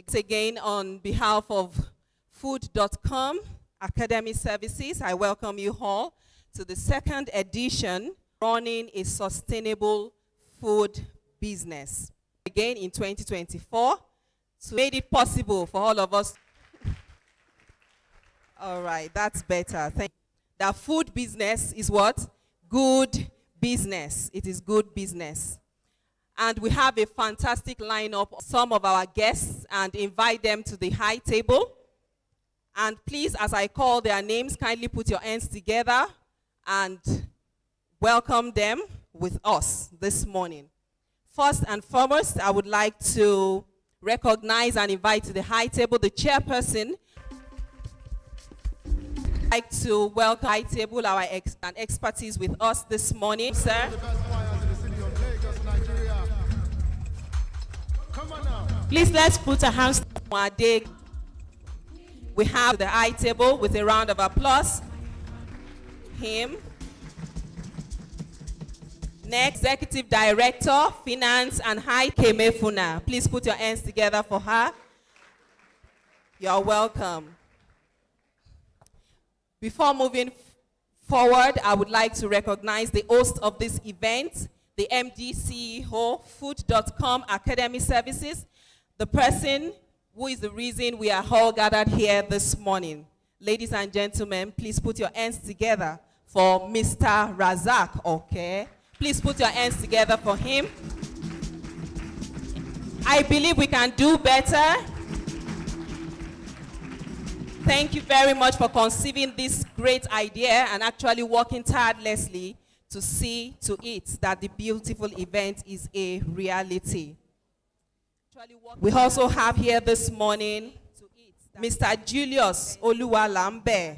Again, on behalf of food.com Academy Services, I welcome you all to the second edition, Running a Sustainable Food Business. Again in 2024, to made it possible for all of us. All right, that's better. Thank you. The food business is what? Good business. It is good business. And we have a fantastic lineup of some of our guests and invite them to the high table. And please, as I call their names, kindly put your hands together and welcome them with us this morning. First and foremost, I would like to recognize and invite to the high table the chairperson. I'd like to welcome high table our expertise with us this morning, sir. Please let's put our hands. We have the high table with a round of applause. Him. Next, Executive Director, Finance and High Kemefuna. Please put your hands together for her. You're welcome. Before moving forward, I would like to recognize the host of this event, the MD CEO, Food.com Academy Services, the person who is the reason we are all gathered here this morning. Ladies and gentlemen, please put your hands together for Mr. Razak, okay? Please put your hands together for him. I believe we can do better. Thank you very much for conceiving this great idea and actually working tirelessly to see to it that the beautiful event is a reality. We also have here this morning Mr. Julius Oluwalambe,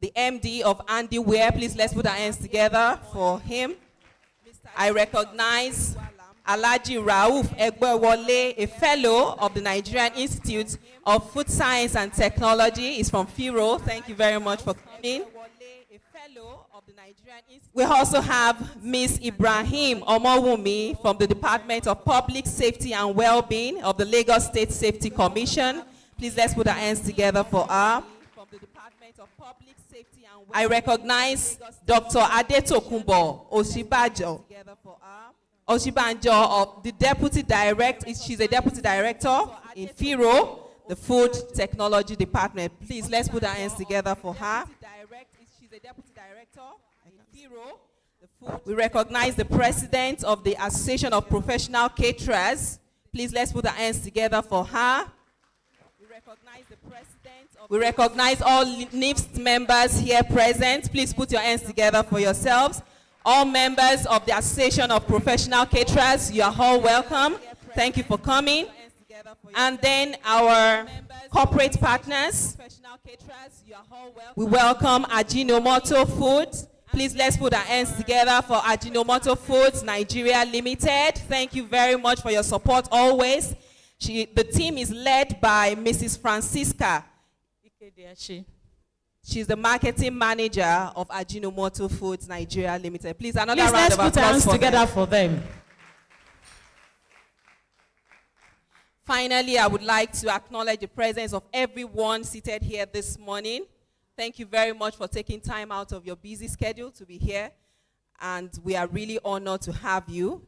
the MD of Andy Wear. Please let's put our hands together for him. I recognize Alhaji Rauf Egbewole, a fellow of the Nigerian Institute of Food Science and Technology. He's from FIRO. Thank you very much for coming. We also have Ms. Ibrahim Omowumi from the Department of Public Safety and Well-being of the Lagos State Safety Commission. Please let's put our hands together for her. I recognize Dr. Adetokunbo Oshibanjo of the Deputy Director. She's a Deputy Director in FIRO, the Food Technology Department. Please let's put our hands together for her. We recognize the President of the Association of Professional Caterers. Please let's put our hands together for her. We recognize all NIPST members here present. Please put your hands together for yourselves. All members of the Association of Professional Caterers, you are all welcome. Thank you for coming. And then our corporate partners. We welcome Ajinomoto Foods. Please let's put our hands together for Ajinomoto Foods Nigeria Limited. Thank you very much for your support always. The team is led by Mrs. Francisca. She's the marketing manager of Ajinomoto Foods Nigeria Limited. Please, another round of applause. Let's put our hands together for them. Finally, I would like to acknowledge the presence of everyone seated here this morning. Thank you very much for taking time out of your busy schedule to be here. And we are really honored to have you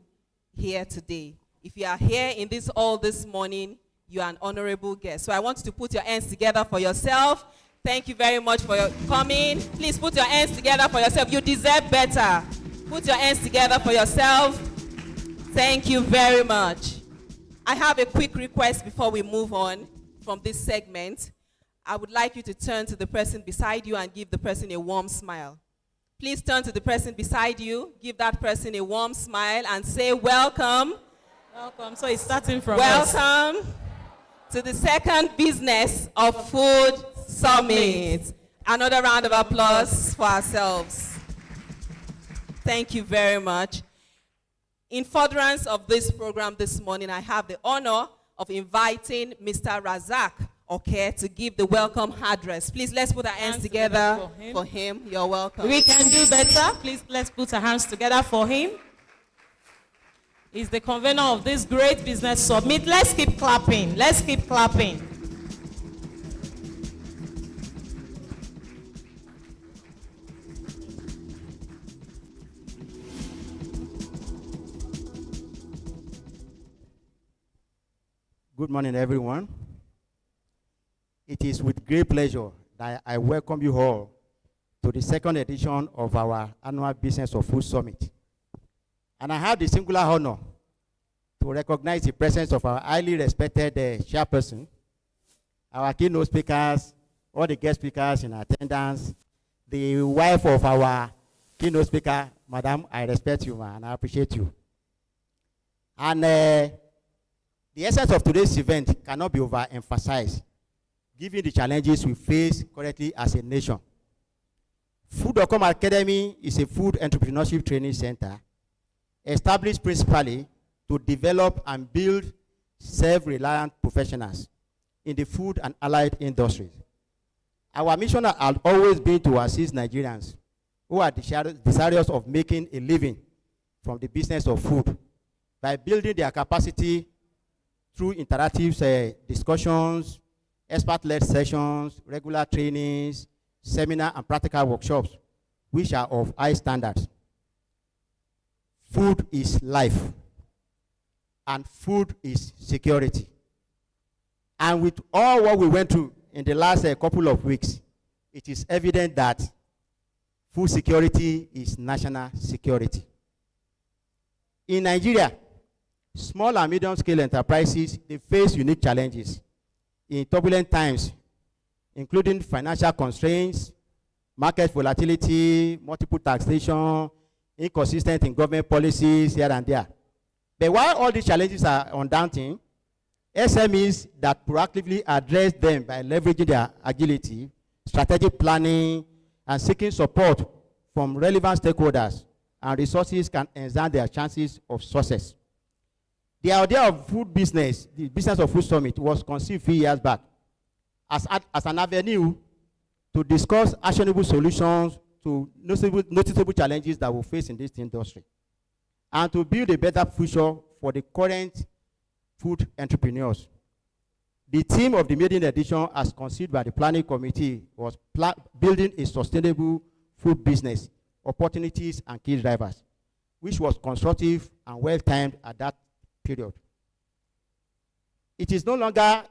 here today. If you are here in this hall this morning, you are an honorable guest. So I want you to put your hands together for yourself. Thank you very much for your coming. Please put your hands together for yourself. You deserve better. Put your hands together for yourself. Thank you very much. I have a quick request before we move on from this segment. I would like you to turn to the person beside you and give the person a warm smile. Please turn to the person beside you, give that person a warm smile and say welcome. Welcome. So it's starting from us. Welcome to the second Business of Food Summit. Another round of applause for ourselves. Thank you very much. In furtherance of this program this morning, I have the honor of inviting Mr. Razak, okay, to give the welcome address. Please let's put our hands together for him. You're welcome. We can do better. Please let's put our hands together for him. is the convener of this great business summit. Let's keep clapping. Let's keep clapping. Good morning, everyone. It is with great pleasure that I welcome you all to the second edition of our annual Business of Food Summit. And I have the singular honor to recognize the presence of our highly respected chairperson, our keynote speakers, all the guest speakers in attendance, the wife of our keynote speaker. Madam, I respect you, and I appreciate you. And the essence of today's event cannot be overemphasized, given the challenges we face currently as a nation. Food.com Academy is a food entrepreneurship training center established principally to develop and build self-reliant professionals in the food and allied industries. Our mission has always been to assist Nigerians who are desirous of making a living from the business of food by building their capacity through interactive discussions, expert-led sessions, regular trainings, seminar and practical workshops, which are of high standards. Food is life, and food is security. And with all what we went through in the last couple of weeks, it is evident that food security is national security. In Nigeria, small and medium-scale enterprises, they face unique challenges in turbulent times, including financial constraints, market volatility, multiple taxation, inconsistent in government policies here and there. But while all these challenges are undaunting, SMEs that proactively address them by leveraging their agility, strategic planning, and seeking support from relevant stakeholders and resources can enhance their chances of success. The idea of food business, the Business of Food Summit, was conceived a few years back as an avenue to discuss actionable solutions to noticeable challenges that we face in this industry, and to build a better future for the current food entrepreneurs. The theme of the maiden edition, as conceived by the planning committee, was building a sustainable food business, opportunities and key drivers, which was constructive and well-timed at that period. It is no longer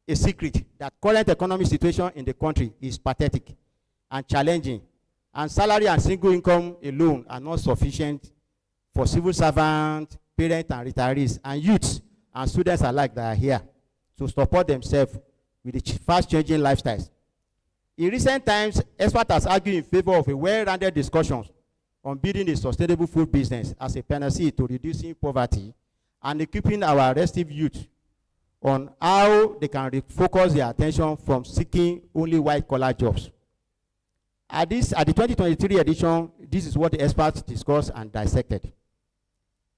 a secret that current economic situation in the country is pathetic and challenging, and salary and single income alone are not sufficient for civil servants, parents and retirees, and youths and students alike that are here to support themselves with the fast-changing lifestyles. In recent times, experts have argued in favor of a well-rounded discussion on building a sustainable food business as a panacea to reducing poverty and equipping our restive youth on how they can refocus their attention from seeking only white-collar jobs. At the 2023 edition, this is what the experts discussed and dissected.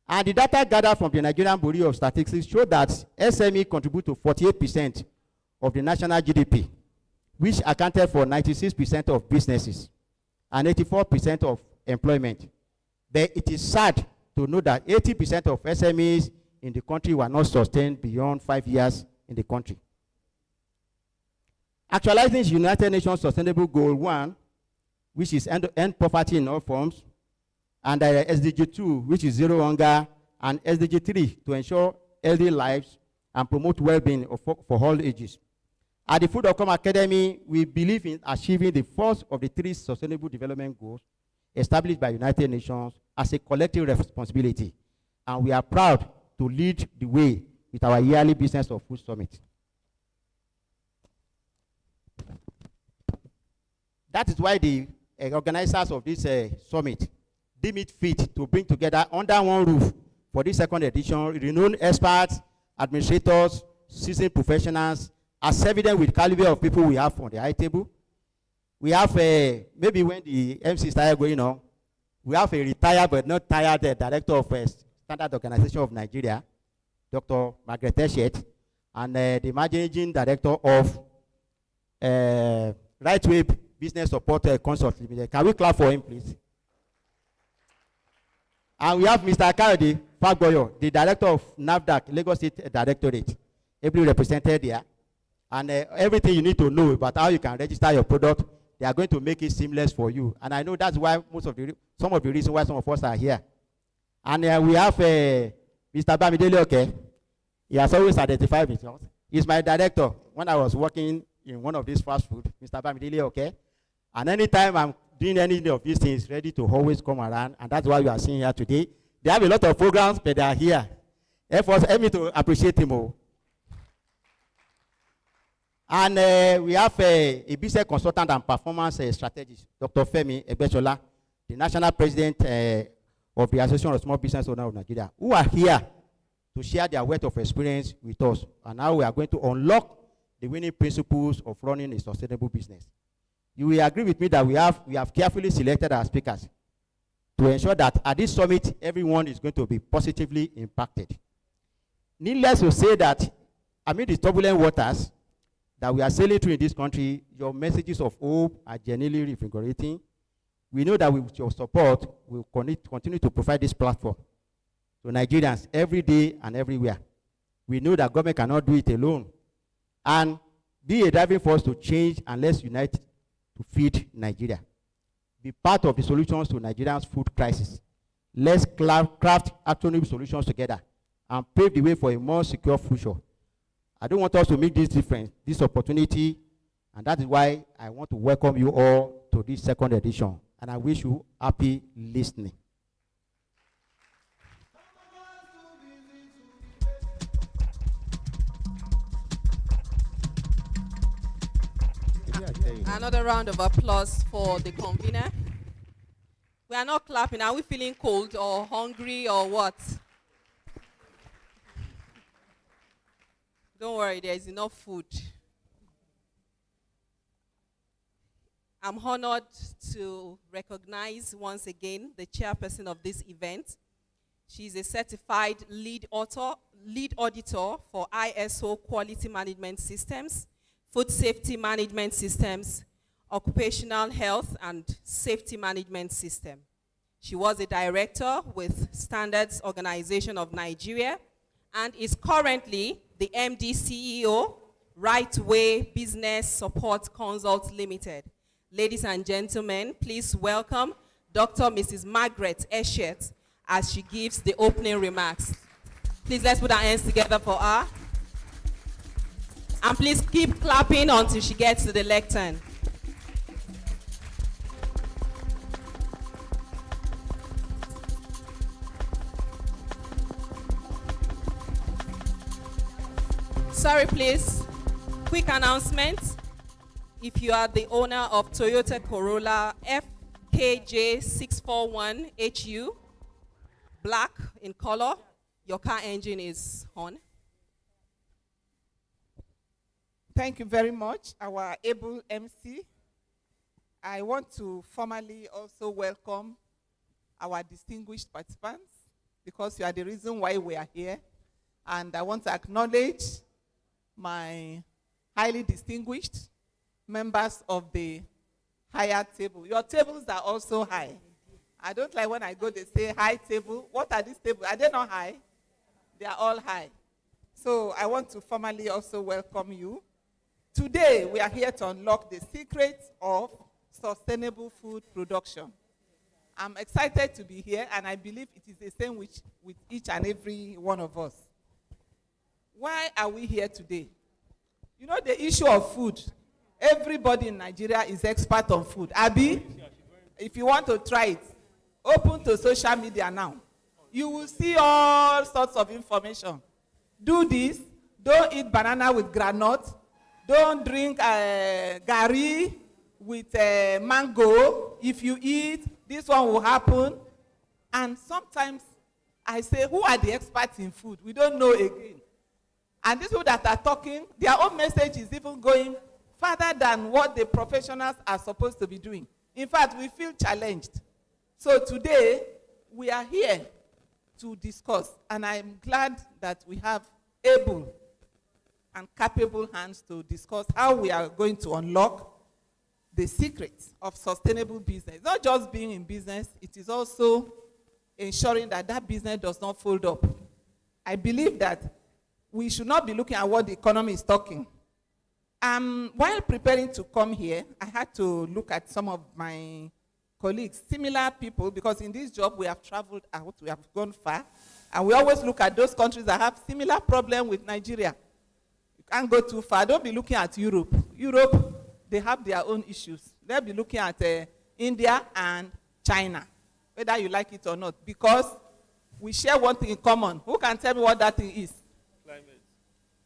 And the data gathered from the Nigerian Bureau of Statistics showed that SME contribute to 48% of the national GDP, which accounted for 96% of businesses and 84% of employment. But it is sad to know that 80% of SMEs in the country were not sustained beyond 5 years in the country. Actualizing the United Nations Sustainable Goal 1, which is end poverty in all forms, and SDG 2, which is zero hunger, and SDG 3, to ensure healthy lives and promote well-being for all ages. At the Food.com Academy, we believe in achieving the first of the 3 Sustainable Development Goals established by United Nations as a collective responsibility, and we are proud to lead the way with our yearly Business of Food Summit. That is why the organizers of this summit deem it fit to bring together under one roof for this second edition renowned experts, administrators, seasoned professionals, as evident with caliber of people we have on the high table. We have maybe when the MC started going on, we have a retired but not tired director of Standard Organization of Nigeria, Dr. Margaret Eshet, and the managing director of Right Way Business Support Consult Limited. Can we clap for him, please? And we have Mr. Kayode, Fagboyo, the director of NAFDAC, Lagos State Directorate, ably represented here. And everything you need to know about how you can register your product, they are going to make it seamless for you. And I know that's why some of the reasons why some of us are here. And we have Mr. Bamidele, okay? He has always identified himself. He's my director. When I was working in one of these fast food, Mr. Bamidele, okay? And anytime I'm doing any of these things, ready to always come around, and that's why you are seeing here today. They have a lot of programs, but they are here. Help me to appreciate him all. And we have a business consultant and performance strategist, Dr. Femi Egbesola, the national president of the Association of Small Business Owners of Nigeria, who are here to share their wealth of experience with us. And now we are going to unlock the winning principles of running a sustainable business. You will agree with me that we have carefully selected our speakers to ensure that at this summit, everyone is going to be positively impacted. Needless to say that amid the turbulent waters that we are sailing through in this country, your messages of hope are genuinely reinvigorating. We know that with your support, we will continue to provide this platform to Nigerians every day and everywhere. We know that government cannot do it alone. And be a driving force to change, and let's unite to feed Nigeria. Be part of the solutions to Nigeria's food crisis. Let's craft actionable solutions together and pave the way for a more secure future. I don't want us to make this difference, this opportunity, and that is why I want to welcome you all to this second edition. And I wish you happy listening. Another round of applause for the convener. We are not clapping. Are we feeling cold or hungry or what? Don't worry, there is enough food. I'm honored to recognize once again the chairperson of this event. She's a certified lead auditor for ISO quality management systems, food safety management systems, occupational health and safety management system. She was a director with Standards Organization of Nigeria and is currently the MD CEO, Right Way Business Support Consult Limited. Ladies and gentlemen, please welcome Dr. Mrs. Margaret Eshet as she gives the opening remarks. Please let's put our hands together for her. And please keep clapping until she gets to the lectern. Sorry, please. Quick announcement. If you are the owner of Toyota Corolla FKJ641HU, black in color, your car engine is on. Thank you very much, our able MC. I want to formally also welcome our distinguished participants because you are the reason why we are here. And I want to acknowledge my highly distinguished members of the higher table. Your tables are also high. I don't like when I go, they say high table. What are these tables? Are they not high? They are all high. So I want to formally also welcome you. Today, we are here to unlock the secrets of sustainable food production. I'm excited to be here, and I believe it is the same with each and every one of us. Why are we here today? You know the issue of food. Everybody in Nigeria is expert on food. Abi, if you want to try it, open to social media now. You will see all sorts of information. Do this. Don't eat banana with granite. Don't drink gari with mango. If you eat, this one will happen. And sometimes I say, who are the experts in food? We don't know again. And these people that are talking, their own message is even going further than what the professionals are supposed to be doing. In fact, we feel challenged. So today, we are here to discuss. And I'm glad that we have able and capable hands to discuss how we are going to unlock the secrets of sustainable business. Not just being in business, it is also ensuring that that business does not fold up. I believe that we should not be looking at what the economy is talking. While preparing to come here, I had to look at some of my colleagues, similar people, because in this job we have traveled out, we have gone far, and we always look at those countries that have similar problem with Nigeria. You can't go too far. Don't be looking at Europe. Europe, they have their own issues. They'll be looking at India and China, whether you like it or not, because we share one thing in common. Who can tell me what that thing is?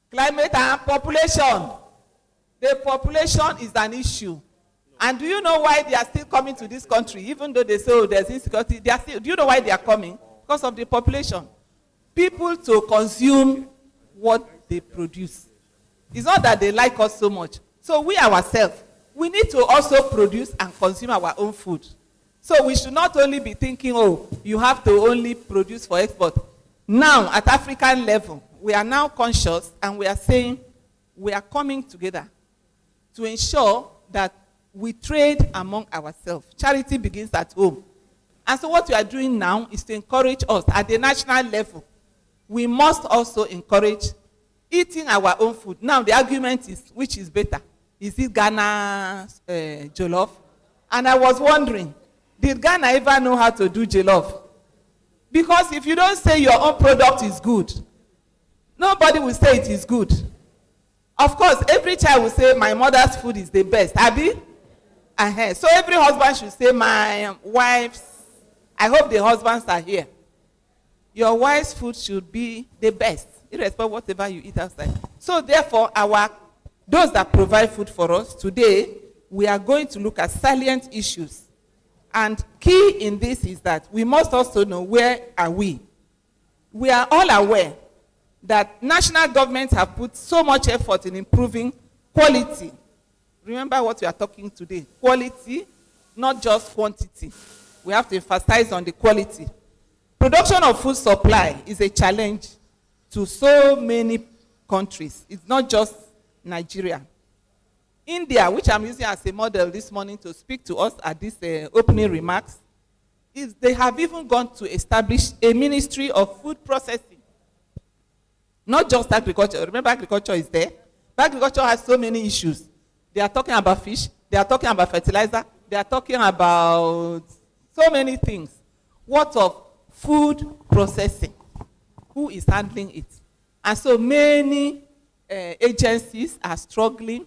Climate and population. The population is an issue. No. And do you know why they are still coming to this country? Even though they say, oh, there's insecurity, they are still, do you know why they are coming? Because of the population. People to consume what they produce. It's not that they like us so much. So we ourselves, we need to also produce and consume our own food. So we should not only be thinking, oh, you have to only produce for export. Now, at African level, we are now conscious and we are saying we are coming together to ensure that we trade among ourselves. Charity begins at home. And so what we are doing now is to encourage us at the national level. We must also encourage eating our own food. Now the argument is, which is better? Is it Ghana's jollof? And I was wondering, did Ghana ever know how to do jollof? Because if you don't say your own product is good, nobody will say it is good. Of course, every child will say, my mother's food is the best. Abi? So every husband should say, my wife's, I hope the husbands are here. Your wife's food should be the best, irrespective of whatever you eat outside. So therefore, those that provide food for us, today, we are going to look at salient issues. And key in this is that we must also know, where are we? We are all aware that national governments have put so much effort in improving quality. Remember what we are talking today. Quality, not just quantity. We have to emphasize on the quality. Production of food supply is a challenge to so many countries. It's not just Nigeria. India, which I'm using as a model this morning to speak to us at this opening remarks, they have even gone to establish a ministry of food processing. Not just agriculture. Remember, agriculture is there. But agriculture has so many issues. They are talking about fish. They are talking about fertilizer. They are talking about so many things. What of food processing? Who is handling it? And so many agencies are struggling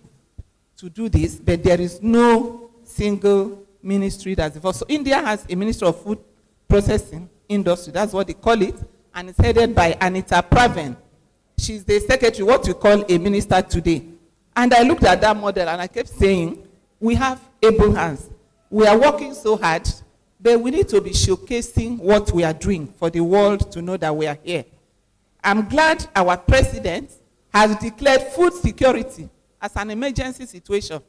to do this, but there is no single ministry that's involved. So India has a Ministry of Food Processing Industry. That's what they call it. And it's headed by Anita Praven. She's the secretary, what we call a minister today. And I looked at that model and I kept saying, we have able hands. We are working so hard, but we need to be showcasing what we are doing for the world to know that we are here. I'm glad our president has declared food security as an emergency situation.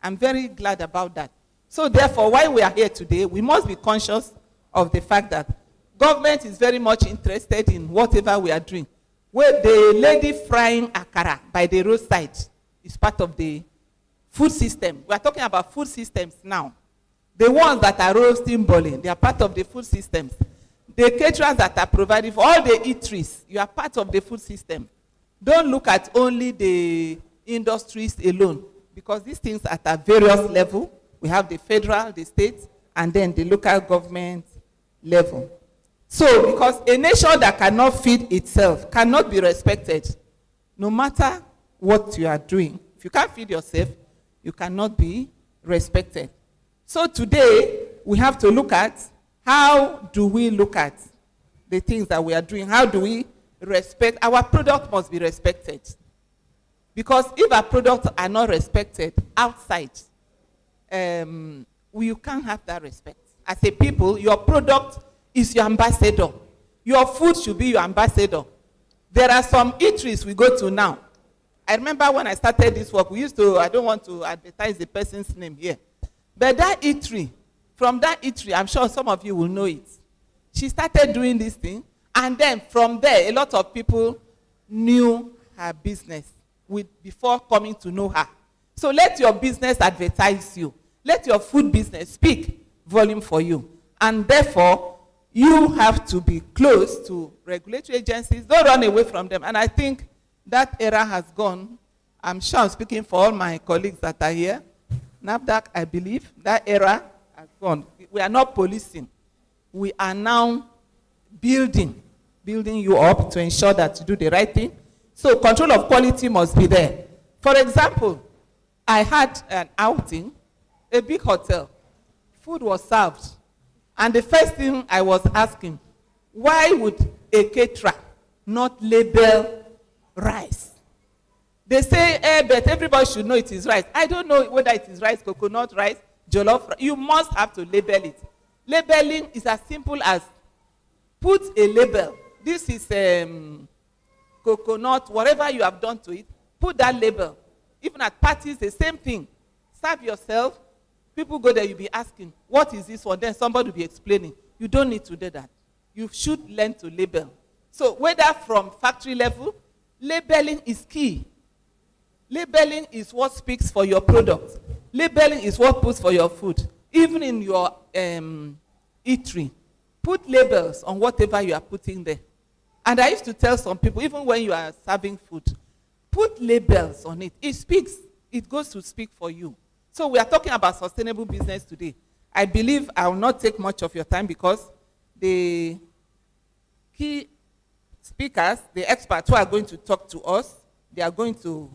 I'm very glad about that. So therefore, while we are here today, we must be conscious of the fact that government is very much interested in whatever we are doing. Where the lady frying akara by the roadside is part of the food system. We are talking about food systems now. The ones that are roasting bowling, they are part of the food systems. The caterers that are providing for all the eateries, you are part of the food system. Don't look at only the industries alone, because these things are at various levels. We have the federal, the state, and then the local government level. So, because a nation that cannot feed itself cannot be respected, no matter what you are doing. If you can't feed yourself, you cannot be respected. So today, we have to look at how do we look at the things that we are doing. How do we respect? Our product must be respected. Because if our products are not respected outside, you can't have that respect. As a people, your product is your ambassador. Your food should be your ambassador. There are some eateries we go to now. I remember when I started this work, we used to, I don't want to advertise the person's name here, but that eatery, from that eatery, I'm sure some of you will know it. She started doing this thing, and then from there, a lot of people knew her business before coming to know her. So let your business advertise you. Let your food business speak volume for you. And therefore, you have to be close to regulatory agencies. Don't run away from them. And I think that era has gone. I'm sure I'm speaking for all my colleagues that are here. NAFDAC, I believe, that era has gone. We are not policing. We are now building you up to ensure that you do the right thing. So control of quality must be there. For example, I had an outing, a big hotel. Food was served. And the first thing I was asking, why would a caterer not label rice? They say, but everybody should know it is rice. I don't know whether it is rice, coconut rice, jollof rice. You must have to label it. Labeling is as simple as put a label. This is coconut, whatever you have done to it, put that label. Even at parties, the same thing. Serve yourself. People go there, you'll be asking, what is this one? Then somebody will be explaining. You don't need to do that. You should learn to label. So whether from factory level, labeling is key. Labeling is what speaks for your product. Labeling is what puts for your food. Even in your eatery, put labels on whatever you are putting there. And I used to tell some people, even when you are serving food, put labels on it. It speaks. It goes to speak for you. So we are talking about sustainable business today. I believe I will not take much of your time because the key speakers, the experts who are going to talk to us, they are going to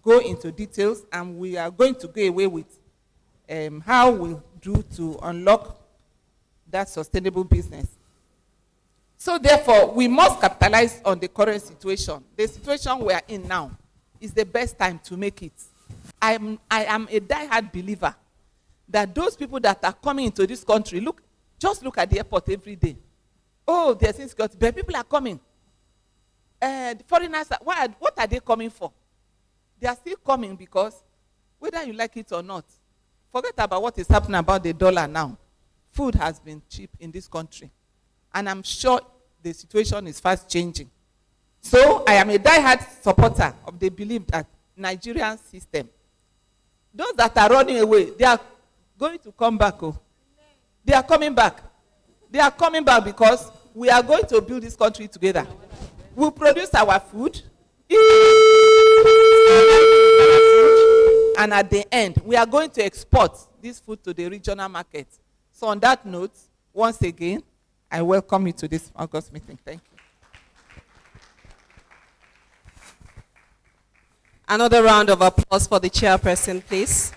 go into details, and we are going to go away with how we do to unlock that sustainable business. So therefore, we must capitalize on the current situation. The situation we are in now is the best time to make it. I am a die-hard believer that those people that are coming into this country, just look at the airport every day. Oh, there's insecurity, but people are coming. The foreigners, what are they coming for? They are still coming because whether you like it or not, forget about what is happening about the dollar now. Food has been cheap in this country. And I'm sure the situation is fast changing. So I am a die-hard supporter of the belief that Nigerian system, those that are running away, they are going to come back. Oh. They are coming back. They are coming back because we are going to build this country together. We'll produce our food. And at the end, we are going to export this food to the regional market. So on that note, once again, I welcome you to this August meeting. Thank you. Another round of applause for the chairperson, please.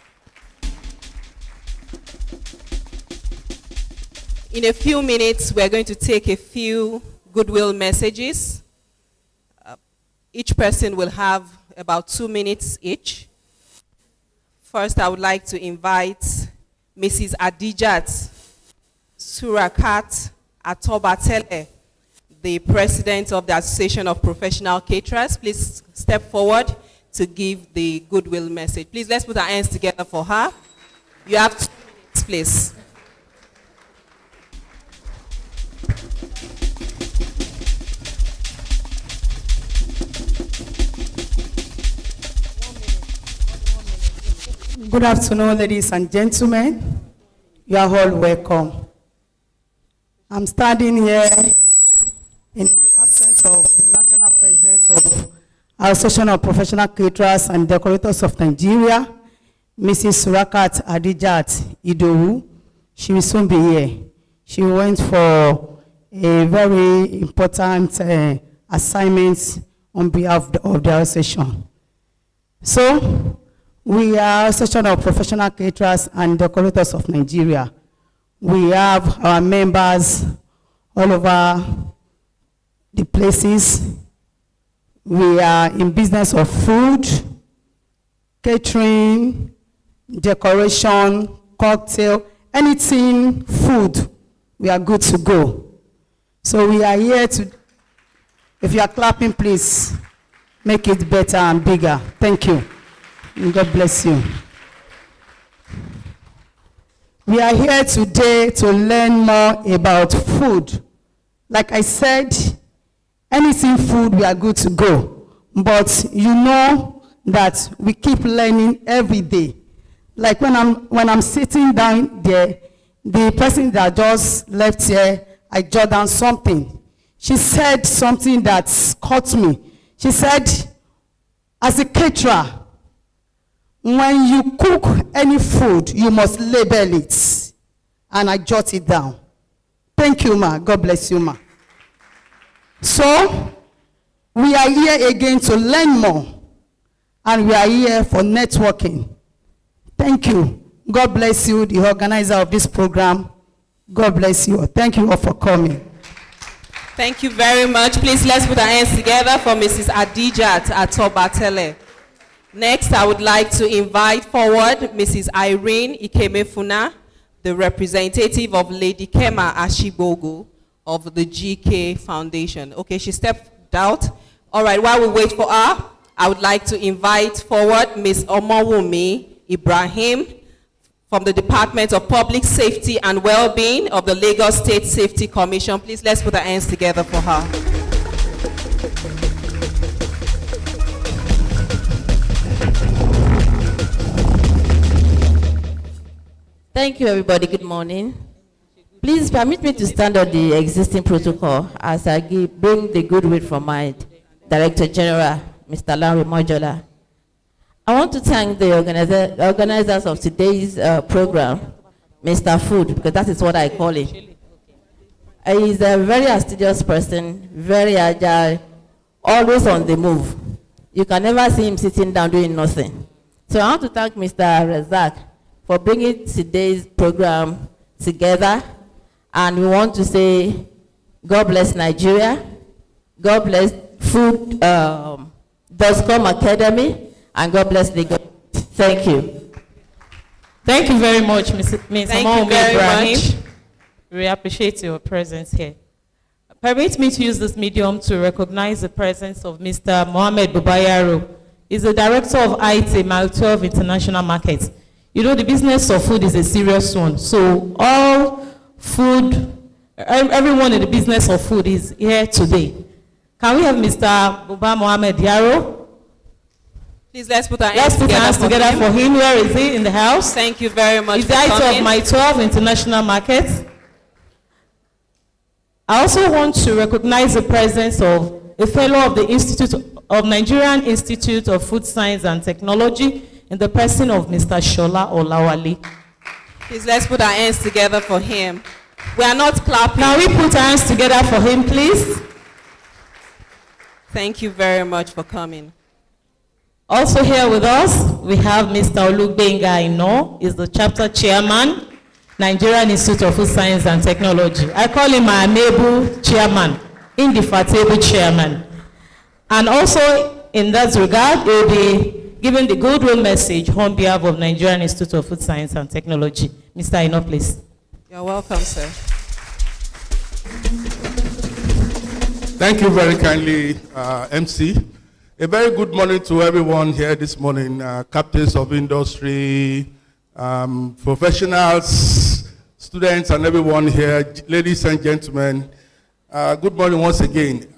In a few minutes, we're going to take a few goodwill messages. Each person will have about 2 minutes each. First, I would like to invite Mrs. Adijat Surakat Atobatele, the president of the Association of Professional Caterers. Please step forward to give the goodwill message. Please, let's put our hands together for her. You have 2 minutes, please. Good afternoon, ladies and gentlemen. You are all welcome. I'm standing here in the absence of the national president of our Association of Professional Caterers and Decorators of Nigeria, Mrs. Surakat Adijat Idowu. She will soon be here. She went for a very important assignment on behalf of the association. So, we are Association of Professional Caterers and Decorators of Nigeria. We have our members all over the places. We are in business of food, catering, decoration, cocktail, anything food, we are good to go. So we are here to, if you are clapping, please make it better and bigger. Thank you. And God bless you. We are here today to learn more about food. Like I said, anything food, we are good to go. But you know that we keep learning every day. Like when I'm sitting down there, the person that just left here I jot down something. She said something that caught me. She said, as a caterer, when you cook any food, you must label it. And I jot it down. Thank you, ma. God bless you, ma. So, we are here again to learn more. And we are here for networking. Thank you. God bless you, the organizer of this program. God bless you. Thank you all for coming. Thank you very much. Please, let's put our hands together for Mrs. Adijat Atobatele. Next, I would like to invite forward Mrs. Irene Ikemefuna, the representative of Lady Kema Ashibogu of the GK Foundation. Okay, she stepped out. All right, while we wait for her, I would like to invite forward Ms. Omowumi Ibrahim from the Department of Public Safety and Well-Being of the Lagos State Safety Commission. Please, let's put our hands together for her. Thank you, everybody. Good morning. Please permit me to stand on the existing protocol as I bring the goodwill from my Director General, Mr. Larry Mojola. I want to thank the organizers of today's program, Mr. Food, because that is what I call him. He's a very assiduous person, very agile, always on the move. You can never see him sitting down doing nothing. So I want to thank Mr. Razak for bringing today's program together. And we want to say, God bless Nigeria, God bless Food.com Academy, and God bless Lagos. Thank you. Thank you very much, Ms. Thank you very Ibrahim. much. We appreciate your presence here. Permit me to use this medium to recognize the presence of Mr. Mohammed Bubayaro. He's the Director of IT, Mile 12 International Markets. You know, the business of food is a serious one. So all food, everyone in the business of food is here today. Can we have Mr. Buba Mohammed Yaro? Please, let's put our hands together for him. Where is he? In the house? Thank you very much. He's the IT of Mile 12 International Markets. I also want to recognize the presence of a fellow of the Nigerian Institute of Food Science and Technology in the person of Mr. Shola Olawale. Please, let's put our hands together for him. We are not clapping. Can we put our hands together for him, please? Thank you very much for coming. Also here with us, we have Mr. Olugbenga Ino, is the chapter chairman, Nigerian Institute of Food Science and Technology. I call him my amiable chairman, indefatigable chairman. And also, in that regard, he will be giving the goodwill message on behalf of Nigerian Institute of Food Science and Technology. Mr. Ino, please. You're welcome, sir. Thank you very kindly, MC. A very good morning to everyone here this morning, captains of industry, professionals, students, and everyone here, ladies and gentlemen. Good morning once again.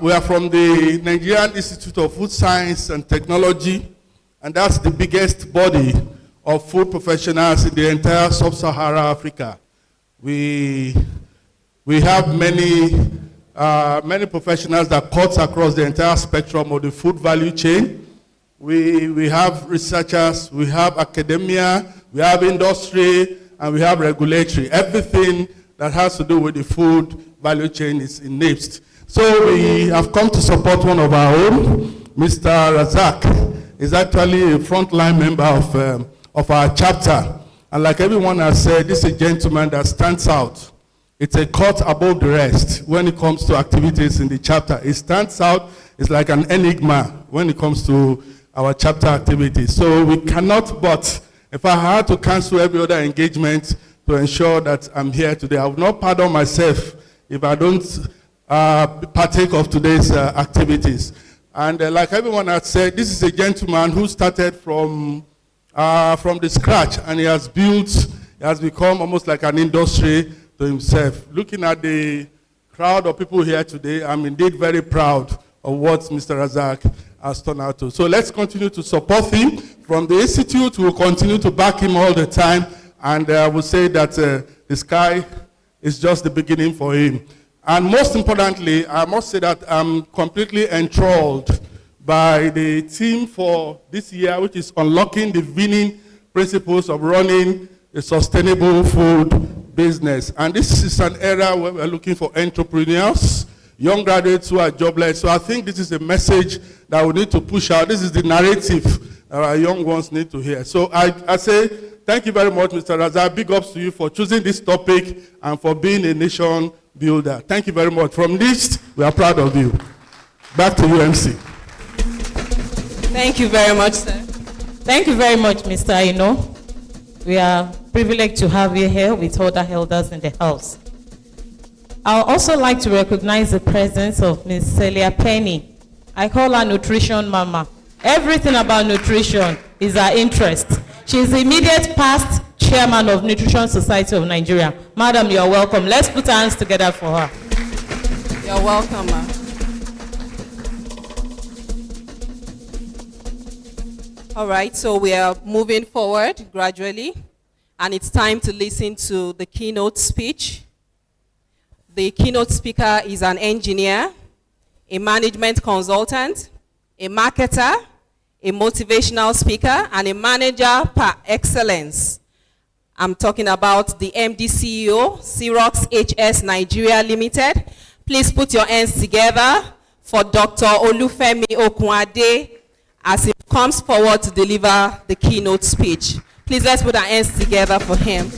We are from the Nigerian Institute of Food Science and Technology, and that's the biggest body of food professionals in the entire sub-Saharan Africa. We have many professionals that cut across the entire spectrum of the food value chain. We have researchers, we have academia, we have industry, and we have regulatory. Everything that has to do with the food value chain is in NIPST. So we have come to support one of our own. Mr. Razak is actually a frontline member of our chapter. And like everyone has said, this is a gentleman that stands out. It's a cut above the rest when it comes to activities in the chapter. It stands out. It's like an enigma when it comes to our chapter activities. So we cannot but, if I had to cancel every other engagement to ensure that I'm here today, I would not pardon myself if I don't partake of today's activities. And like everyone has said, this is a gentleman who started from the scratch, and he has become almost like an industry to himself. Looking at the crowd of people here today, I'm indeed very proud of what Mr. Razak has turned out to. So let's continue to support him. From the Institute, we'll continue to back him all the time, and I will say that the sky is just the beginning for him. And most importantly, I must say that I'm completely enthralled by the theme for this year, which is unlocking the winning principles of running a sustainable food business. And this is an era where we're looking for entrepreneurs, young graduates who are jobless. So I think this is a message that we need to push out. This is the narrative that our young ones need to hear. So I say thank you very much, Mr. Razak. Big ups to you for choosing this topic and for being a nation builder. Thank you very much. From this, we are proud of you. Back to you, MC. Thank you very much, sir. Thank you very much, Mr. Aino. We are privileged to have you here with other elders in the house. I would also like to recognize the presence of Ms. Celia Penny. I call her Nutrition Mama. Everything about nutrition is her interest. She is the immediate past chairman of Nutrition Society of Nigeria. Madam, you are welcome. Let's put our hands together for her. You're welcome, ma'am. All right, so we are moving forward gradually, and it's time to listen to the keynote speech. The keynote speaker is an engineer, a management consultant, a marketer, a motivational speaker, and a manager par excellence. I'm talking about the MD CEO, Xerox HS Nigeria Limited. Please put your hands together for Dr. Olufemi Okunade as he comes forward to deliver the keynote speech. Please let's put our hands together for him.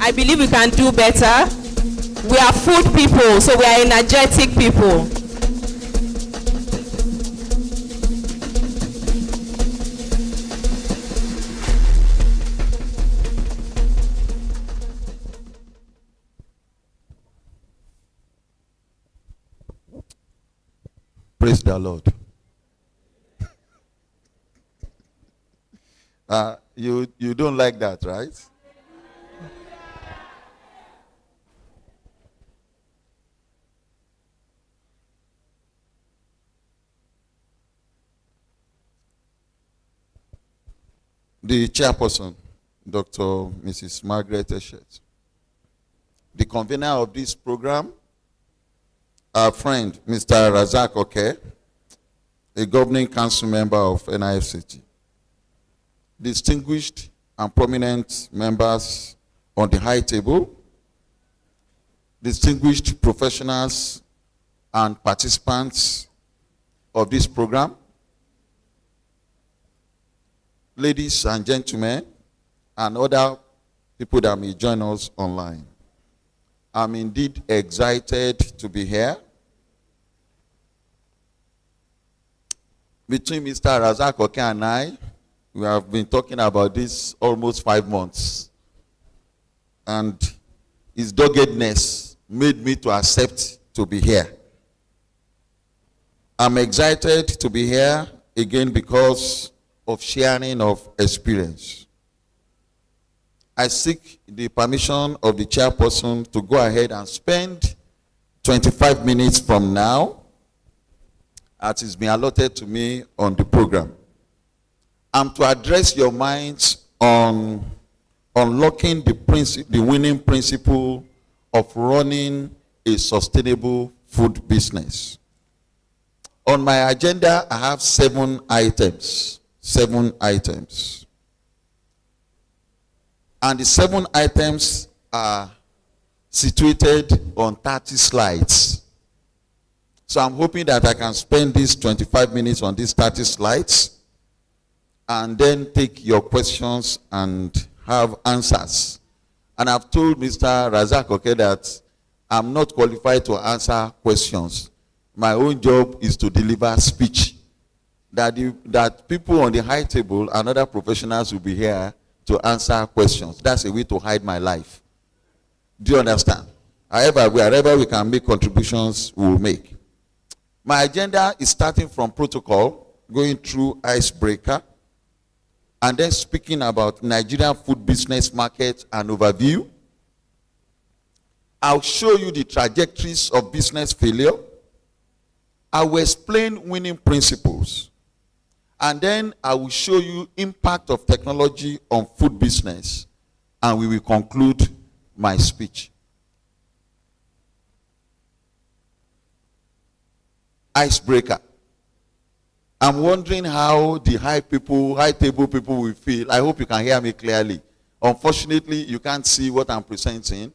I believe we can do better. We are food people, so we are energetic people. Praise the Lord. You don't like that, right? The chairperson, Dr. Mrs. Margaret Eshet, the convener of this program, our friend, Mr. Razak Oke, a governing council member of NIFCT, distinguished and prominent members on the high table, distinguished professionals and participants of this program, ladies and gentlemen, and other people that may join us online. I'm indeed excited to be here. Between Mr. Razak Oke and I, we have been talking about this almost 5 months. And his doggedness made me to accept to be here. I'm excited to be here again because of sharing of experience. I seek the permission of the chairperson to go ahead and spend 25 minutes from now, as is been allotted to me on the program. I'm to address your minds on unlocking the winning principle of running a sustainable food business. On my agenda, I have 7 items. 7 items. And the 7 items are situated on 30 slides. So I'm hoping that I can spend these 25 minutes on these 30 slides and then take your questions and have answers. And I've told Mr. Razak Oke that I'm not qualified to answer questions. My own job is to deliver speech. That people on the high table and other professionals will be here to answer questions. That's a way to hide my life. Do you understand? However, wherever we can make contributions, we will make. My agenda is starting from protocol, going through icebreaker, and then speaking about Nigerian food business market and overview. I'll show you the trajectories of business failure. I will explain winning principles. And then I will show you impact of technology on food business. and we will conclude my speech. Icebreaker. I'm wondering how the high table people will feel. I hope you can hear me clearly. Unfortunately, you can't see what I'm presenting,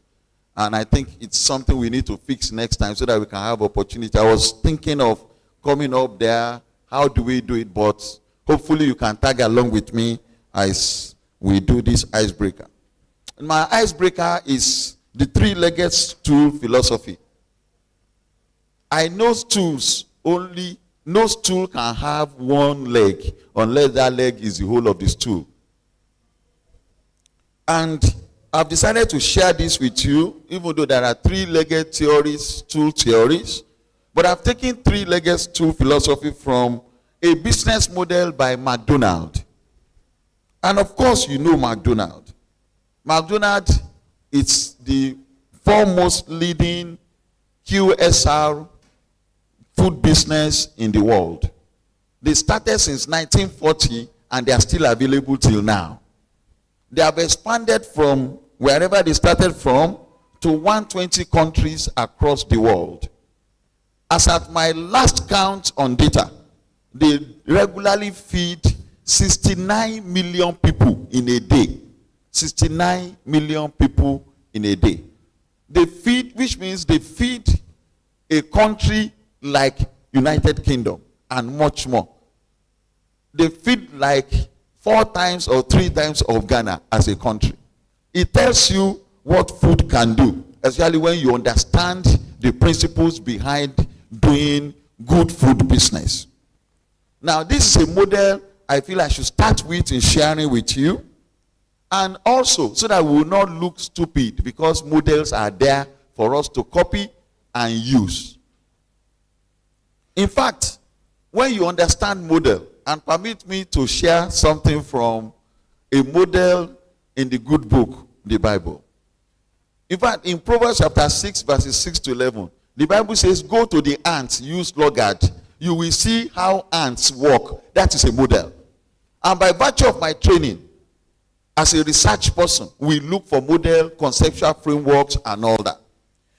and I think it's something we need to fix next time so that we can have opportunity. I was thinking of coming up there. How do we do it? But hopefully you can tag along with me as we do this icebreaker. And my icebreaker is the three-legged stool philosophy. I know stools only, no stool can have one leg unless that leg is the whole of the stool. And I've decided to share this with you, even though there are three-legged theories, stool theories. But I've taken three-legged stool philosophy from a business model by McDonald. And of course, you know McDonald. McDonald is the foremost leading QSR food business in the world. They started since 1940 and they are still available till now. They have expanded from wherever they started from to 120 countries across the world. As at my last count on data, they regularly feed 69 million people in a day. 69 million people in a day. They feed, which means they feed a country like United Kingdom and much more. They feed like 4 times or 3 times of Ghana as a country. It tells you what food can do, especially when you understand the principles behind doing good food business. Now, this is a model I feel I should start with in sharing with you, and also so that we will not look stupid, because models are there for us to copy and use. In fact, when you understand model, and permit me to share something from a model in the good book, the Bible. In fact, in Proverbs chapter 6, verses 6 to 11, the Bible says, go to the ants, use sluggard. You will see how ants work. That is a model. And by virtue of my training, as a research person, we look for model, conceptual frameworks, and all that.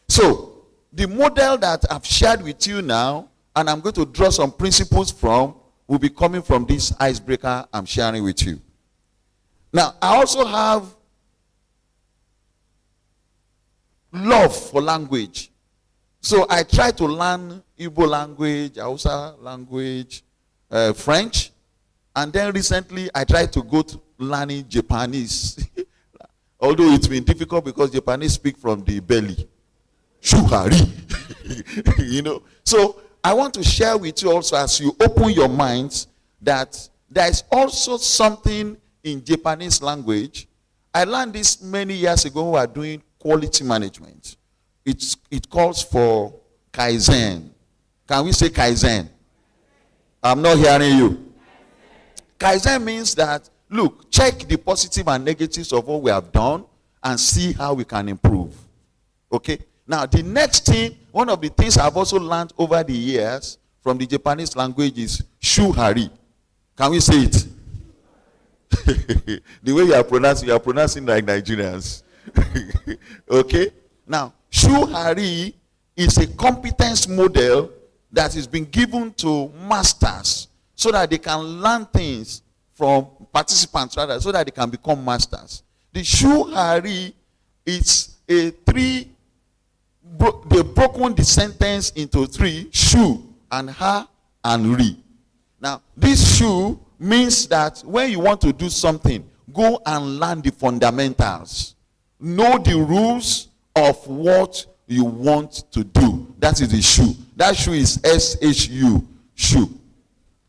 So, the model that I've shared with you now, and I'm going to draw some principles from, will be coming from this icebreaker I'm sharing with you. Now, I also have love for language. So I try to learn Igbo language, Hausa language, French. And then recently I tried to go to learning Japanese. Although it's been difficult because Japanese speak from the belly. Shuhari. You know. So I want to share with you also, as you open your minds, that there is also something in Japanese language. I learned this many years ago when we were doing quality management. It calls for Kaizen. Can we say Kaizen? I'm not hearing you. Kaizen means that, look, check the positive and negatives of what we have done and see how we can improve. Okay? Now, the next thing, one of the things I've also learned over the years from the Japanese language is shuhari. Can we say it? The way you are pronouncing like Nigerians. Okay? Now, shuhari is a competence model that has been given to masters so that they can learn things from participants, rather, so that they can become masters. The shuhari is they've broken the sentence into 3, shu and ha and ri. Now, this shu means that when you want to do something, go and learn the fundamentals. Know the rules of what you want to do. That is the shu. That shu is S-H-U, shu.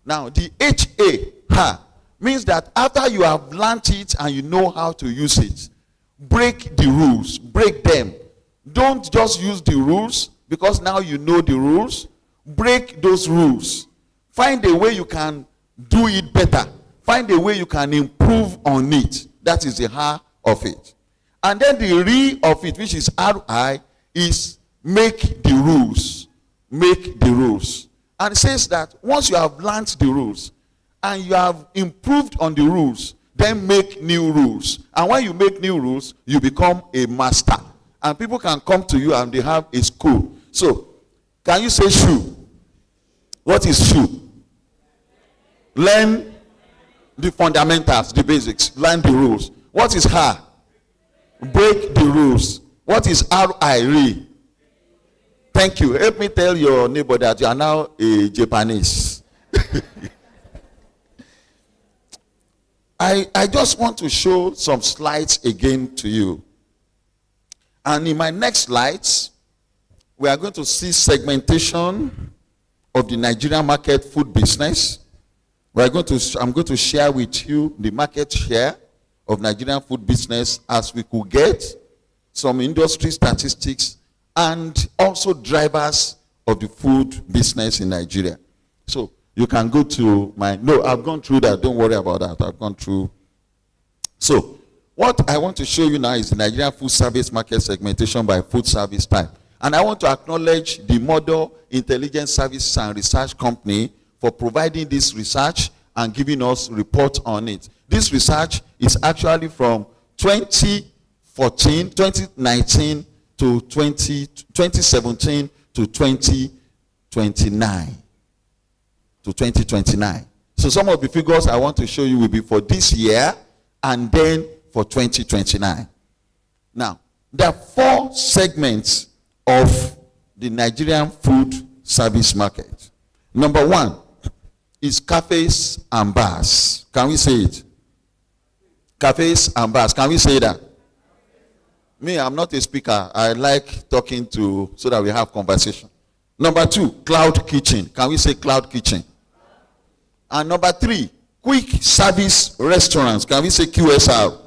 Now, the H-A, ha, means that after you have learned it and you know how to use it, break the rules, break them. Don't just use the rules because now you know the rules. Break those rules. Find a way you can do it better. Find a way you can improve on it. That is the ha of it. And then the ri of it, which is R-I, is make the rules. Make the rules. And it says that once you have learned the rules and you have improved on the rules, then make new rules. And when you make new rules, you become a master. And people can come to you and they have a school. So, can you say shoe? What is shoe? Learn the fundamentals, the basics. Learn the rules. What is her? Break the rules. What is R-I-R-E? Thank you. Help me tell your neighbor that you are now a Japanese. I just want to show some slides again to you. And in my next slides, we are going to see segmentation of the Nigerian market food business. I'm going to share with you the market share of Nigerian food business as we could get, some industry statistics, and also drivers of the food business in Nigeria. So you can go to no, I've gone through that. Don't worry about that. I've gone through. So what I want to show you now is the Nigerian food service market segmentation by food service type. And I want to acknowledge the Model Intelligence Services and Research Company for providing this research and giving us report on it. This research is actually from 2019 to 2017 to 2029. So some of the figures I want to show you will be for this year and then for 2029. Now, there are 4 segments of the Nigerian food service market. Number 1 is cafes and bars. Can we say it? Cafes and bars. Can we say that? Me, I'm not a speaker. I like talking so that we have conversation. Number 2, cloud kitchen. Can we say cloud kitchen? And number 3, quick service restaurants. Can we say QSR?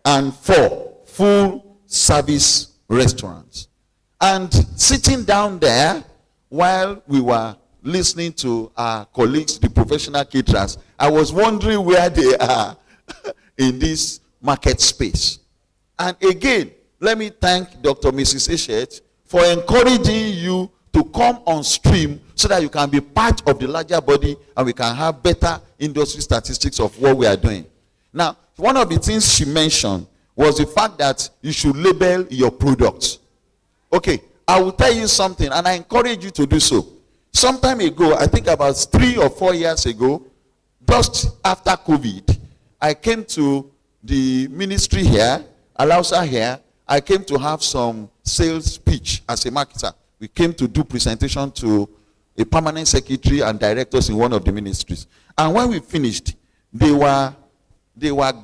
And 4, full service restaurants. And sitting down there while we were listening to our colleagues, the professional caterers, I was wondering where they are in this market space. And again, let me thank Dr. Mrs. Eshet for encouraging you to come on stream so that you can be part of the larger body and we can have better industry statistics of what we are doing. Now, one of the things she mentioned was the fact that you should label your products. Okay, I will tell you something and I encourage you to do so. Some time ago, I think about 3 or 4 years ago, just after COVID, I came to the ministry here, Alausa here. I came to have some sales pitch as a marketer. We came to do presentation to a permanent secretary and directors in one of the ministries. And when we finished, they were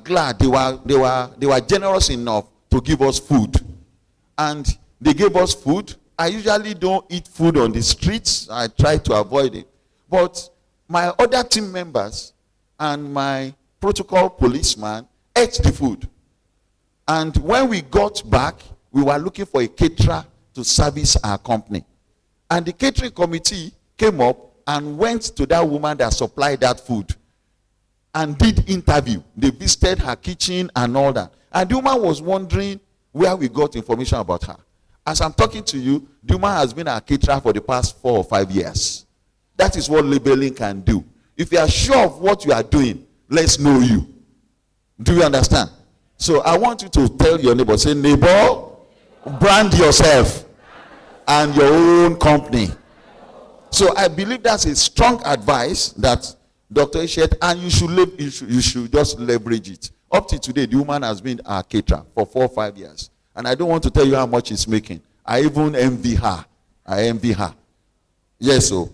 glad, they were generous enough to give us food. And they gave us food. I usually don't eat food on the streets. I try to avoid it. But my other team members and my protocol policeman ate the food. And when we got back, we were looking for a caterer to service our company. And the catering committee came up and went to that woman that supplied that food and did interview. They visited her kitchen and all that. And the woman was wondering where we got information about her. As I'm talking to you, the woman has been a caterer for the past 4 or 5 years. That is what labeling can do. If you are sure of what you are doing, let's know you. Do you understand? So I want you to tell your neighbor, say, neighbor, brand yourself and your own company. So I believe that's a strong advice that Dr. Eshet, and you should just leverage it. Up to today, the woman has been a caterer for 4 or 5 years. And I don't want to tell you how much she's making. I even envy her. I envy her. Yes, so.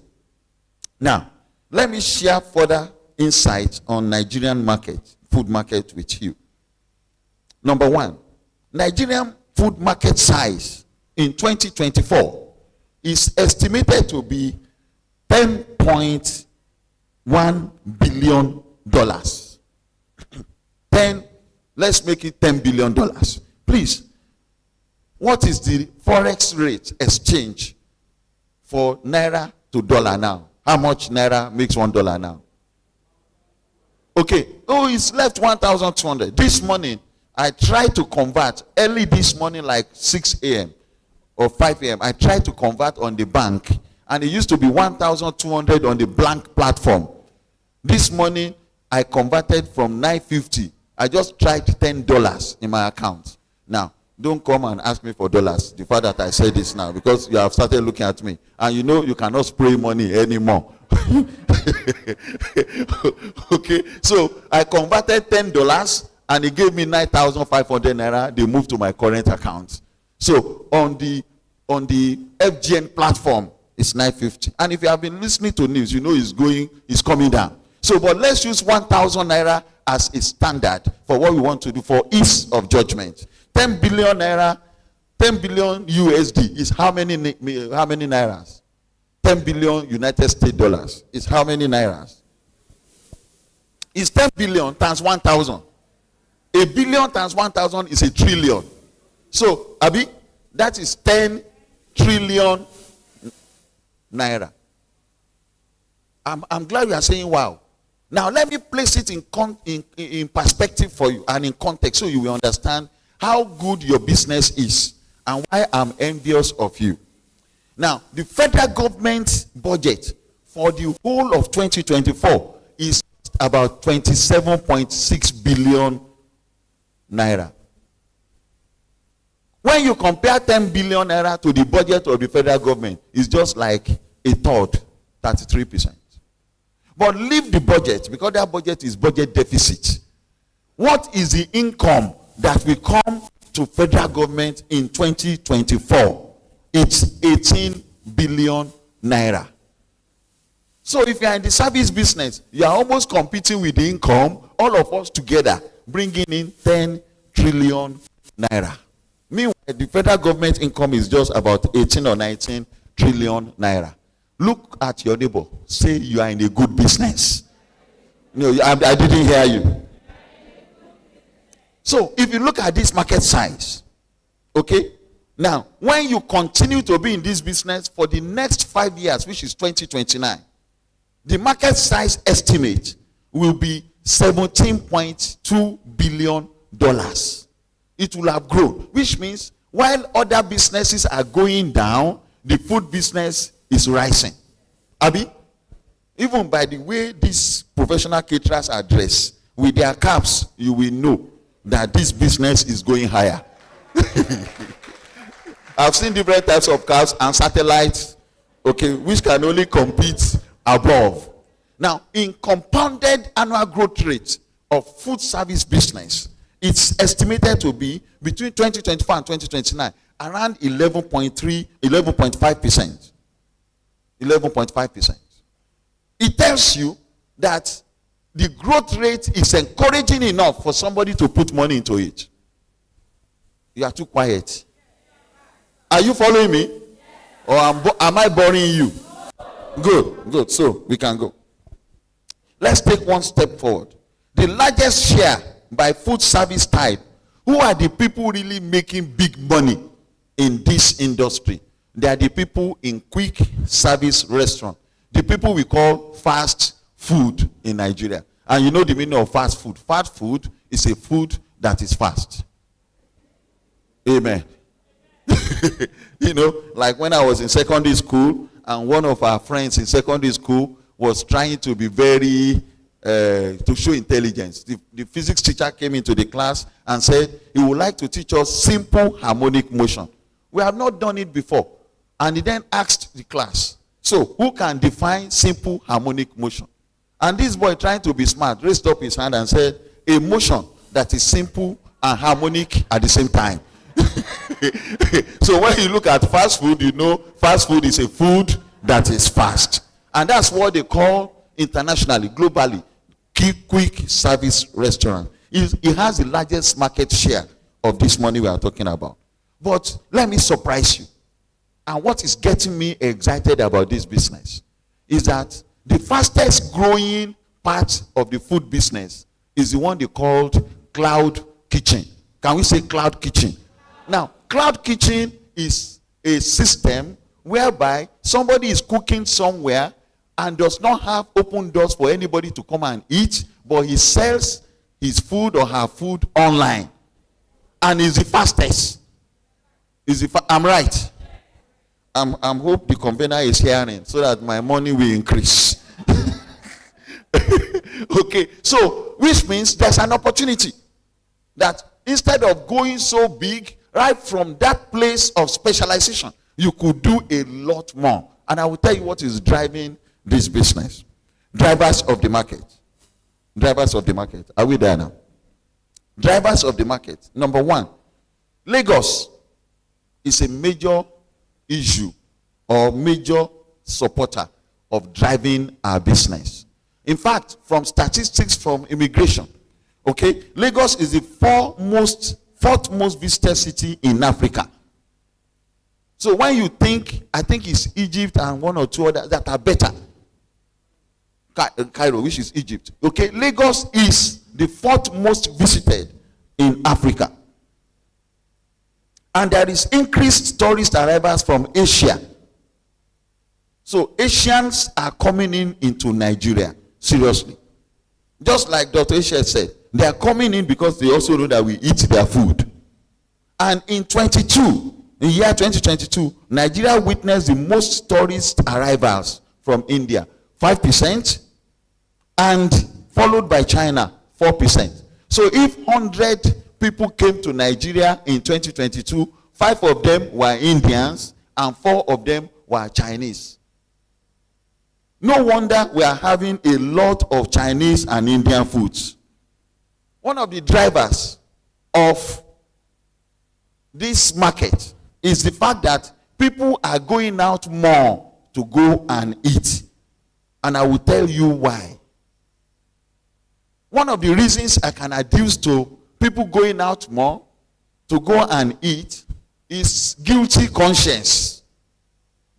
Now, let me share further insights on Nigerian market, food market with you. Number 1, Nigerian food market size in 2024 is estimated to be $10.1 billion. Let's make it $10 billion. Please, what is the forex rate exchange for naira to dollar now? How much naira makes $1 now? Okay. Oh, it's left 1,200. This morning, I tried to convert early this morning, like 6 a.m. or 5 a.m. I tried to convert on the bank, and it used to be 1,200 on the blank platform. This morning, I converted from 950. I just tried $10 in my account. Now, don't come and ask me for dollars. The fact that I say this now, because you have started looking at me. And you know you cannot spray money anymore. Okay, so I converted $10 and he gave me 9,500 naira. They moved to my current account. So on the FGN platform, it's 950. And if you have been listening to news, you know it's coming down. So, but let's use 1,000 naira as a standard for what we want to do for ease of judgment. 10 billion naira, 10 billion USD is how many nairas? 10 billion United States dollars is how many nairas? It's 10 billion times 1,000. A billion times 1,000 is a trillion. So, Abi, that is 10 trillion naira. I'm glad you are saying wow. Now, let me place it in perspective for you and in context so you will understand how good your business is and why I'm envious of you. Now, the federal government budget for the whole of 2024 is about 27.6 billion naira. When you compare 10 billion naira to the budget of the federal government, it's just like a third, 33%. But leave the budget, because that budget is budget deficit. What is the income that will come to federal government in 2024? It's 18 billion naira. So if you are in the service business, you are almost competing with the income, all of us together, bringing in 10 trillion naira. Meanwhile, the federal government income is just about 18 or 19 trillion naira. Look at your neighbor. Say you are in a good business. No, I didn't hear you. So if you look at this market size, okay? Now, when you continue to be in this business for the next 5 years, which is 2029, the market size estimate will be $17.2 billion. It will have grown, which means while other businesses are going down, the food business is rising. Abi, even by the way these professional caterers are dressed, with their caps, you will know that this business is going higher. I've seen different types of caps and satellites, okay, which can only compete above. Now, in compounded annual growth rate of food service business, it's estimated to be between 2024 and 2029 around 11.3, 11.5%. 11.5%. It tells you that the growth rate is encouraging enough for somebody to put money into it. You are too quiet. Are you following me? Or am I boring you? Good. So we can go. Let's take one step forward. The largest share by food service type, who are the people really making big money in this industry? They are the people in quick service restaurant. The people we call fast food in Nigeria. And you know the meaning of fast food. Fast food is a food that is fast. Amen. You know, like when I was in secondary school and one of our friends in secondary school was trying to be very to show intelligence. The physics teacher came into the class and said he would like to teach us simple harmonic motion. We have not done it before. And he then asked the class, so who can define simple harmonic motion? And this boy, trying to be smart, raised up his hand and said, a motion that is simple and harmonic at the same time. So when you look at fast food, you know fast food is a food that is fast. And that's what they call internationally, globally, quick service restaurant. It has the largest market share of this money we are talking about. But let me surprise you. And what is getting me excited about this business is that the fastest growing part of the food business is the one they called cloud kitchen. Can we say cloud kitchen? Now, cloud kitchen is a system whereby somebody is cooking somewhere and does not have open doors for anybody to come and eat, but he sells his food or her food online. And is the fastest. I'm right. I'm hope the convener is hearing so that my money will increase. Okay, so which means there's an opportunity that instead of going so big, right from that place of specialization, you could do a lot more. And I will tell you what is driving this business. Drivers of the market. Drivers of the market. Are we there now? Drivers of the market. Number one, Lagos is a major issue or major supporter of driving our business. In fact, from statistics from immigration, okay, Lagos is the fourth most visited city in Africa. So when you think, I think it's Egypt and one or two others that are better. Cairo, which is Egypt. Okay, Lagos is the fourth most visited in Africa. And there is increased tourist arrivals from Asia. So Asians are coming into Nigeria, seriously. Just like Dr. Asia said, they are coming in because they also know that we eat their food. And in year 2022, Nigeria witnessed the most tourist arrivals from India, 5%, and followed by China, 4%. So if 100 people came to Nigeria in 2022, 5 of them were Indians and 4 of them were Chinese. No wonder we are having a lot of Chinese and Indian foods. One of the drivers of this market is the fact that people are going out more to go and eat. And I will tell you why. One of the reasons I can adduce to people going out more to go and eat is guilty conscience.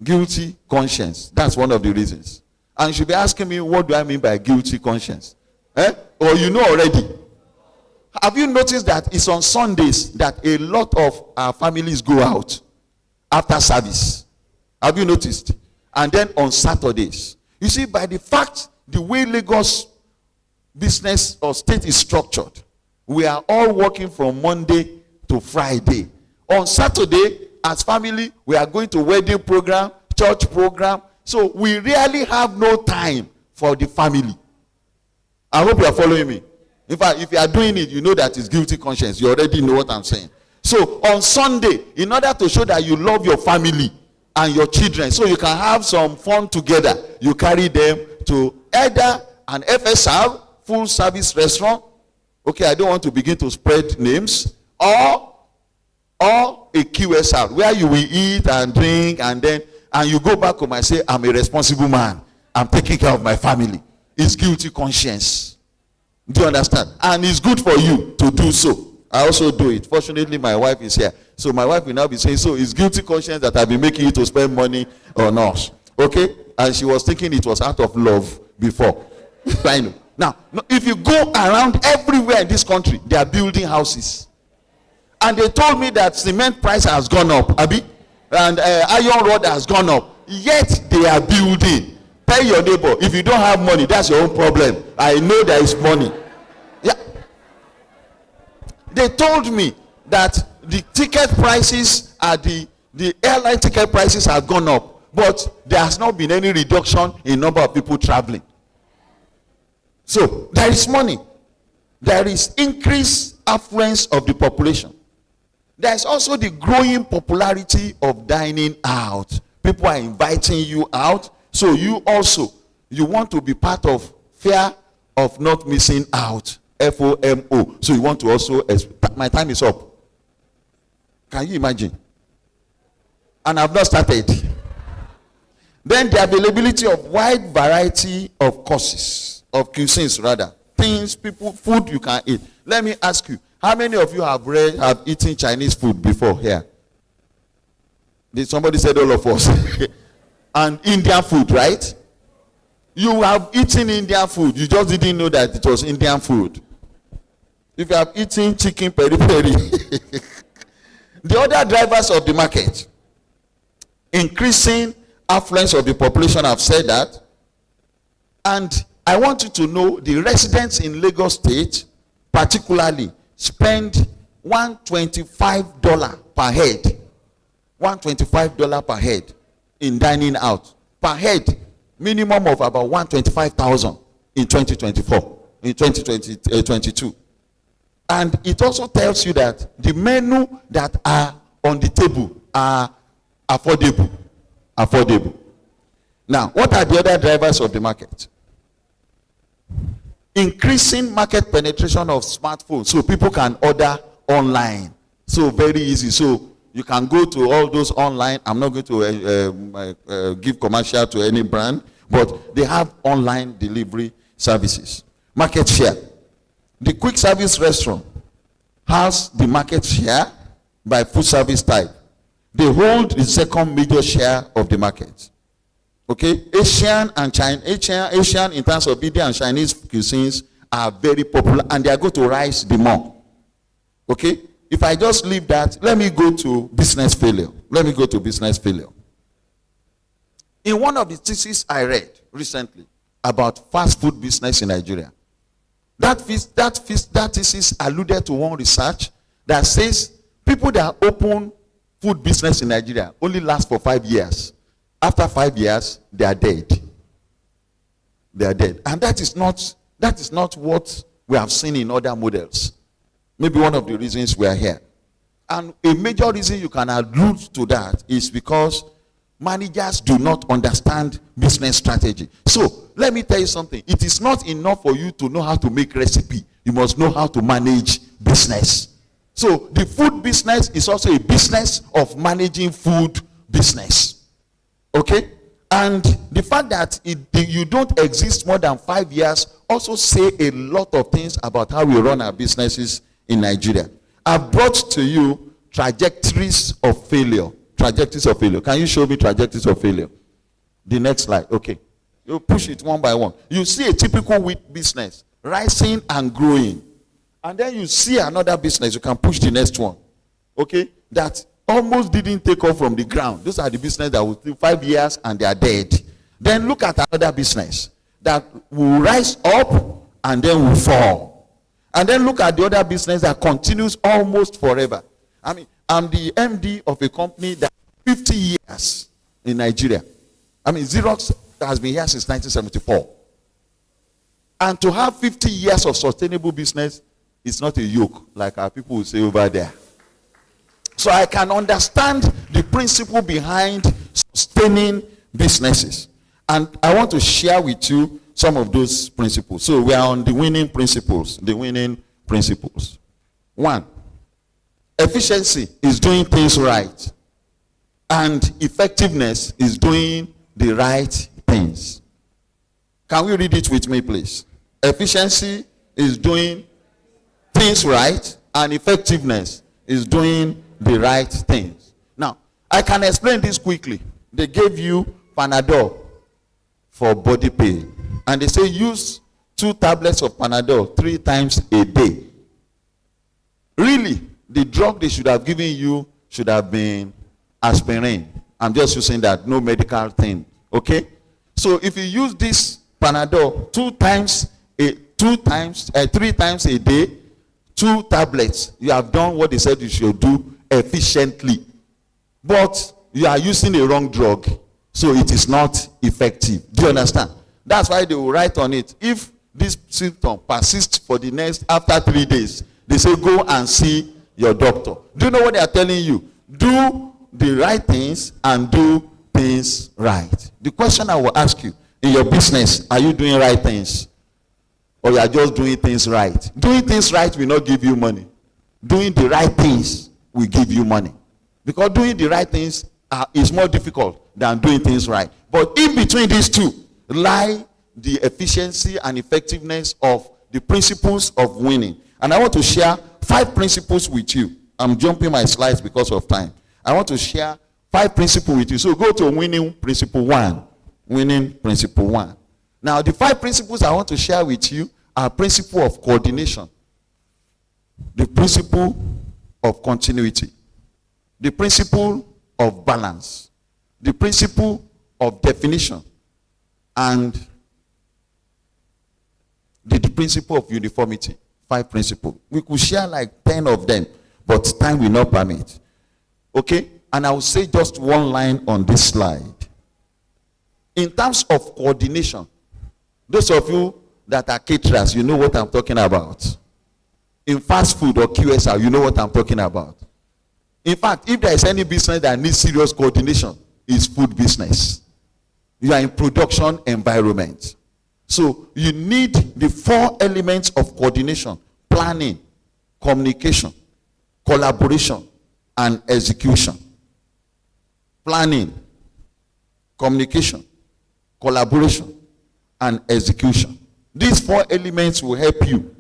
Guilty conscience. That's one of the reasons. And you should be asking me, what do I mean by guilty conscience? Or you know already. Have you noticed that it's on Sundays that a lot of our families go out after service? Have you noticed? And then on Saturdays. You see, by the fact, the way Lagos business or state is structured, we are all working from Monday to Friday. On Saturday, as family, we are going to wedding program, church program. So we really have no time for the family. I hope you are following me. In fact, if you are doing it, you know that it's guilty conscience. You already know what I'm saying. So on Sunday, in order to show that you love your family and your children, so you can have some fun together, you carry them to either an FSR, full service restaurant. Okay, I don't want to begin to spread names. Or a QSR, where you will eat and drink and you go back home and say, I'm a responsible man. I'm taking care of my family. It's guilty conscience. Do you understand? And it's good for you to do so. I also do it. Fortunately, my wife is here. So my wife will now be saying, so it's guilty conscience that I've been making you to spend money on us. Okay? And she was thinking it was out of love before. I know. Now, if you go around everywhere in this country, they are building houses. And they told me that cement price has gone up, Abi, and iron rod has gone up. Yet they are building. Tell your neighbor, if you don't have money, that's your own problem. I know there is money. Yeah. They told me that the ticket prices the airline ticket prices have gone up, but there has not been any reduction in number of people traveling. So there is money. There is increased affluence of the population. There is also the growing popularity of dining out. People are inviting you out. So you want to be part of fear of not missing out. FOMO. So you want to also, my time is up. Can you imagine? And I've not started. Then the availability of wide variety of courses, of cuisines rather. Things, people, food you can eat. Let me ask you, how many of you have eaten Chinese food before here? Did somebody said all of us? And Indian food, right? You have eaten Indian food. You just didn't know that it was Indian food. If you have eaten chicken peri peri. The other drivers of the market, increasing affluence of the population, have said that. And I want you to know the residents in Lagos State, particularly, spend $125 per head. $125 per head in dining out. Per head, minimum of about $125,000 in 2024. in 2022. And it also tells you that the menu that are on the table are affordable. Affordable. Now, what are the other drivers of the market? Increasing market penetration of smartphones so people can order online. So very easy. So you can go to all those online. I'm not going to give commercial to any brand, but they have online delivery services. Market share. The quick service restaurant has the market share by food service type. They hold the second major share of the market. Okay, Asian and Asian in terms of Indian and Chinese cuisines are very popular, and they are going to rise the more. Okay, if I just leave that, let me go to business failure. In one of the theses I read recently about fast food business in Nigeria, that thesis alluded to one research that says people that open food business in Nigeria only last for 5 years. After 5 years, they are dead. They are dead. And that is not what we have seen in other models. Maybe one of the reasons we are here. And a major reason you can allude to that is because managers do not understand business strategy. So, let me tell you something. It is not enough for you to know how to make recipe. You must know how to manage business. So, the food business is also a business of managing food business. Okay? And the fact that you don't exist more than 5 years also say a lot of things about how we run our businesses in Nigeria. I've brought to you trajectories of failure. Trajectories of failure. Can you show me trajectories of failure? The next slide. Okay. You push it one by one. You see a typical wheat business rising and growing. And then you see another business. You can push the next one. Okay? That almost didn't take off from the ground. Those are the business that will take 5 years and they are dead. Then look at another business that will rise up and then will fall. And then look at the other business that continues almost forever. I mean, I'm the MD of a company that 50 years in Nigeria. I mean, Xerox has been here since 1974. And to have 50 years of sustainable business is not a yoke, like our people will say over there. So I can understand the principle behind sustaining businesses. And I want to share with you some of those principles. So we are on the winning principles. The winning principles. 1, efficiency is doing things right. And effectiveness is doing the right things. Can we read it with me, please? Efficiency is doing things right, and effectiveness is doing the right things. Now, I can explain this quickly. They gave you Panadol for body pain, and they say use 2 tablets of Panadol 3 times a day. Really, the drug they should have given you should have been aspirin. I'm just using that, no medical thing. Okay? So if you use this Panadol 3 times a day, 2 tablets, you have done what they said you should do efficiently. But you are using a wrong drug, so it is not effective. Do you understand? That's why they will write on it. If this symptom persists for the next, after 3 days, they say go and see your doctor. Do you know what they are telling you? Do the right things and do things right. The question I will ask you, in your business, are you doing right things? Or you are just doing things right? Doing things right will not give you money. Doing the right things will give you money. Because doing the right things is more difficult than doing things right. But in between these two lie the efficiency and effectiveness of the principles of winning. And I want to share 5 principles with you. I'm jumping my slides because of time. I want to share 5 principles with you. So go to winning principle 1. Winning principle 1. Now, the 5 principles I want to share with you are principle of coordination, the principle of continuity, the principle of balance, the principle of definition, and the principle of uniformity. 5 principles. We could share like 10 of them, but time will not permit. Okay? And I will say just one line on this slide. In terms of coordination, those of you that are caterers, you know what I'm talking about. In fast food or QSR, you know what I'm talking about. In fact, if there is any business that needs serious coordination, it's food business. You are in production environment. So you need the 4 elements of coordination: planning, communication, collaboration, and execution. Planning, communication, collaboration, and execution. These 4 elements will help you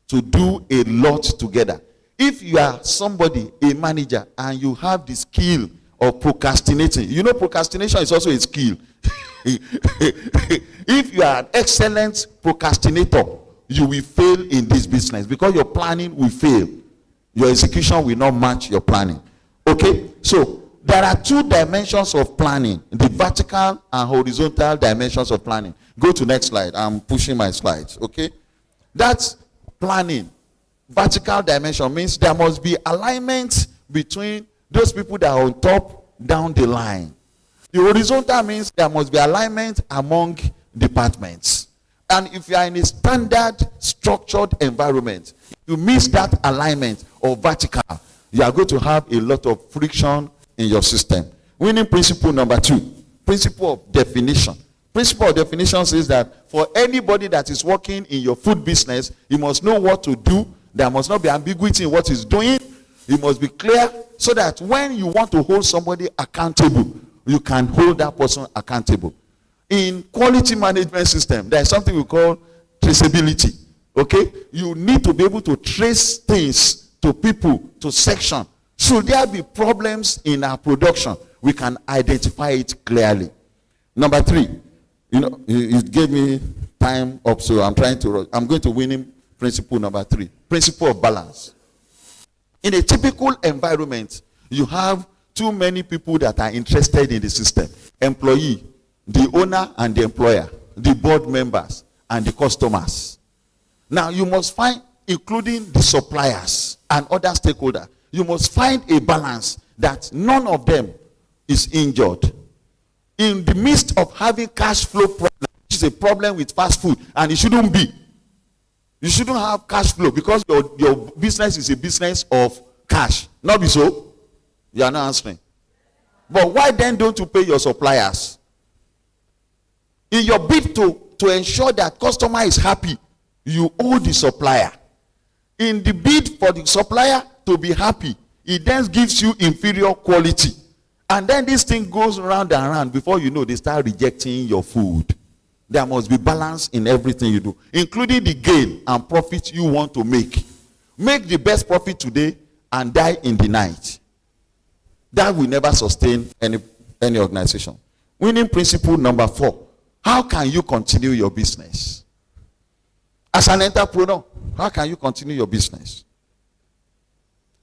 to do a lot together. If you are somebody, a manager, and you have the skill of procrastinating, you know procrastination is also a skill. If you are an excellent procrastinator, you will fail in this business because your planning will fail. Your execution will not match your planning. Okay? So, there are 2 dimensions of planning, the vertical and horizontal dimensions of planning. Go to next slide. I'm pushing my slides. Okay? That's planning. Vertical dimension means there must be alignment between those people that are on top down the line. The horizontal means there must be alignment among departments. And if you are in a standard structured environment, you miss that alignment or vertical, you are going to have a lot of friction in your system. Winning principle number 2, principle of definition. Principle of definition says that for anybody that is working in your food business, you must know what to do. There must not be ambiguity in what he's doing. You must be clear so that when you want to hold somebody accountable, you can hold that person accountable. In quality management system, there is something we call traceability. Okay? You need to be able to trace things to people, to section. Should there be problems in our production, we can identify it clearly. Number 3, you gave me time up, so I'm going to winning principle number 3. Principle of balance. In a typical environment, you have too many people that are interested in the system. Employee, the owner and the employer, the board members, and the customers. Now, you must find, including the suppliers and other stakeholders, you must find a balance that none of them is injured. In the midst of having cash flow problem, which is a problem with fast food, and it shouldn't be. You shouldn't have cash flow because your business is a business of cash. Not be so? You are not answering. But why then don't you pay your suppliers? In your bid to ensure that customer is happy, you owe the supplier. In the bid for the supplier to be happy, it then gives you inferior quality. And then this thing goes round and round. Before you know, they start rejecting your food. There must be balance in everything you do, including the gain and profit you want to make. Make the best profit today and die in the night. That will never sustain any organization. Winning principle number 4. How can you continue your business? As an entrepreneur, how can you continue your business?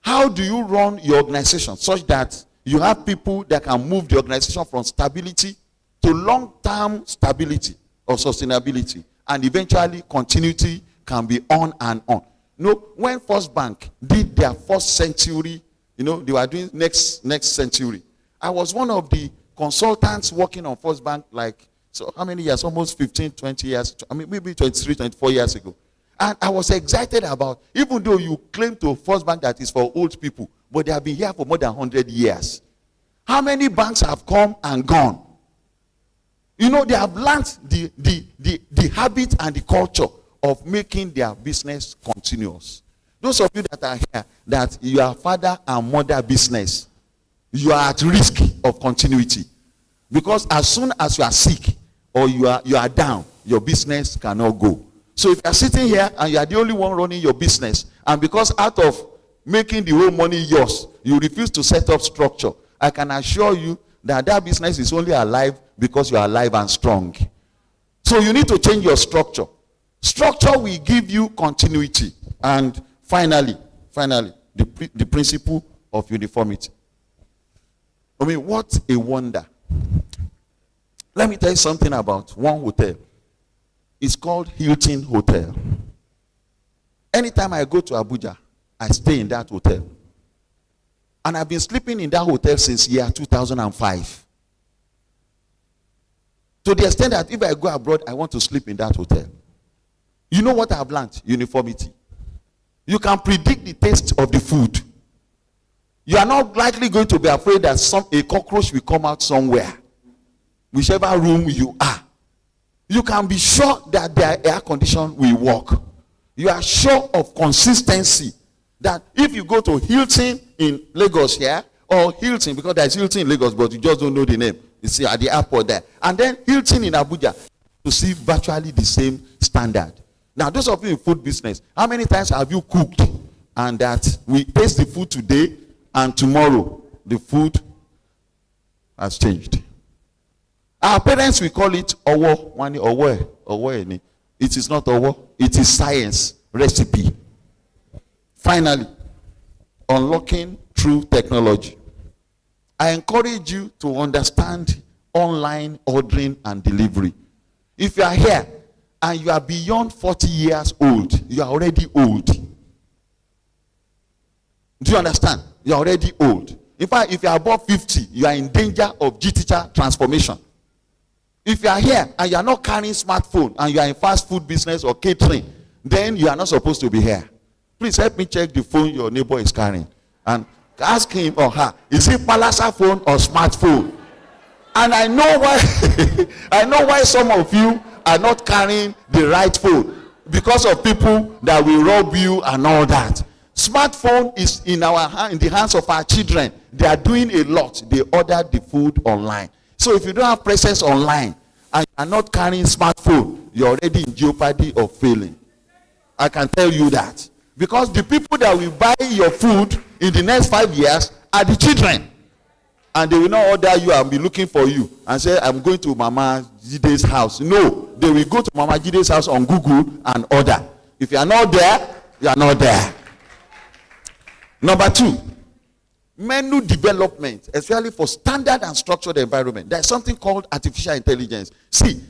How do you run your organization such that you have people that can move the organization from stability to long-term stability or sustainability, and eventually continuity can be on and on? When First Bank did their first century, they were doing next century. I was one of the consultants working on First Bank, so how many years? Almost 15, 20 years. Maybe 23, 24 years ago. And I was excited about, even though you claim to First Bank that is for old people, but they have been here for more than 100 years. How many banks have come and gone? They have learned the habit and the culture of making their business continuous. Those of you that are here, that you are father and mother business, you are at risk of continuity. Because as soon as you are sick or you are down, your business cannot go. So if you are sitting here and you are the only one running your business, and because out of making the whole money yours, you refuse to set up structure, I can assure you that business is only alive because you are alive and strong. So you need to change your structure. Structure will give you continuity. And finally, the principle of uniformity. What a wonder. Let me tell you something about one hotel. It's called Hilton Hotel. Anytime I go to Abuja, I stay in that hotel. And I've been sleeping in that hotel since year 2005. To the extent that if I go abroad, I want to sleep in that hotel. You know what I've learned? Uniformity. You can predict the taste of the food. You are not likely going to be afraid that a cockroach will come out somewhere, whichever room you are. You can be sure that their air condition will work. You are sure of consistency. That if you go to Hilton in Lagos here, or Hilton, because there's Hilton in Lagos, but you just don't know the name. You see at the airport there. And then Hilton in Abuja, to see virtually the same standard. Now, those of you in food business, how many times have you cooked and that we taste the food today and tomorrow the food has changed? Our parents, we call it owo, owo. It is not owo, it is science, recipe. Finally, unlocking through technology. I encourage you to understand online ordering and delivery. If you are here and you are beyond 40 years old, you are already old. Do you understand? You are already old. In fact, if you are above 50, you are in danger of GTCHA transformation. If you are here and you are not carrying smartphone and you are in fast food business or catering, then you are not supposed to be here. Please help me check the phone your neighbor is carrying and ask him or her, is it Palasa phone or smartphone? And I know why I know why some of you are not carrying the right phone, because of people that will rob you and all that. Smartphone is in the hands of our children. They are doing a lot. They order the food online. So if you don't have presence online and you are not carrying smartphone, you're already in jeopardy of failing. I can tell you that. Because the people that will buy your food in the next 5 years are the children. And they will not order you and be looking for you and say, I'm going to Mama Jide's house. No, they will go to Mama Jide's house on Google and order. If you are not there, you are not there. Number 2, menu development, especially for standard and structured environment. There's something called artificial intelligence. See,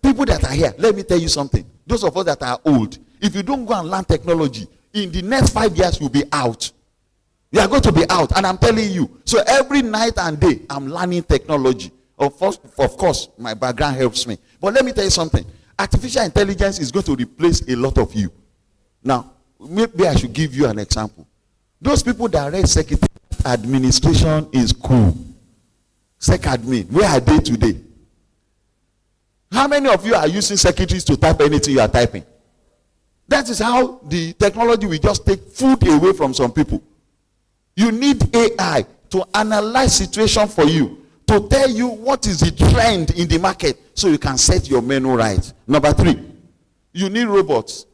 people that are here, let me tell you something. Those of us that are old, if you don't go and learn technology, in the next 5 years, you'll be out. You are going to be out, and I'm telling you. So every night and day, I'm learning technology. Of course, my background helps me. But let me tell you something. Artificial intelligence is going to replace a lot of you. Now, maybe I should give you an example. Those people that read secretary administration in school, sec admin, where are they today? How many of you are using secretaries to type anything you are typing? That is how the technology will just take food away from some people. You need AI to analyze situation for you, to tell you what is the trend in the market so you can set your menu right. Number 3, you need robots.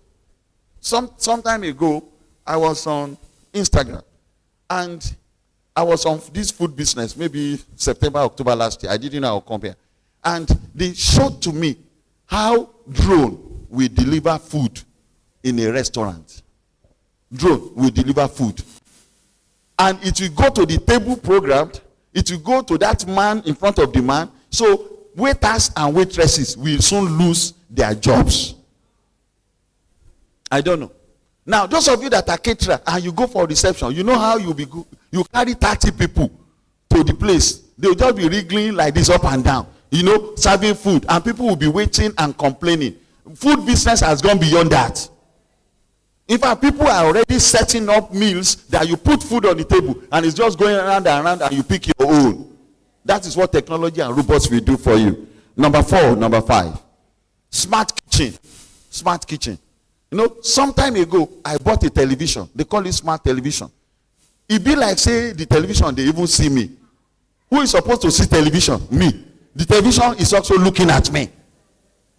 Some time ago, I was on Instagram and I was on this food business, maybe September, October last year. I didn't know I would come here. And they showed to me how drone will deliver food in a restaurant. Drone will deliver food. And it will go to the table programmed. It will go to that man in front of the man. So waiters and waitresses will soon lose their jobs. I don't know. Now, those of you that are caterer and you go for reception, you know how you'll be good. You carry 30 people to the place. They'll just be wriggling like this up and down, serving food. And people will be waiting and complaining. Food business has gone beyond that. In fact, people are already setting up meals that you put food on the table and it's just going around and around and you pick your own. That is what technology and robots will do for you. Number 5, smart kitchen. Smart kitchen. Some time ago, I bought a television. They call it smart television. It be like, say, the television, they even see me. Who is supposed to see television? Me. The television is also looking at me.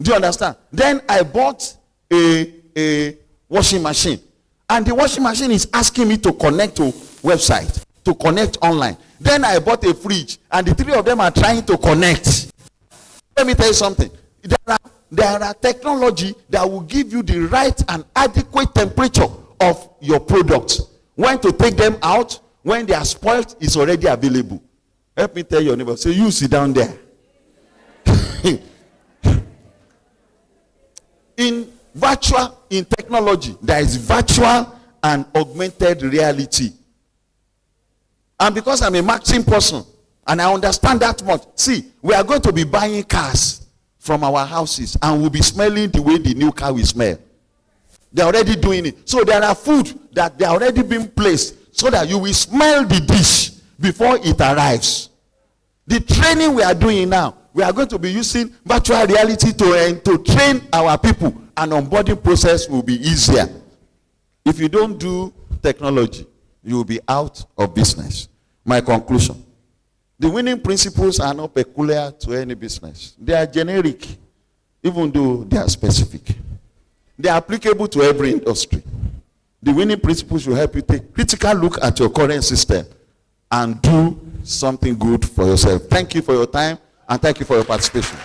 Do you understand? Then I bought a washing machine. And the washing machine is asking me to connect to website, to connect online. Then I bought a fridge, and the 3 of them are trying to connect. Let me tell you something. There are technology that will give you the right and adequate temperature of your products. When to take them out, when they are spoiled, it's already available. Help me tell your neighbor, say, you sit down there. In technology, there is virtual and augmented reality. And because I'm a marketing person, and I understand that much, see, we are going to be buying cars from our houses and will be smelling the way the new car will smell. They're already doing it. So there are food that they are already being placed so that you will smell the dish before it arrives. The training we are doing now, we are going to be using virtual reality to train our people, and onboarding process will be easier. If you don't do technology, you will be out of business. My conclusion: the winning principles are not peculiar to any business. They are generic, even though they are specific. They are applicable to every industry. The winning principles will help you take a critical look at your current system and do something good for yourself. Thank you for your time, and thank you for your participation.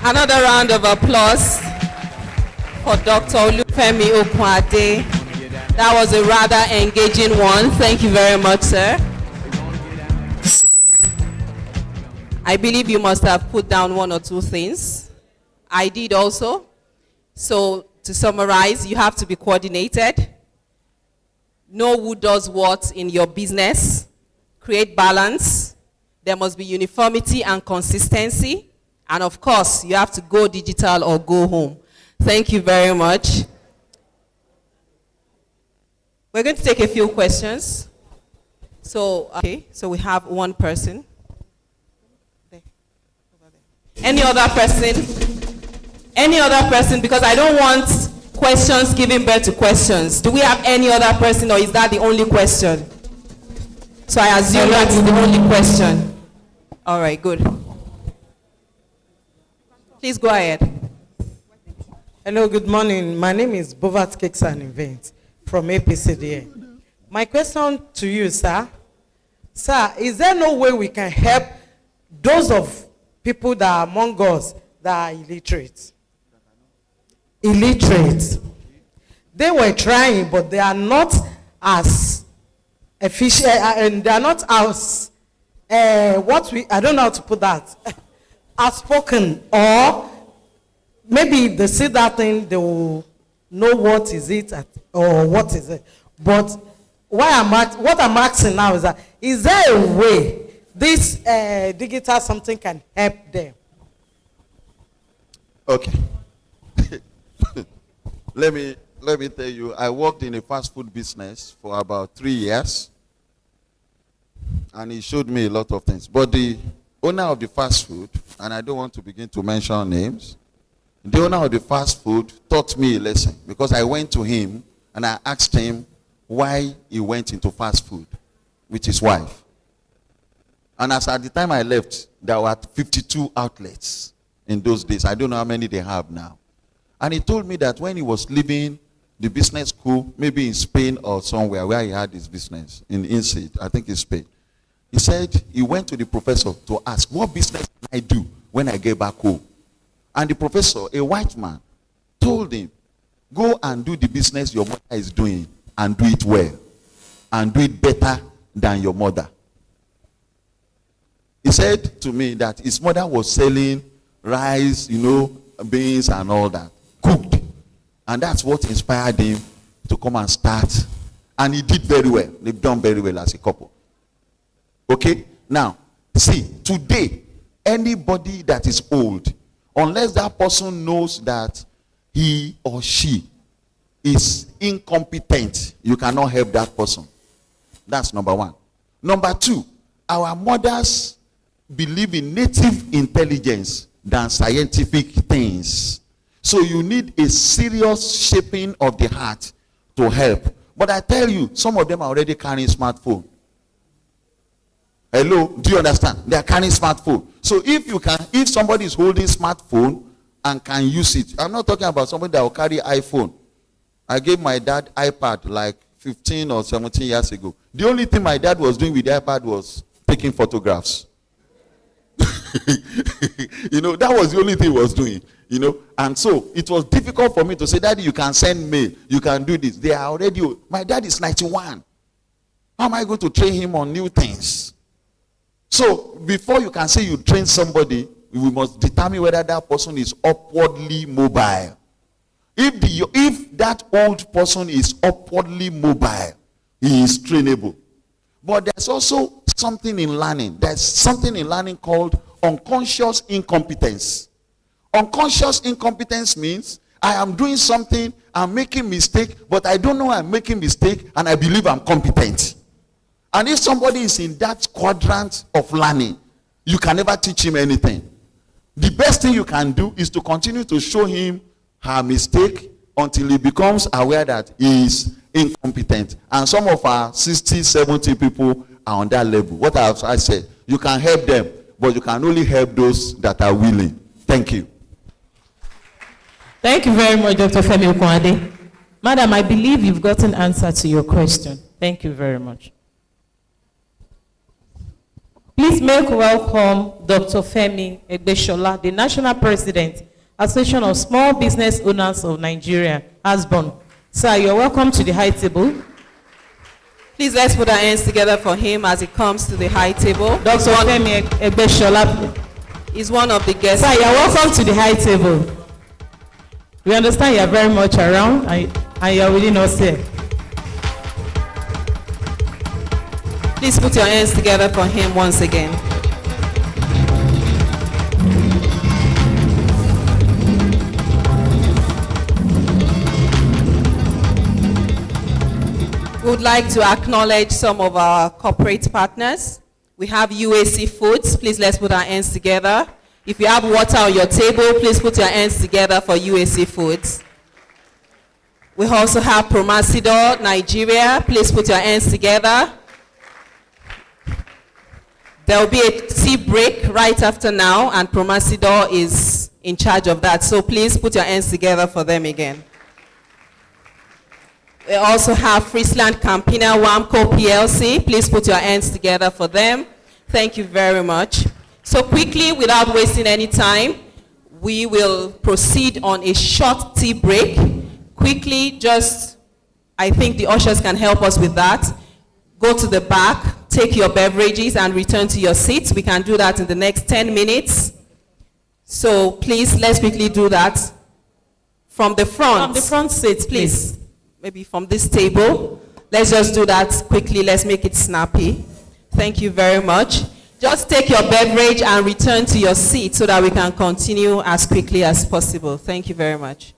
Another round of applause for Dr. Olufemi Okunade. That was a rather engaging one. Thank you very much, sir. I believe you must have put down one or two things. I did also. So to summarize, you have to be coordinated. Know who does what in your business. Create balance. There must be uniformity and consistency. And of course, you have to go digital or go home. Thank you very much. We're going to take a few questions. So we have one person. Any other person? Any other person? Because I don't want questions giving birth to questions. Do we have any other person, or is that the only question? So I assume that's the only question. All right, good. Please go ahead. Hello, good morning. My name is Bovat Cakes and Events from APCDA. My question to you, sir. Sir, is there no way we can help those of people that are among us that are illiterate? Illiterate. They were trying, but they are not as efficient, and they are not as, I don't know how to put that, outspoken, or maybe if they see that thing, they will know what is it or what is it. But what I'm asking now is that, is there a way this digital something can help them? Okay. Let me tell you, I worked in a fast food business for about 3 years, and he showed me a lot of things. But the owner of the fast food, and I don't want to begin to mention names, the owner of the fast food taught me a lesson, because I went to him and I asked him why he went into fast food with his wife. And as at the time I left, there were 52 outlets in those days. I don't know how many they have now. And he told me that when he was leaving the business school, maybe in Spain or somewhere where he had his business, in Insead, I think in Spain, he said he went to the professor to ask, what business can I do when I get back home? And the professor, a white man, told him, go and do the business your mother is doing and do it well and do it better than your mother. He said to me that his mother was selling rice, beans and all that, cooked. And that's what inspired him to come and start. And he did very well. They've done very well as a couple. Okay? Now, see, today, anybody that is old, unless that person knows that he or she is incompetent, you cannot help that person. That's number one. Number two, our mothers believe in native intelligence than scientific things. So you need a serious shaping of the heart to help. But I tell you, some of them are already carrying smartphone. Hello, do you understand? They are carrying smartphone. So if somebody is holding smartphone and can use it, I'm not talking about somebody that will carry iPhone. I gave my dad iPad like 15 or 17 years ago. The only thing my dad was doing with the iPad was taking photographs. That was the only thing he was doing. And so it was difficult for me to say, Daddy, you can send mail, you can do this. They are already, my dad is 91. How am I going to train him on new things? So before you can say you train somebody, we must determine whether that person is upwardly mobile. If that old person is upwardly mobile, he is trainable. But there's also something in learning. There's something in learning called unconscious incompetence. Unconscious incompetence means I am doing something, I'm making mistake, but I don't know I'm making mistake, and I believe I'm competent. And if somebody is in that quadrant of learning, you can never teach him anything. The best thing you can do is to continue to show him her mistake until he becomes aware that he is incompetent. And some of our 60, 70 people are on that level. What I said, you can help them, but you can only help those that are willing. Thank you. Thank you very much, Dr. Femi Okunade. Madam, I believe you've gotten answer to your question. Thank you very much. Please make welcome Dr. Femi Egbeshola, the National President, Association of Small Business Owners of Nigeria, ASBON. Sir, you're welcome to the high table. Please let's put our hands together for him as he comes to the high table. Dr. Femi Egbeshola is one of the guests. Sir, you're welcome to the high table. We understand you're very much around and you're within us here. Please put your hands together for him once again. We would like to acknowledge some of our corporate partners. We have UAC Foods. Please let's put our hands together. If you have water on your table, please put your hands together for UAC Foods. We also have Promasidor, Nigeria. Please put your hands together. There will be a tea break right after now, and Promasidor is in charge of that. So please put your hands together for them again. We also have Friesland Campina Wamco PLC. Please put your hands together for them. Thank you very much. So quickly, without wasting any time, we will proceed on a short tea break. Quickly, I think the ushers can help us with that. Go to the back, take your beverages, and return to your seats. We can do that in the next 10 minutes. So please, let's quickly do that. From the front. From the front seat, please. Maybe from this table. Let's just do that quickly. Let's make it snappy. Thank you very much. Just take your beverage and return to your seat so that we can continue as quickly as possible. Thank you very much.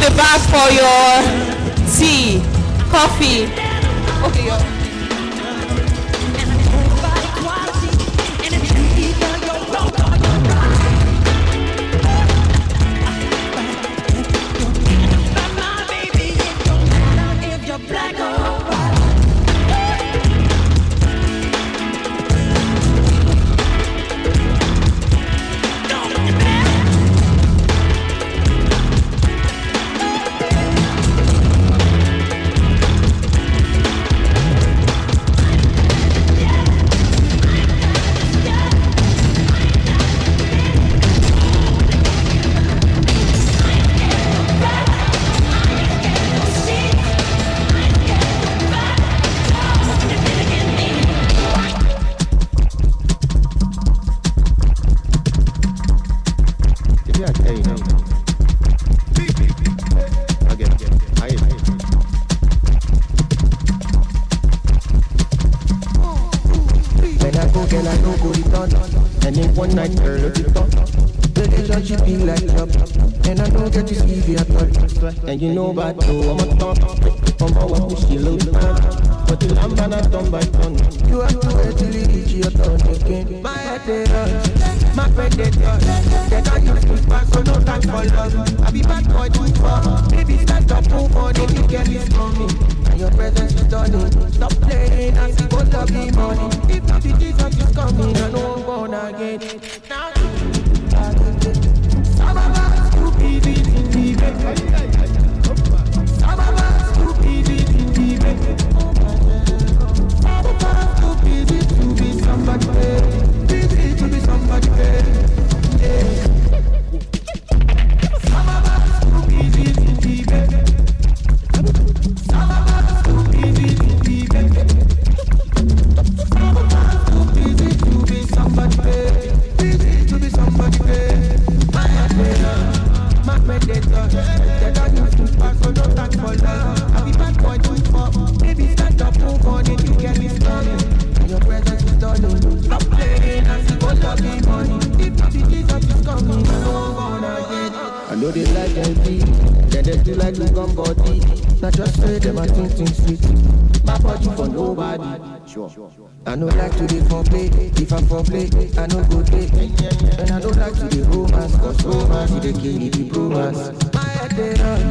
the back for your tea, coffee. Okay, When I go, girl, I don't go return. And in one night, girl, look it up. Relationship be like love. And I don't get to see you at all. And you know about though, I'm a thumb. I'm a walk, she load man. But the lamb and I turn by turn. You have to wait till you reach your turn again. My head they hurt, my friend they touch. They don't use me back, so no time for love. I be bad boy too far. Baby, stand up, move on, if you get this coming. And your presence is stunning. Stop playing, I see what love be money. If not the Jesus is coming, I know I'm born again. Now, some of us stupidity in the bed. Some of us stupidity in the bed. Some of us stupidity to be somebody bad. Busy to be somebody bad. Yeah. Some of us stupidity in the bed. Some of us stupidity in the bed. Some of us stupidity to be somebody bad. Busy to be somebody bad. My predator, they don't use to pass, so no time for love. I be bad boy too far. Baby, stand up, move on, if you get this coming. And your presence is done. Stop playing, I see what love be money. If not the Jesus is coming, I know I'm born again. I know they like empty, then they feel like we gun body. Not just say them I think sweet. My body for nobody. Sure. I don't like to be foreplay. If I foreplay, I know go take. And I don't like to be romance, cause romance is the key, the romance. My head they hurt,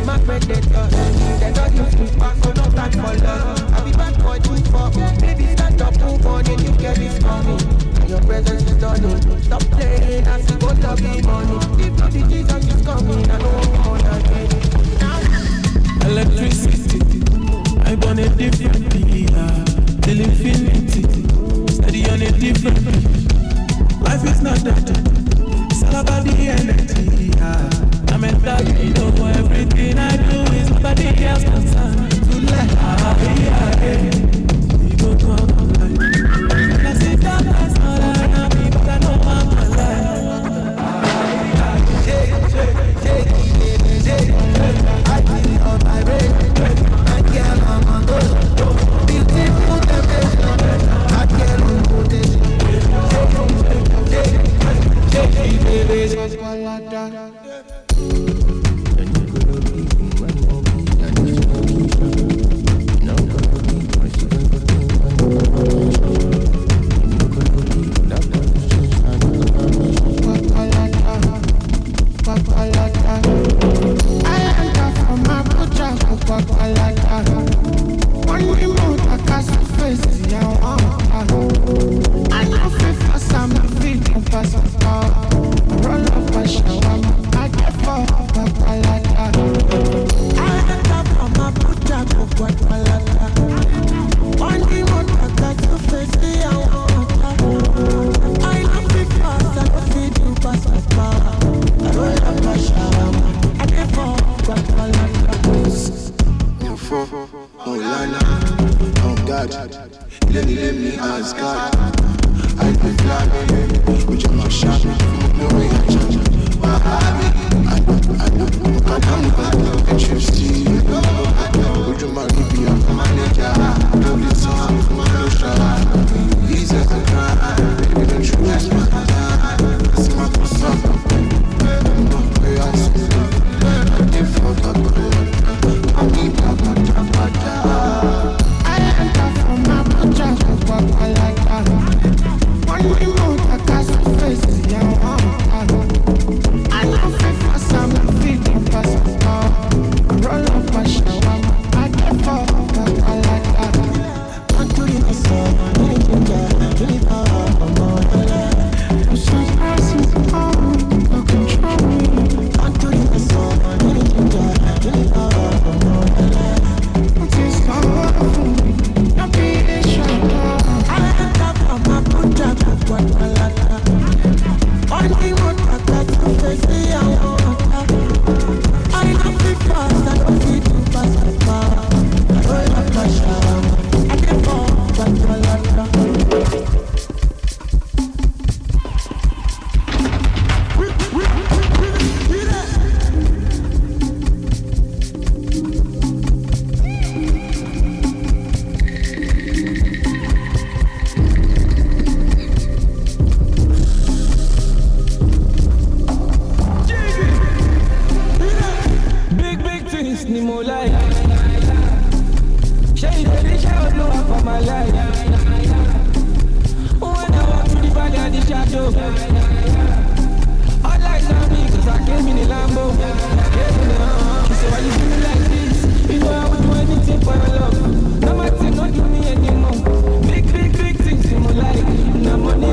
my friend they touch. They don't use me back, so no time for love. I be bad boy too far. Baby, stand up, move on, and you get this coming. And your presence is stunning. Stop playing, I see what love be money. If not the Jesus is coming, I know I'm on again. Electricity, I want a different dealer. Till infinity, steady on a different page. Life is not that, it's all about the energy. I'm a dog, you know everything I do is nobody else concerned. To let we go come like I sit down, that's all I am, but I know I'm alive. I feel it on my brain, my girl on my go. Beautiful temptation, I can't remove it. One remote, I cast a face, yeah, I know for some feet, I pass a car. Roll up a shower, I get for low. All eyes on me, cause I came in a Lambo. She said, why you do me like this? You know I would do anything for your love. No matter, not do me anymore. Big things in my life. No money.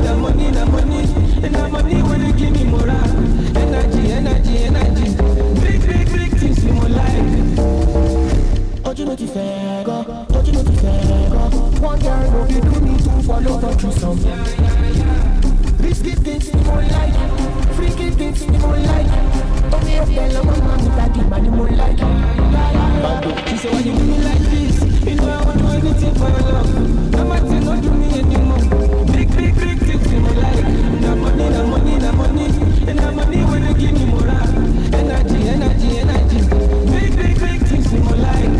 And the money when you give me morale. Energy. Big things in my life. Don't you know the fair go? One girl go you do me two for love or threesome. Risky things in my life. Freaky things in my life. Okay, tell my mama that the money more like. She said, why you do me like this? You know I won't do anything for your love. No matter, not do me anymore. Big things in my life. The money. And the money when you give me morale. Energy. Big things in my life.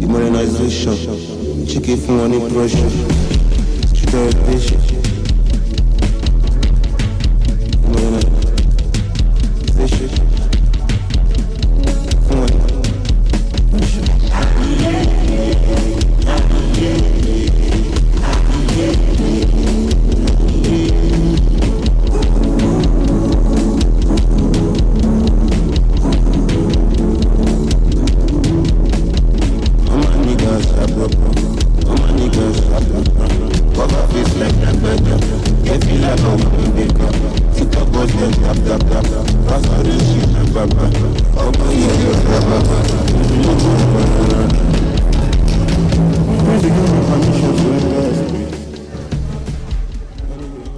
Modernization, chicken for one impression, sterilization. Modernization,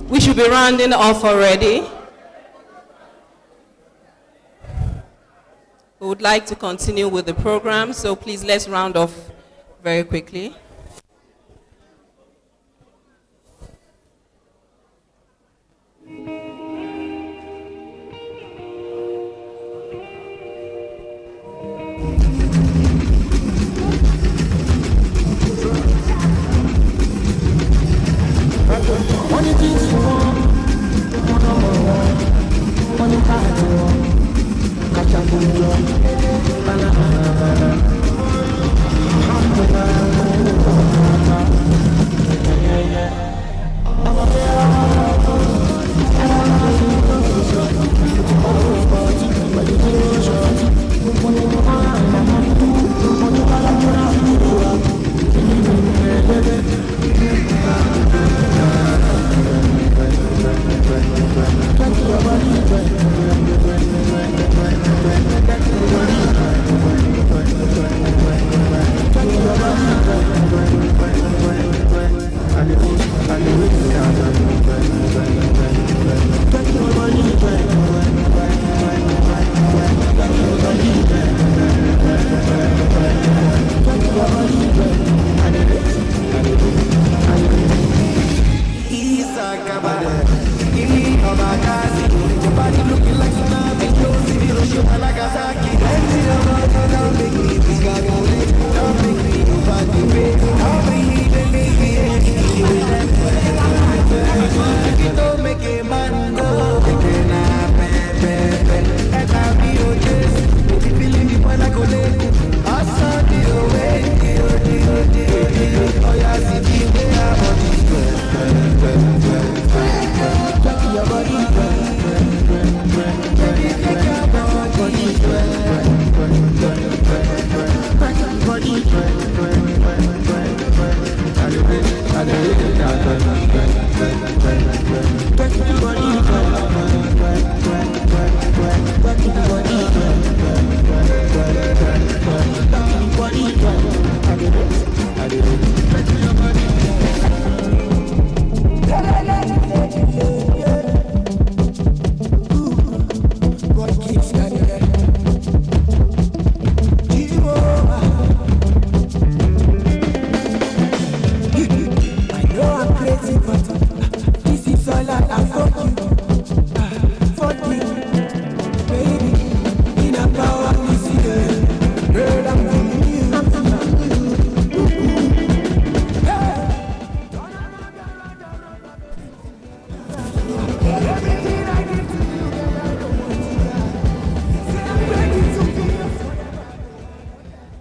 We should be rounding off already. We would like to continue with the program, so please let's round off very quickly. Money things you want, number one. Money card you want, catch a good job.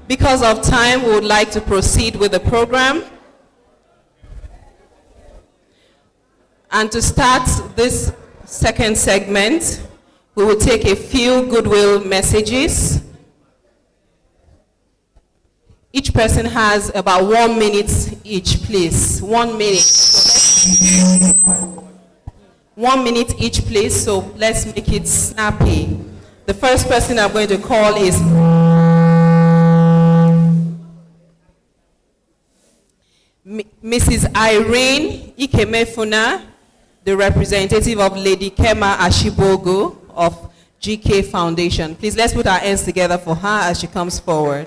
Because of time, we would like to proceed with the program. And to start this second segment, we will take a few goodwill messages. Each person has about 1 minute each, please. 1 minute. 1 minute each, please, so let's make it snappy. The first person I'm going to call is Mrs. Irene Ikemefuna, the representative of Lady Kema Ashibogo of GK Foundation. Please, let's put our hands together for her as she comes forward.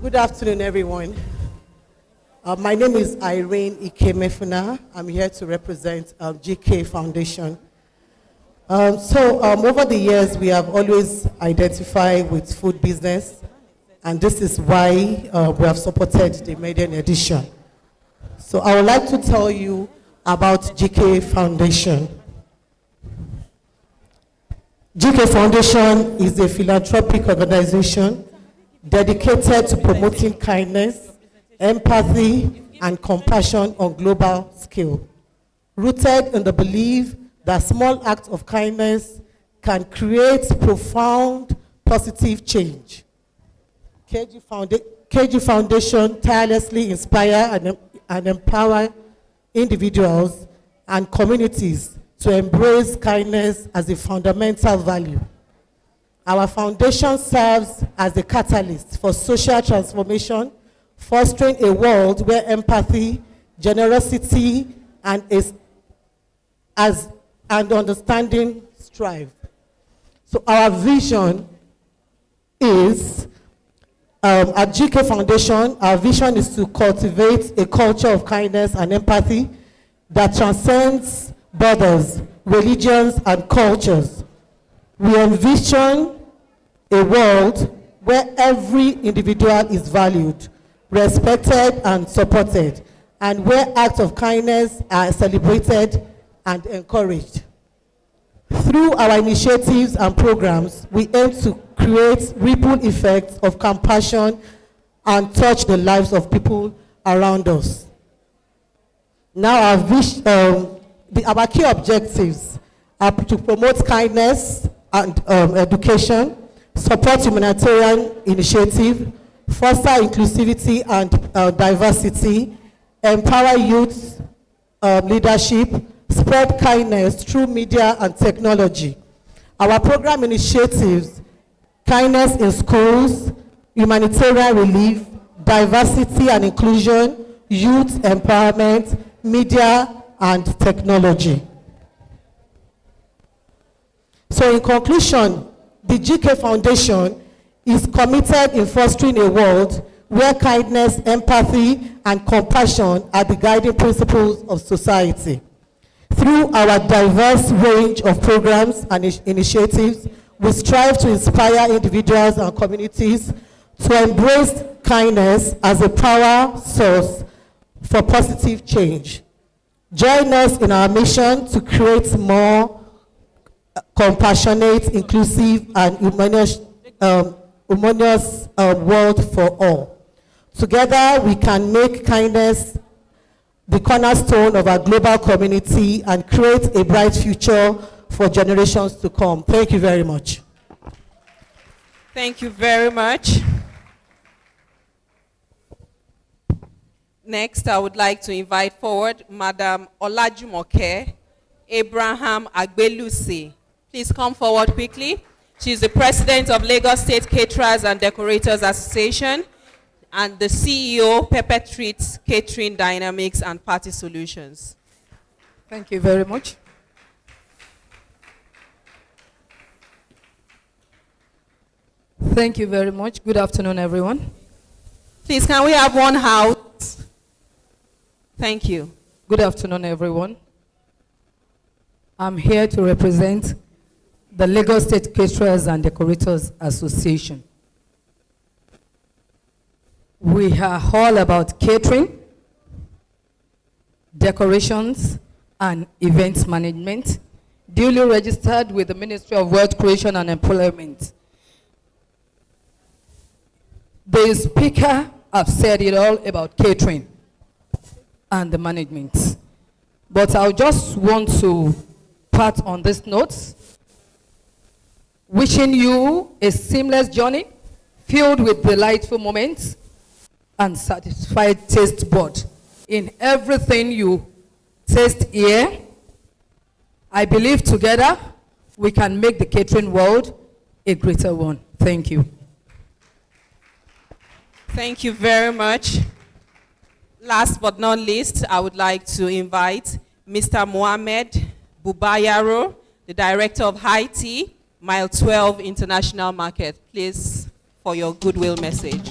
Good afternoon, everyone. My name is Irene Ikemefuna. I'm here to represent GK Foundation. Over the years, we have always identified with food business, and this is why we have supported the maiden edition. So I would like to tell you about GK Foundation. GK Foundation is a philanthropic organization dedicated to promoting kindness, empathy, and compassion on global scale, rooted in the belief that small acts of kindness can create profound positive change. KG Foundation tirelessly inspire and empower individuals and communities to embrace kindness as a fundamental value. Our foundation serves as a catalyst for social transformation, fostering a world where empathy, generosity, and understanding strive. So our vision is, at GK Foundation, our vision is to cultivate a culture of kindness and empathy that transcends borders, religions, and cultures. We envision a world where every individual is valued, respected, and supported, and where acts of kindness are celebrated and encouraged. Through our initiatives and programs, we aim to create ripple effects of compassion and touch the lives of people around us. Now, our key objectives are to promote kindness and education, support humanitarian initiative, foster inclusivity and diversity, empower youth leadership, spread kindness through media and technology. Our program initiatives: kindness in schools, humanitarian relief, diversity and inclusion, youth empowerment, media, and technology. So in conclusion, the GK Foundation is committed in fostering a world where kindness, empathy, and compassion are the guiding principles of society. Through our diverse range of programs and initiatives, we strive to inspire individuals and communities to embrace kindness as a power source for positive change. Join us in our mission to create more compassionate, inclusive, and harmonious world for all. Together, we can make kindness the cornerstone of our global community and create a bright future for generations to come. Thank you very much. Thank you very much. Next, I would like to invite forward Madam Olajumoke Abraham Agbelusi. Please come forward quickly. She is the president of Lagos State Caterers and Decorators Association and the CEO, Pepper Treats Catering Dynamics and Party Solutions. Thank you very much. Thank you very much. Good afternoon, everyone. Please, can we have one house? Thank you. Good afternoon, everyone. I'm here to represent the Lagos State Caterers and Decorators Association. We are all about catering, decorations, and events management, duly registered with the Ministry of Wealth Creation and Employment. The speaker have said it all about catering and the management. But I just want to part on this note, wishing you a seamless journey filled with delightful moments and satisfied taste bud in everything you taste here. I believe together we can make the catering world a greater one. Thank you. Thank you very much. Last but not least, I would like to invite Mr. Mohammed Bubayaro, the Director of Haiti, Mile 12 International Market. Please, for your goodwill message.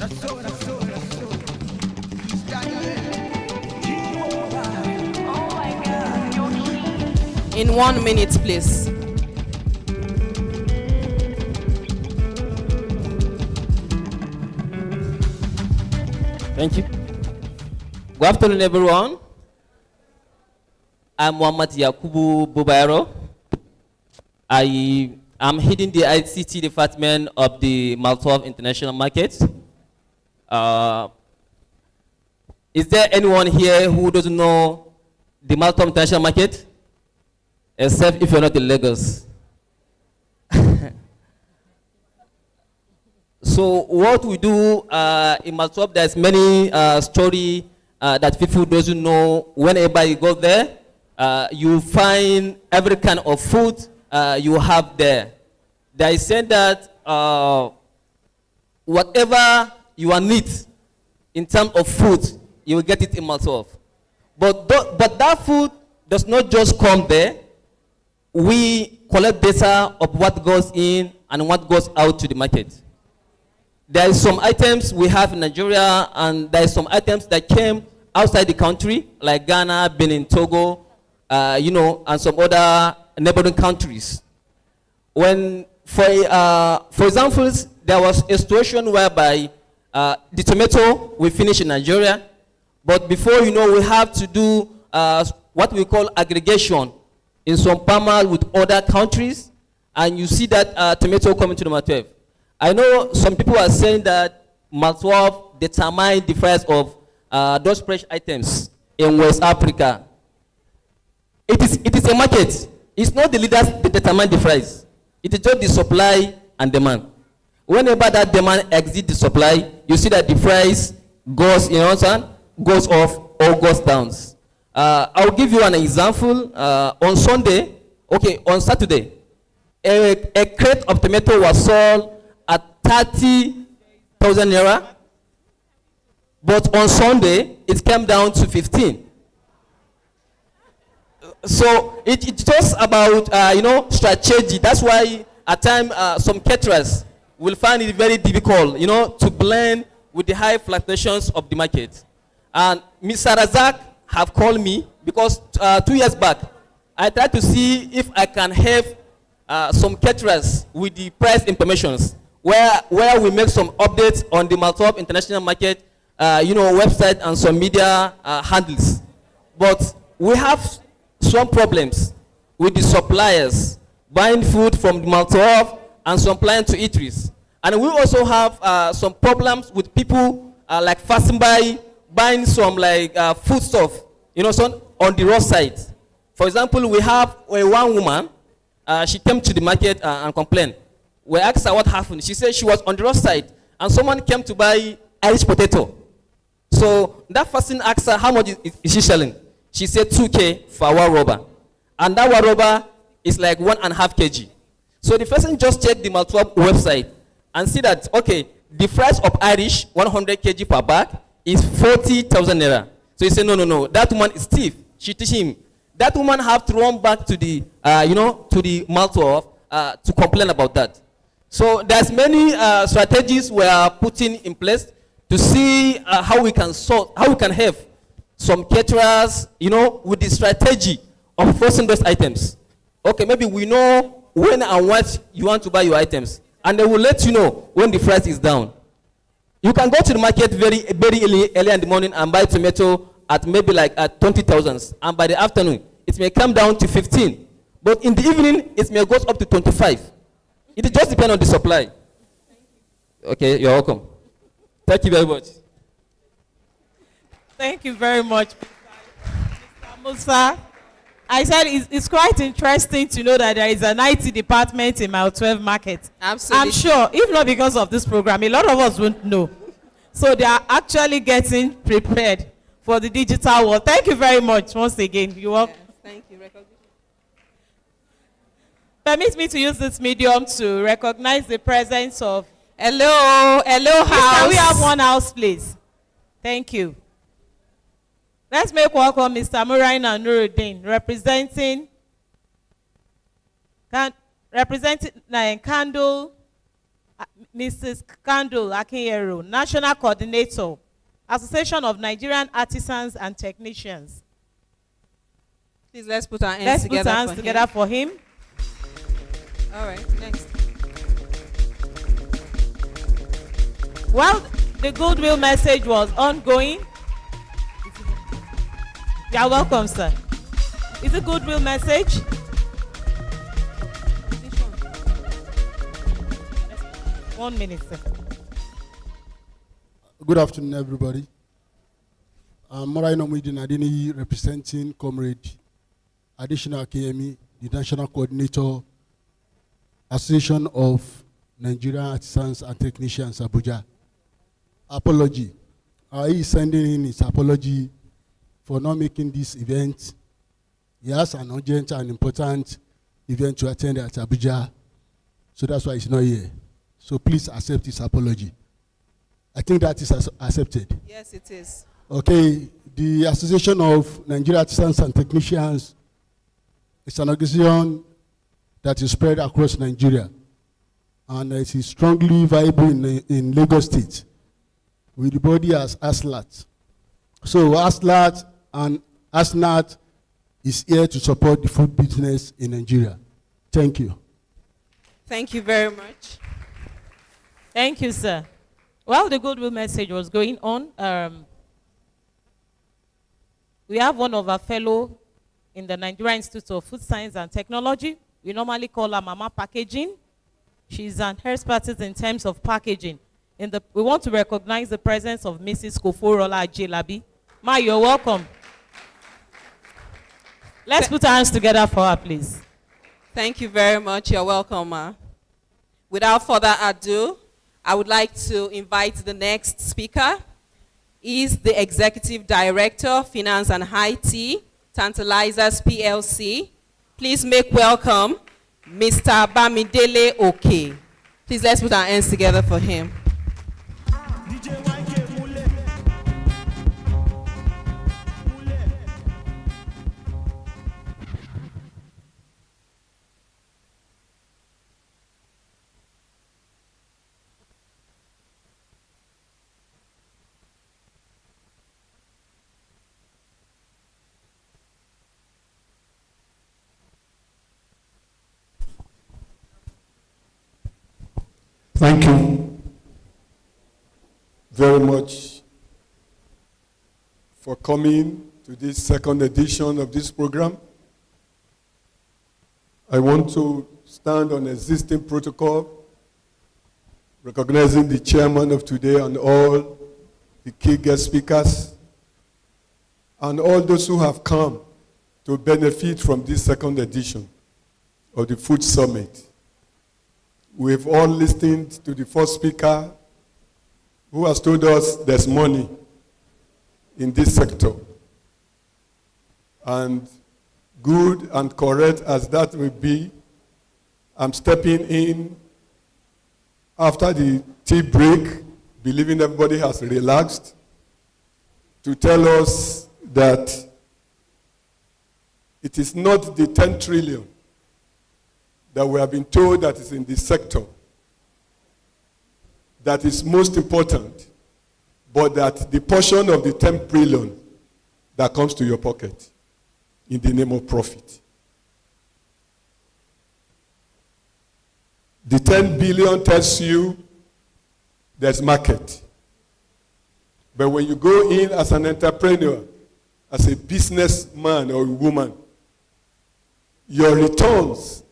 In 1 minute, please. Thank you. Good afternoon, everyone. I'm Muhammad Yakubu Bubayaro. I am heading the ICT department of the Maltov International Market. Is there anyone here who doesn't know the Maltov International Market? Except if you're not in Lagos. So what we do in Maltov, there's many story that people doesn't know. Whenever you go there, you find every kind of food you have there. They say that whatever you need in terms of food, you will get it in Maltov. But that food does not just come there. We collect data of what goes in and what goes out to the market. There are some items we have in Nigeria, and there are some items that came outside the country, like Ghana, Benin, Togo, and some other neighboring countries. When, for example, there was a situation whereby the tomato we finish in Nigeria, but before you know, we have to do what we call aggregation in some farmers with other countries, and you see that tomato coming to the Maltov. I know some people are saying that Maltov determine the price of those fresh items in West Africa. It is a market. It's not the leaders that determine the price. It is just the supply and demand. Whenever that demand exceeds the supply, you see that the price goes, goes off or goes down. I'll give you an example. On Saturday, a crate of tomato was sold at 30,000 naira, but on Sunday it came down to 15. So it's just about strategy. That's why at times some caterers will find it very difficult to blend with the high fluctuations of the market. And Mr. Razak have called me because 2 years back I tried to see if I can help some caterers with the price informations, where we make some updates on the Maltov International Market website and some media handles. But we have some problems with the suppliers buying food from the Maltov and supplying to eateries. And we also have some problems with people like passing by, buying some food stuff, so on the roadside. For example, we have one woman, she came to the market and complained. We asked her what happened. She said she was on the roadside and someone came to buy Irish potato. So that person asked her, how much is she selling? She said 2K for one rubber. And that one rubber is like 1.5 kg. So the person just checked the Maltov website and see that, okay, the price of Irish 100 kg per bag is 40,000 naira. So he said, no, that woman is thief. She teach him. That woman have to run back to the, to the Maltov to complain about that. So there's many strategies we are putting in place to see how we can help some caterers, with the strategy of forcing those items. Okay, maybe we know when and what you want to buy your items, and they will let you know when the price is down. You can go to the market very early in the morning and buy tomato at maybe like at 20,000, and by the afternoon it may come down to 15. But in the evening it may go up to 25. It just depends on the supply. Okay, you're welcome. Thank you very much. Thank you very much, Mr. Musa. I said it's quite interesting to know that there is an IT department in Mile 12 Market. Absolutely. I'm sure, if not because of this program, a lot of us won't know. So they are actually getting prepared for the digital world. Thank you very much once again. You're welcome. Yes, thank you. Permit me to use this medium to recognize the presence of... Hello house. Can we have one house, please? Thank you. Let's make welcome Mr. Muraina Nuruddin, representing Candle, Mrs. Candle Akinyero, National Coordinator, Association of Nigerian Artisans and Technicians. Please, let's put our hands together for him. All right, next. While the goodwill message was ongoing, you are welcome, sir. Is it goodwill message? One minute, sir. Good afternoon, everybody. I'm Moraino Adini, representing Comrade Additional KME, the National Coordinator, Association of Nigerian Artisans and Technicians, Abuja. Apology. He is sending in his apology for not making this event. He has an urgent and important event to attend at Abuja, so that's why he's not here. So please accept his apology. I think that is accepted. Yes, it is. Okay, the Association of Nigerian Artisans and Technicians is an organization that is spread across Nigeria, and it is strongly viable in Lagos State, with the body as ASLAT. So ASLAT and ASNAT is here to support the food business in Nigeria. Thank you. Thank you very much. Thank you, sir. While the goodwill message was going on, we have one of our fellow in the Nigerian Institute of Food Science and Technology. We normally call her Mama Packaging. She's an expertise in terms of packaging. We want to recognize the presence of Mrs. Koforola Ajelabi. Ma, you're welcome. Let's put our hands together for her, please. Thank you very much. You're welcome, Ma. Without further ado, I would like to invite the next speaker. He's the Executive Director, Finance and IT, Tantalizers PLC. Please make welcome Mr. Bamidele Oke. Please, let's put our hands together for him. Thank you very much for coming to this second edition of this program. I want to stand on existing protocol, recognizing the chairman of today and all the key guest speakers, and all those who have come to benefit from this second edition of the Food Summit. We've all listened to the first speaker who has told us there's money in this sector. And good and correct as that will be, I'm stepping in after the tea break, believing everybody has relaxed, to tell us that it is not the 10 trillion that we have been told that is in this sector that is most important, but that the portion of the 10 trillion that comes to your pocket in the name of profit. The 10 billion tells you there's market. But when you go in as an entrepreneur, as a businessman or a woman, your returns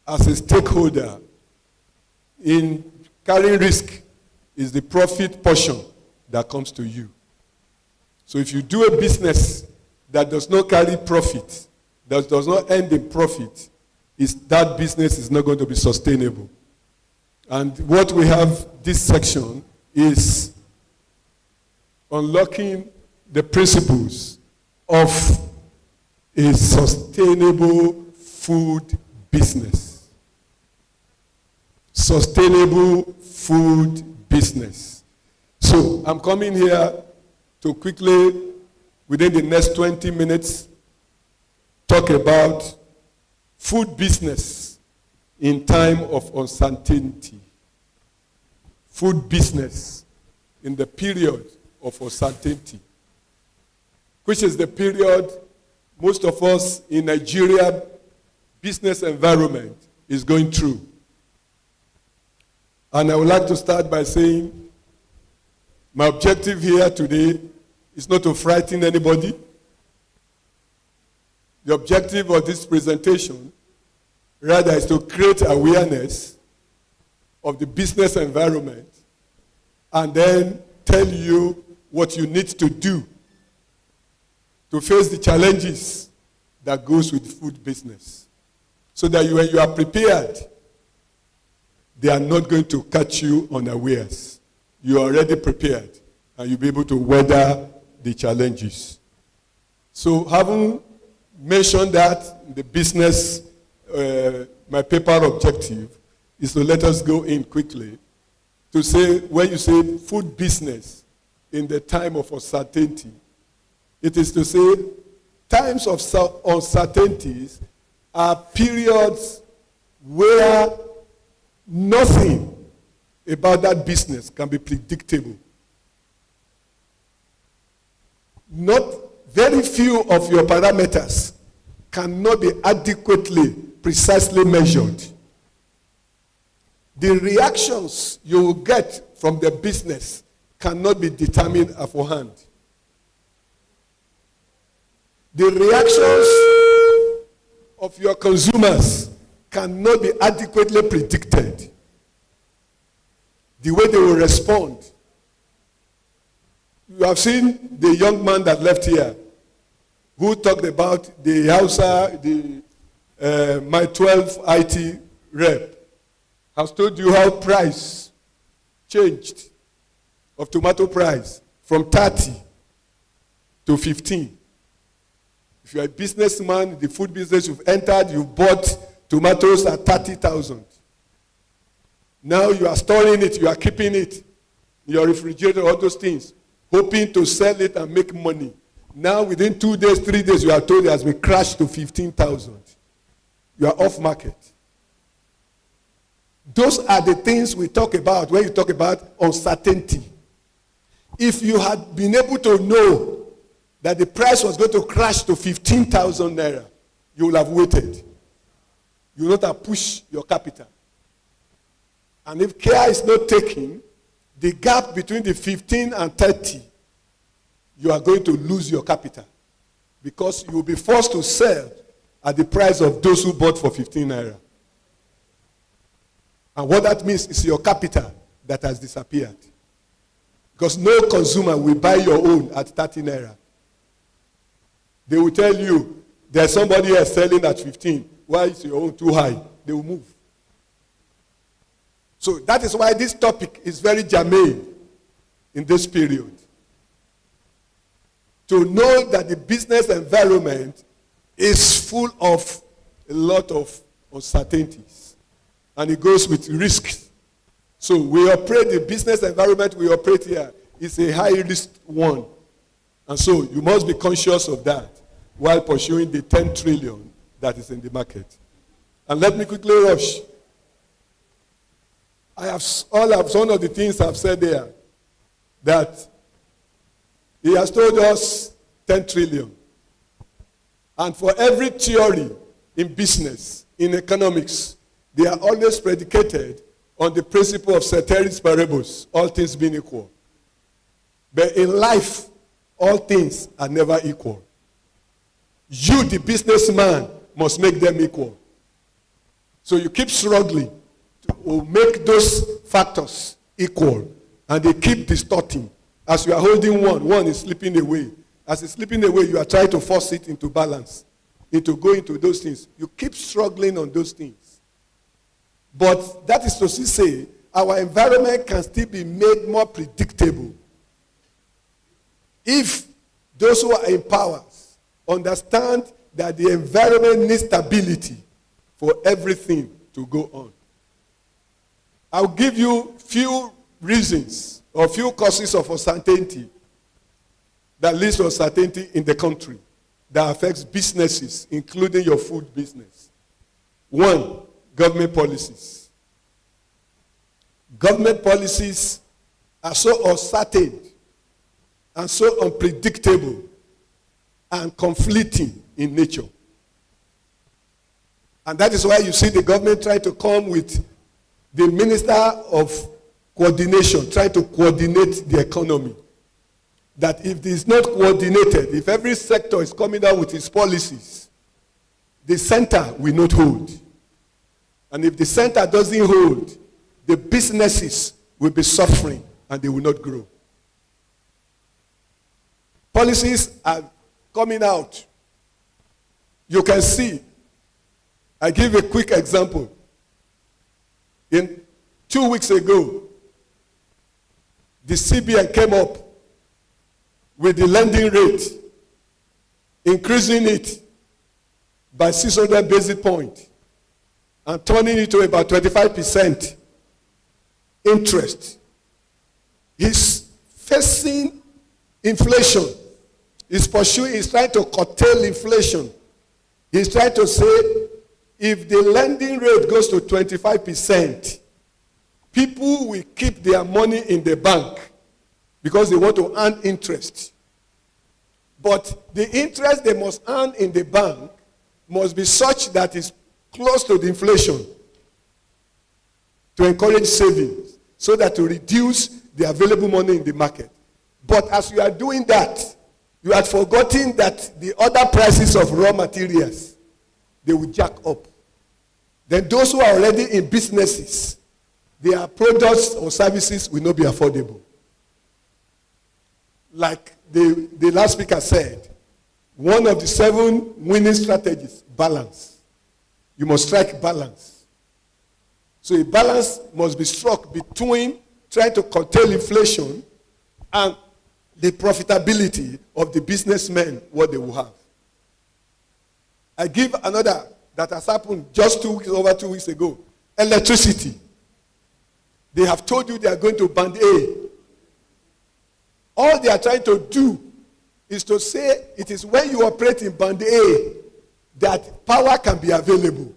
as a stakeholder in carrying risk is the profit portion that comes to you. So if you do a business that does not carry profit, that does not end in profit, that business is not going to be sustainable. And what we have this section is unlocking the principles of a sustainable food business. Sustainable food business. So I'm coming here to quickly, within the next 20 minutes, talk about food business in time of uncertainty. Food business in the period of uncertainty, which is the period most of us in Nigeria business environment is going through. And I would like to start by saying my objective here today is not to frighten anybody. The objective of this presentation, rather, is to create awareness of the business environment and then tell you what you need to do to face the challenges that goes with food business. So that when you are prepared, they are not going to catch you unawares. You are already prepared and you'll be able to weather the challenges. So having mentioned that, the business, my paper objective is to let us go in quickly to say, when you say food business in the time of uncertainty, it is to say times of uncertainties are periods where nothing about that business can be predictable. Not very few of your parameters cannot be adequately, precisely measured. The reactions you will get from the business cannot be determined beforehand. The reactions of your consumers cannot be adequately predicted. The way they will respond. You have seen the young man that left here who talked about the Hausa, my 12 IT rep, has told you how price changed of tomato price from 30 to 15. If you are a businessman, the food business you've entered, you bought tomatoes at 30,000. Now you are storing it, you are keeping it in your refrigerator, all those things, hoping to sell it and make money. Now within 2 days, 3 days, you are told it has been crashed to 15,000. You are off market. Those are the things we talk about when you talk about uncertainty. If you had been able to know that the price was going to crash to 15,000 naira, you will have waited. You will not have pushed your capital. And if care is not taken, the gap between the 15 and 30, you are going to lose your capital. Because you will be forced to sell at the price of those who bought for 15 naira. And what that means is your capital that has disappeared. Because no consumer will buy your own at 30 naira. They will tell you, there's somebody else selling at 15. Why is your own too high? They will move. So that is why this topic is very germane in this period. To know that the business environment is full of a lot of uncertainties. And it goes with risks. So we operate, the business environment we operate here is a high risk one. And so you must be conscious of that while pursuing the 10 trillion that is in the market. And let me quickly rush. One of the things I've said there, that he has told us 10 trillion. And for every theory in business, in economics, they are always predicated on the principle of ceteris paribus, all things being equal. But in life, all things are never equal. You, the businessman, must make them equal. So you keep struggling to make those factors equal, and they keep distorting. As you are holding one is slipping away. As it's slipping away, you are trying to force it into balance, into going into those things. You keep struggling on those things. But that is to say, our environment can still be made more predictable if those who are in power understand that the environment needs stability for everything to go on. I'll give you few reasons or few causes of uncertainty that leads to uncertainty in the country that affects businesses, including your food business. One, government policies. Government policies are so uncertain and so unpredictable and conflicting in nature. And that is why you see the government trying to come with the Minister of Coordination, trying to coordinate the economy. That if it is not coordinated, if every sector is coming out with its policies, the center will not hold. And if the center doesn't hold, the businesses will be suffering and they will not grow. Policies are coming out. You can see. I give a quick example. 2 weeks ago, the CBN came up with the lending rate, increasing it by 600 basis points and turning it to about 25% interest. He's facing inflation. He's trying to curtail inflation. He's trying to say, if the lending rate goes to 25%, people will keep their money in the bank because they want to earn interest. But the interest they must earn in the bank must be such that it's close to the inflation to encourage savings so that to reduce the available money in the market. But as you are doing that, you had forgotten that the other prices of raw materials, they will jack up. Then those who are already in businesses, their products or services will not be affordable. Like the last speaker said, one of the 7 winning strategies, balance. You must strike balance. So a balance must be struck between trying to curtail inflation and the profitability of the businessmen, what they will have. I give another that has happened just over 2 weeks ago. Electricity. They have told you they are going to band A. All they are trying to do is to say it is when you operate in band A that power can be available.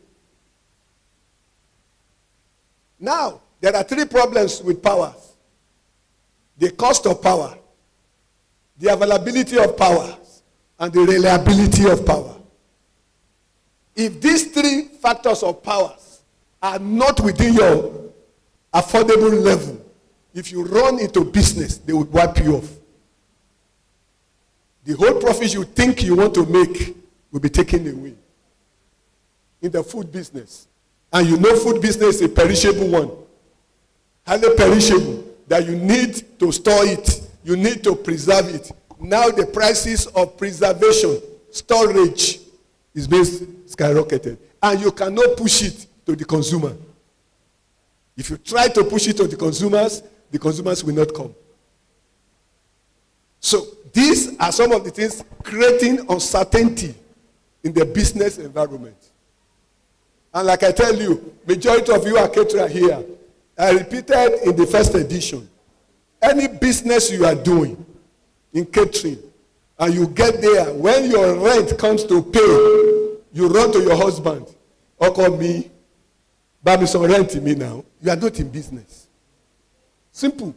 Now, there are 3 problems with power. The cost of power, the availability of power, and the reliability of power. If these 3 factors of power are not within your affordable level, if you run into business, they would wipe you off. The whole profit you think you want to make will be taken away. In the food business. And you know food business is a perishable one. Highly perishable. That you need to store it. You need to preserve it. Now the prices of preservation, storage, is being skyrocketed. And you cannot push it to the consumer. If you try to push it to the consumers will not come. So these are some of the things creating uncertainty in the business environment. And like I tell you, majority of you are caterer here. I repeated in the first edition, any business you are doing in catering, and you get there, when your rent comes to pay, you run to your husband, or call me, buy me some rent in me now. You are not in business. Simple.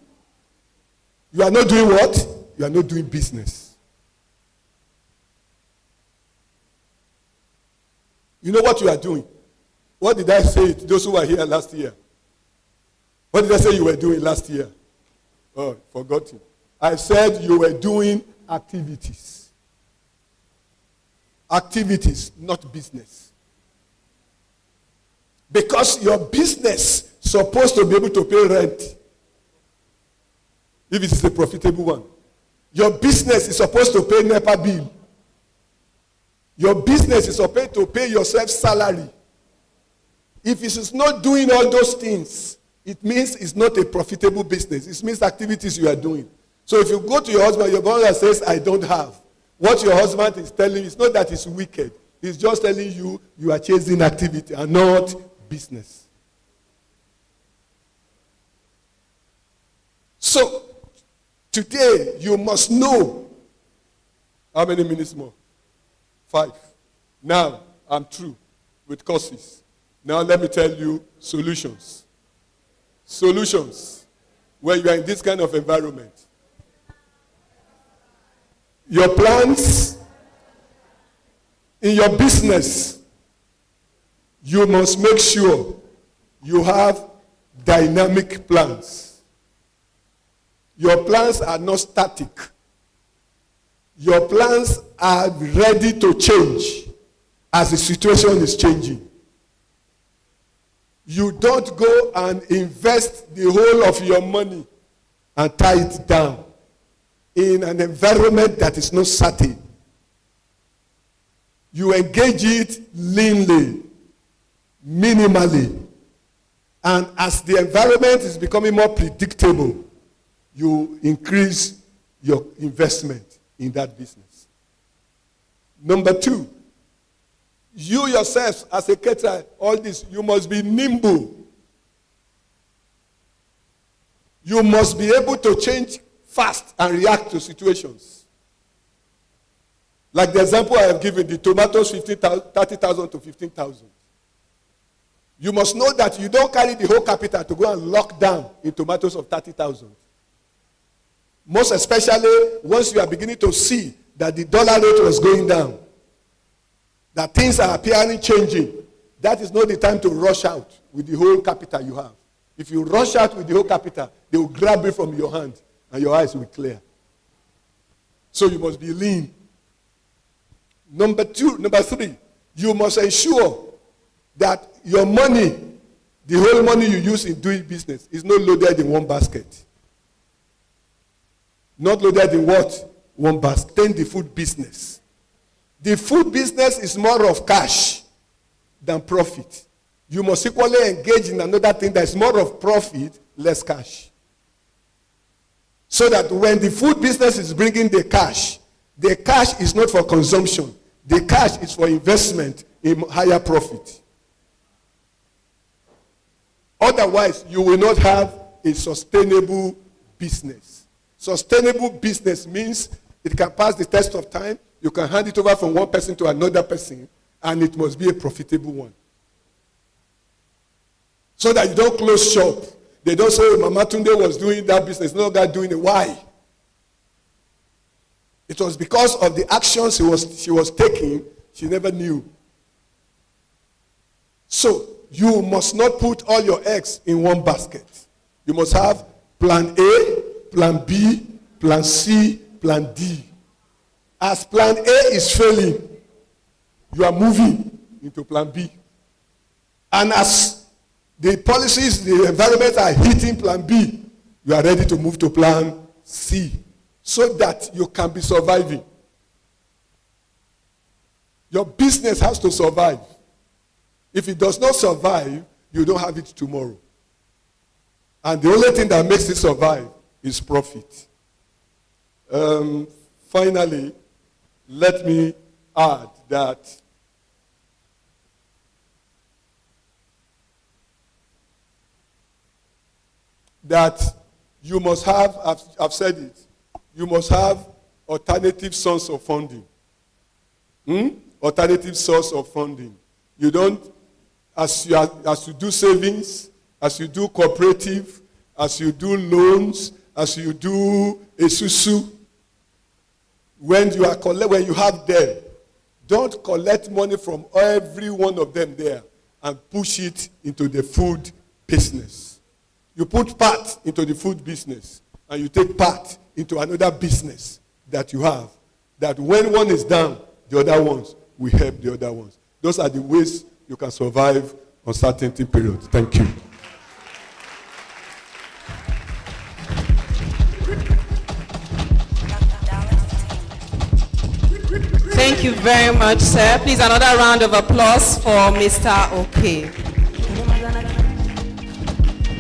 You are not doing what? You are not doing business. You know what you are doing? What did I say to those who were here last year? What did I say you were doing last year? Oh, forgotten. I said you were doing activities. Activities, not business. Because your business is supposed to be able to pay rent. If it is a profitable one. Your business is supposed to pay NEPA bill. Your business is supposed to pay yourself salary. If it is not doing all those things, it means it's not a profitable business. It means activities you are doing. So if you go to your husband, your brother says, I don't have. What your husband is telling you is not that it's wicked. He's just telling you you are chasing activity and not business. So, today you must know. How many minutes more? 5. Now, I'm through with courses. Now let me tell you solutions. Solutions. When you are in this kind of environment. Your plans in your business, you must make sure you have dynamic plans. Your plans are not static. Your plans are ready to change as the situation is changing. You don't go and invest the whole of your money and tie it down in an environment that is not certain. You engage it leanly, minimally, and as the environment is becoming more predictable, you increase your investment in that business. Number 2, you yourself as a caterer, all this, you must be nimble. You must be able to change fast and react to situations. Like the example I have given, the tomatoes 30,000 to 15,000. You must know that you don't carry the whole capital to go and lock down in tomatoes of 30,000. Most especially once you are beginning to see that the dollar rate was going down, that things are appearing changing. That is not the time to rush out with the whole capital you have. If you rush out with the whole capital, they will grab it from your hand and your eyes will clear. So you must be lean. Number 3, you must ensure that your money, the whole money you use in doing business, is not loaded in one basket. Not loaded in what? One basket. Then the food business. The food business is more of cash than profit. You must equally engage in another thing that is more of profit, less cash. So that when the food business is bringing the cash is not for consumption. The cash is for investment in higher profit. Otherwise, you will not have a sustainable business. Sustainable business means it can pass the test of time. You can hand it over from one person to another person, and it must be a profitable one. So that you don't close shop. They don't say, Mama Tunde was doing that business, no longer doing it. Why? It was because of the actions she was taking, she never knew. So, you must not put all your eggs in one basket. You must have plan A, plan B, plan C, plan D. As plan A is failing, you are moving into plan B. And as the policies, the environment are hitting plan B, you are ready to move to plan C so that you can be surviving. Your business has to survive. If it does not survive, you don't have it tomorrow. And the only thing that makes it survive is profit. Finally, let me add that you must have, I've said it, you must have alternative source of funding. Alternative source of funding. You don't, as you do savings, as you do cooperative, as you do loans, as you do esusu, when you have them, don't collect money from every one of them there and push it into the food business. You put part into the food business and you take part into another business that you have. That when one is down, the other ones will help the other ones. Those are the ways you can survive uncertainty period. Thank you. Thank you very much, sir. Please, another round of applause for Mr. OK.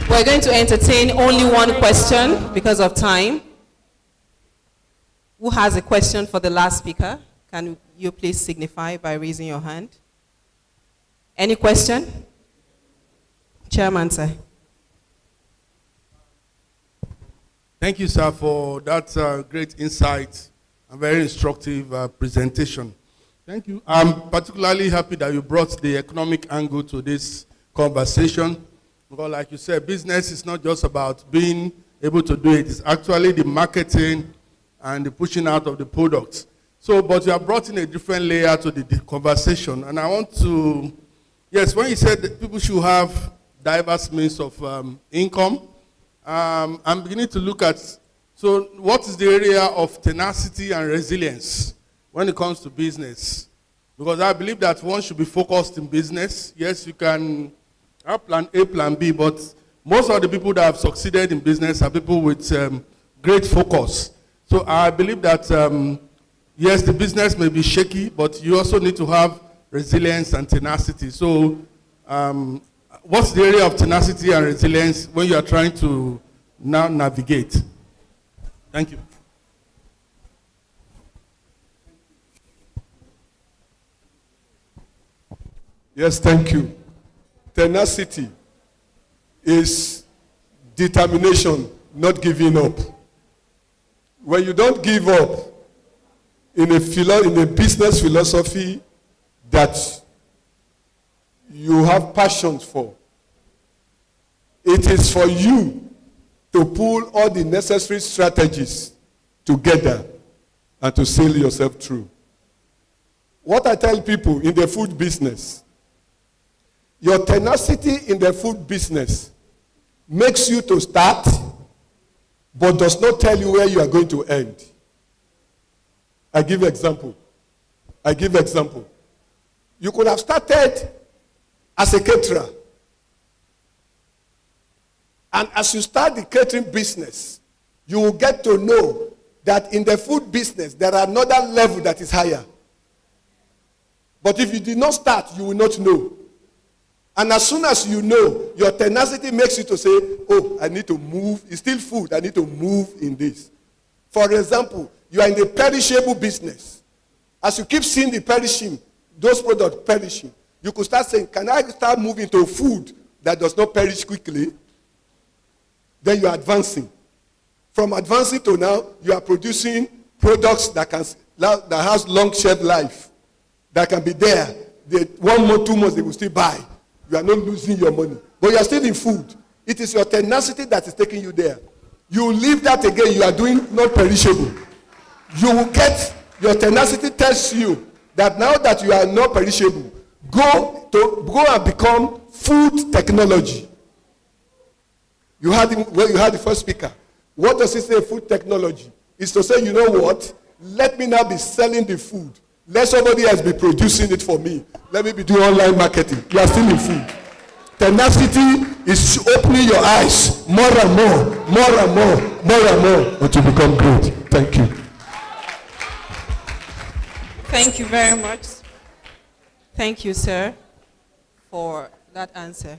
We're going to entertain only one question because of time. Who has a question for the last speaker? Can you please signify by raising your hand? Any question? Chairman, sir. Thank you, sir, for that great insight and very instructive presentation. Thank you. I'm particularly happy that you brought the economic angle to this conversation. Because like you said, business is not just about being able to do it. It's actually the marketing and the pushing out of the products. So, but you have brought in a different layer to the conversation. And I want to, yes, when you said that people should have diverse means of income, I'm beginning to look at, so what is the area of tenacity and resilience when it comes to business? Because I believe that one should be focused in business. Yes, you can have plan A, plan B, but most of the people that have succeeded in business are people with great focus. So I believe that, yes, the business may be shaky, but you also need to have resilience and tenacity. So what's the area of tenacity and resilience when you are trying to now navigate? Thank you. Yes, thank you. Tenacity is determination, not giving up. When you don't give up in a business philosophy that you have passions for, it is for you to pull all the necessary strategies together and to sail yourself through. What I tell people in the food business, your tenacity in the food business makes you to start, but does not tell you where you are going to end. I give example. You could have started as a caterer. And as you start the catering business, you will get to know that in the food business, there are another level that is higher. But if you did not start, you will not know. And as soon as you know, your tenacity makes you to say, oh, I need to move. It's still food. I need to move in this. For example, you are in the perishable business. As you keep seeing the perishing, those products perishing, you could start saying, can I start moving to food that does not perish quickly? Then you are advancing. From advancing to now, you are producing products that has long shelf life, that can be there. 1 month, 2 months, they will still buy. You are not losing your money. But you are still in food. It is your tenacity that is taking you there. You leave that again, you are doing not perishable. You will get, your tenacity tells you that now that you are not perishable, go and become food technology. You had the first speaker. What does he say, food technology? It's to say, you know what? Let me now be selling the food. Let somebody else be producing it for me. Let me be doing online marketing. You are still in food. Tenacity is opening your eyes more and more to become great. Thank you. Thank you very much. Thank you, sir, for that answer.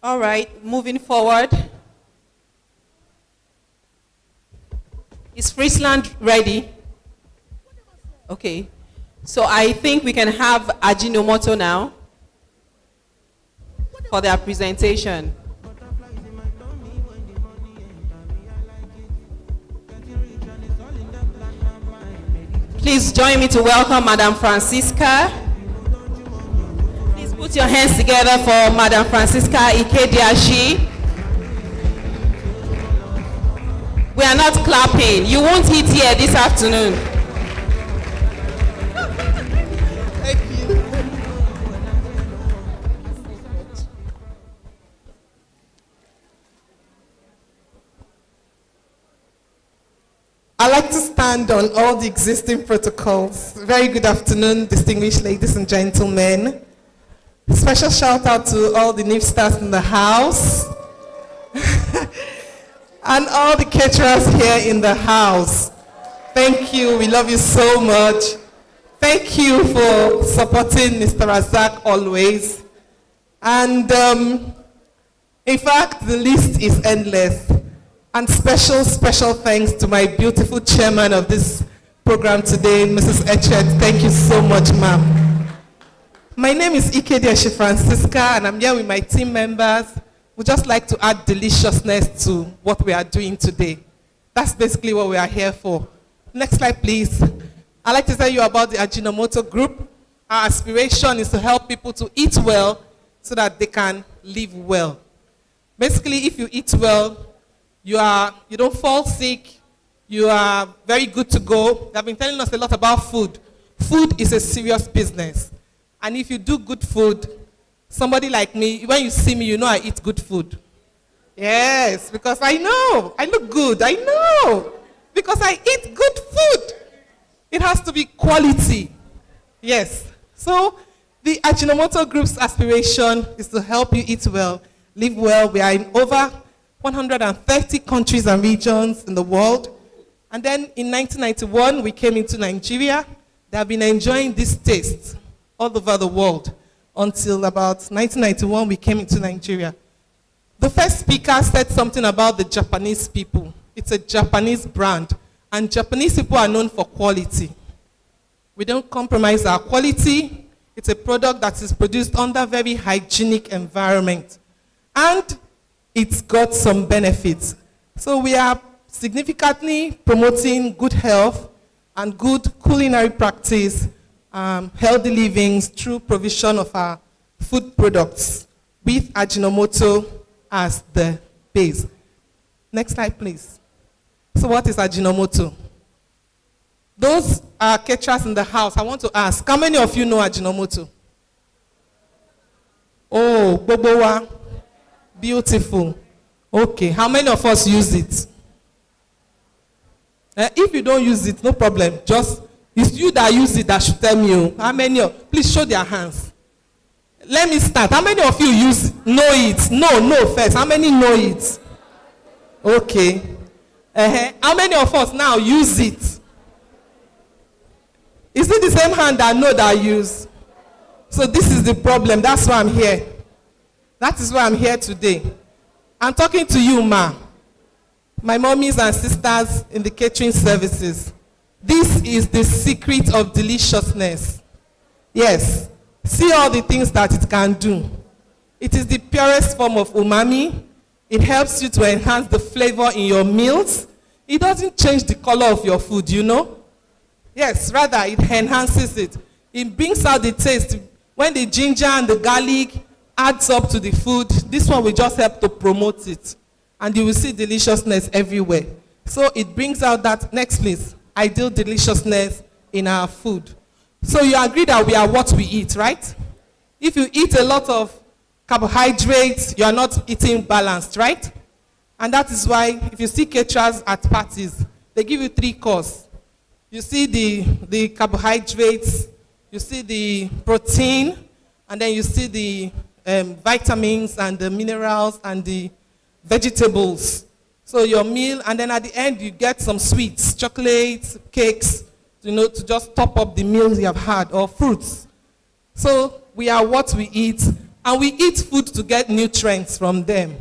All right, moving forward. Is Friesland ready? Okay. So I think we can have Ajinomoto now for their presentation. Please join me to welcome Madam Francisca. Please put your hands together for Madam Francisca Ikediashi. We are not clapping. You won't eat here this afternoon. Thank you. I like to stand on all the existing protocols. Very good afternoon, distinguished ladies and gentlemen. Special shout out to all the NIF stars in the house and all the caterers here in the house. Thank you. We love you so much. Thank you for supporting Mr. Razak always. And in fact, the list is endless. And special thanks to my beautiful chairman of this program today, Mrs. Echet. Thank you so much, ma'am. My name is Ikedeshi Francisca, and I'm here with my team members. We just like to add deliciousness to what we are doing today. That's basically what we are here for. Next slide, please. I'd like to tell you about the Ajinomoto Group. Our aspiration is to help people to eat well so that they can live well. Basically, if you eat well, you don't fall sick, you are very good to go. They've been telling us a lot about food. Food is a serious business. And if you do good food, somebody like me, when you see me, you know I eat good food. Yes, because I know, I look good, I know. Because I eat good food. It has to be quality. Yes. So the Ajinomoto Group's aspiration is to help you eat well, live well. We are in over 130 countries and regions in the world. And then in 1991, we came into Nigeria. They have been enjoying this taste all over the world until about 1991, we came into Nigeria. The first speaker said something about the Japanese people. It's a Japanese brand, and Japanese people are known for quality. We don't compromise our quality. It's a product that is produced under very hygienic environment. And it's got some benefits. So we are significantly promoting good health and good culinary practice, healthy livings through provision of our food products with Ajinomoto as the base. Next slide, please. So what is Ajinomoto? Those caterers in the house, I want to ask, how many of you know Ajinomoto? Oh, Bobowa. Beautiful. Okay, how many of us use it? If you don't use it, no problem. Just, it's you that use it that should tell me. How many of, please show their hands. Let me start. How many of you know it? No first. How many know it? Okay. How many of us now use it? Is it the same hand that know that I use? So this is the problem. That's why I'm here. That is why I'm here today. I'm talking to you, ma. My mommies and sisters in the catering services. This is the secret of deliciousness. Yes. See all the things that it can do. It is the purest form of umami. It helps you to enhance the flavor in your meals. It doesn't change the color of your food, you know? Yes, rather, it enhances it. It brings out the taste. When the ginger and the garlic adds up to the food, this one will just help to promote it. And you will see deliciousness everywhere. So it brings out that, next please, ideal deliciousness in our food. So you agree that we are what we eat, right? If you eat a lot of carbohydrates, you are not eating balanced, right? And that is why if you see caterers at parties, they give you 3 courses. You see the carbohydrates, you see the protein, and then you see the vitamins and the minerals and the vegetables. So your meal, and then at the end you get some sweets, chocolates, cakes, you know, to just top up the meals you have had, or fruits. So we are what we eat, and we eat food to get nutrients from them.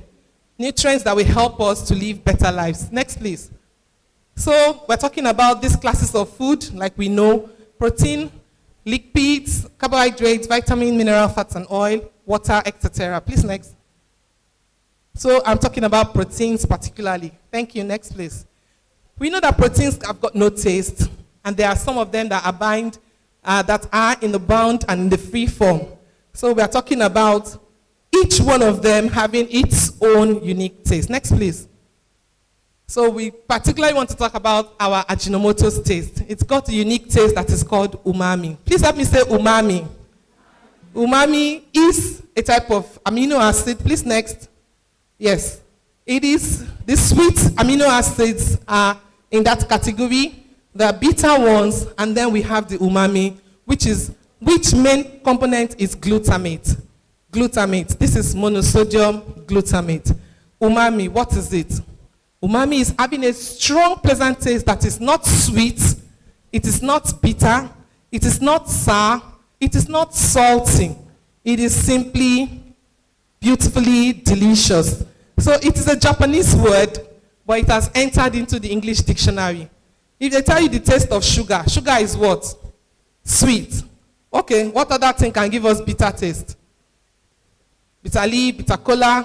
Nutrients that will help us to live better lives. Next, please. So we're talking about these classes of food, like we know, protein, lipids, carbohydrates, vitamin, mineral, fats, and oil, water, etc. Please, next. So I'm talking about proteins particularly. Thank you. Next, please. We know that proteins have got no taste, and there are some of them that are in the bound and in the free form. So we are talking about each one of them having its own unique taste. Next, please. So we particularly want to talk about our Ajinomoto's taste. It's got a unique taste that is called umami. Please help me say umami. Umami is a type of amino acid. Please, next. Yes. It is, the sweet amino acids are in that category. The bitter ones, and then we have the umami, which main component is glutamate. Glutamate. This is monosodium glutamate. Umami, what is it? Umami is having a strong, pleasant taste that is not sweet, it is not bitter, it is not sour, it is not salty. It is simply beautifully delicious. So it is a Japanese word, but it has entered into the English dictionary. If they tell you the taste of sugar, sugar is what? Sweet. Okay, what other thing can give us bitter taste? Bitter leaf, bitter cola.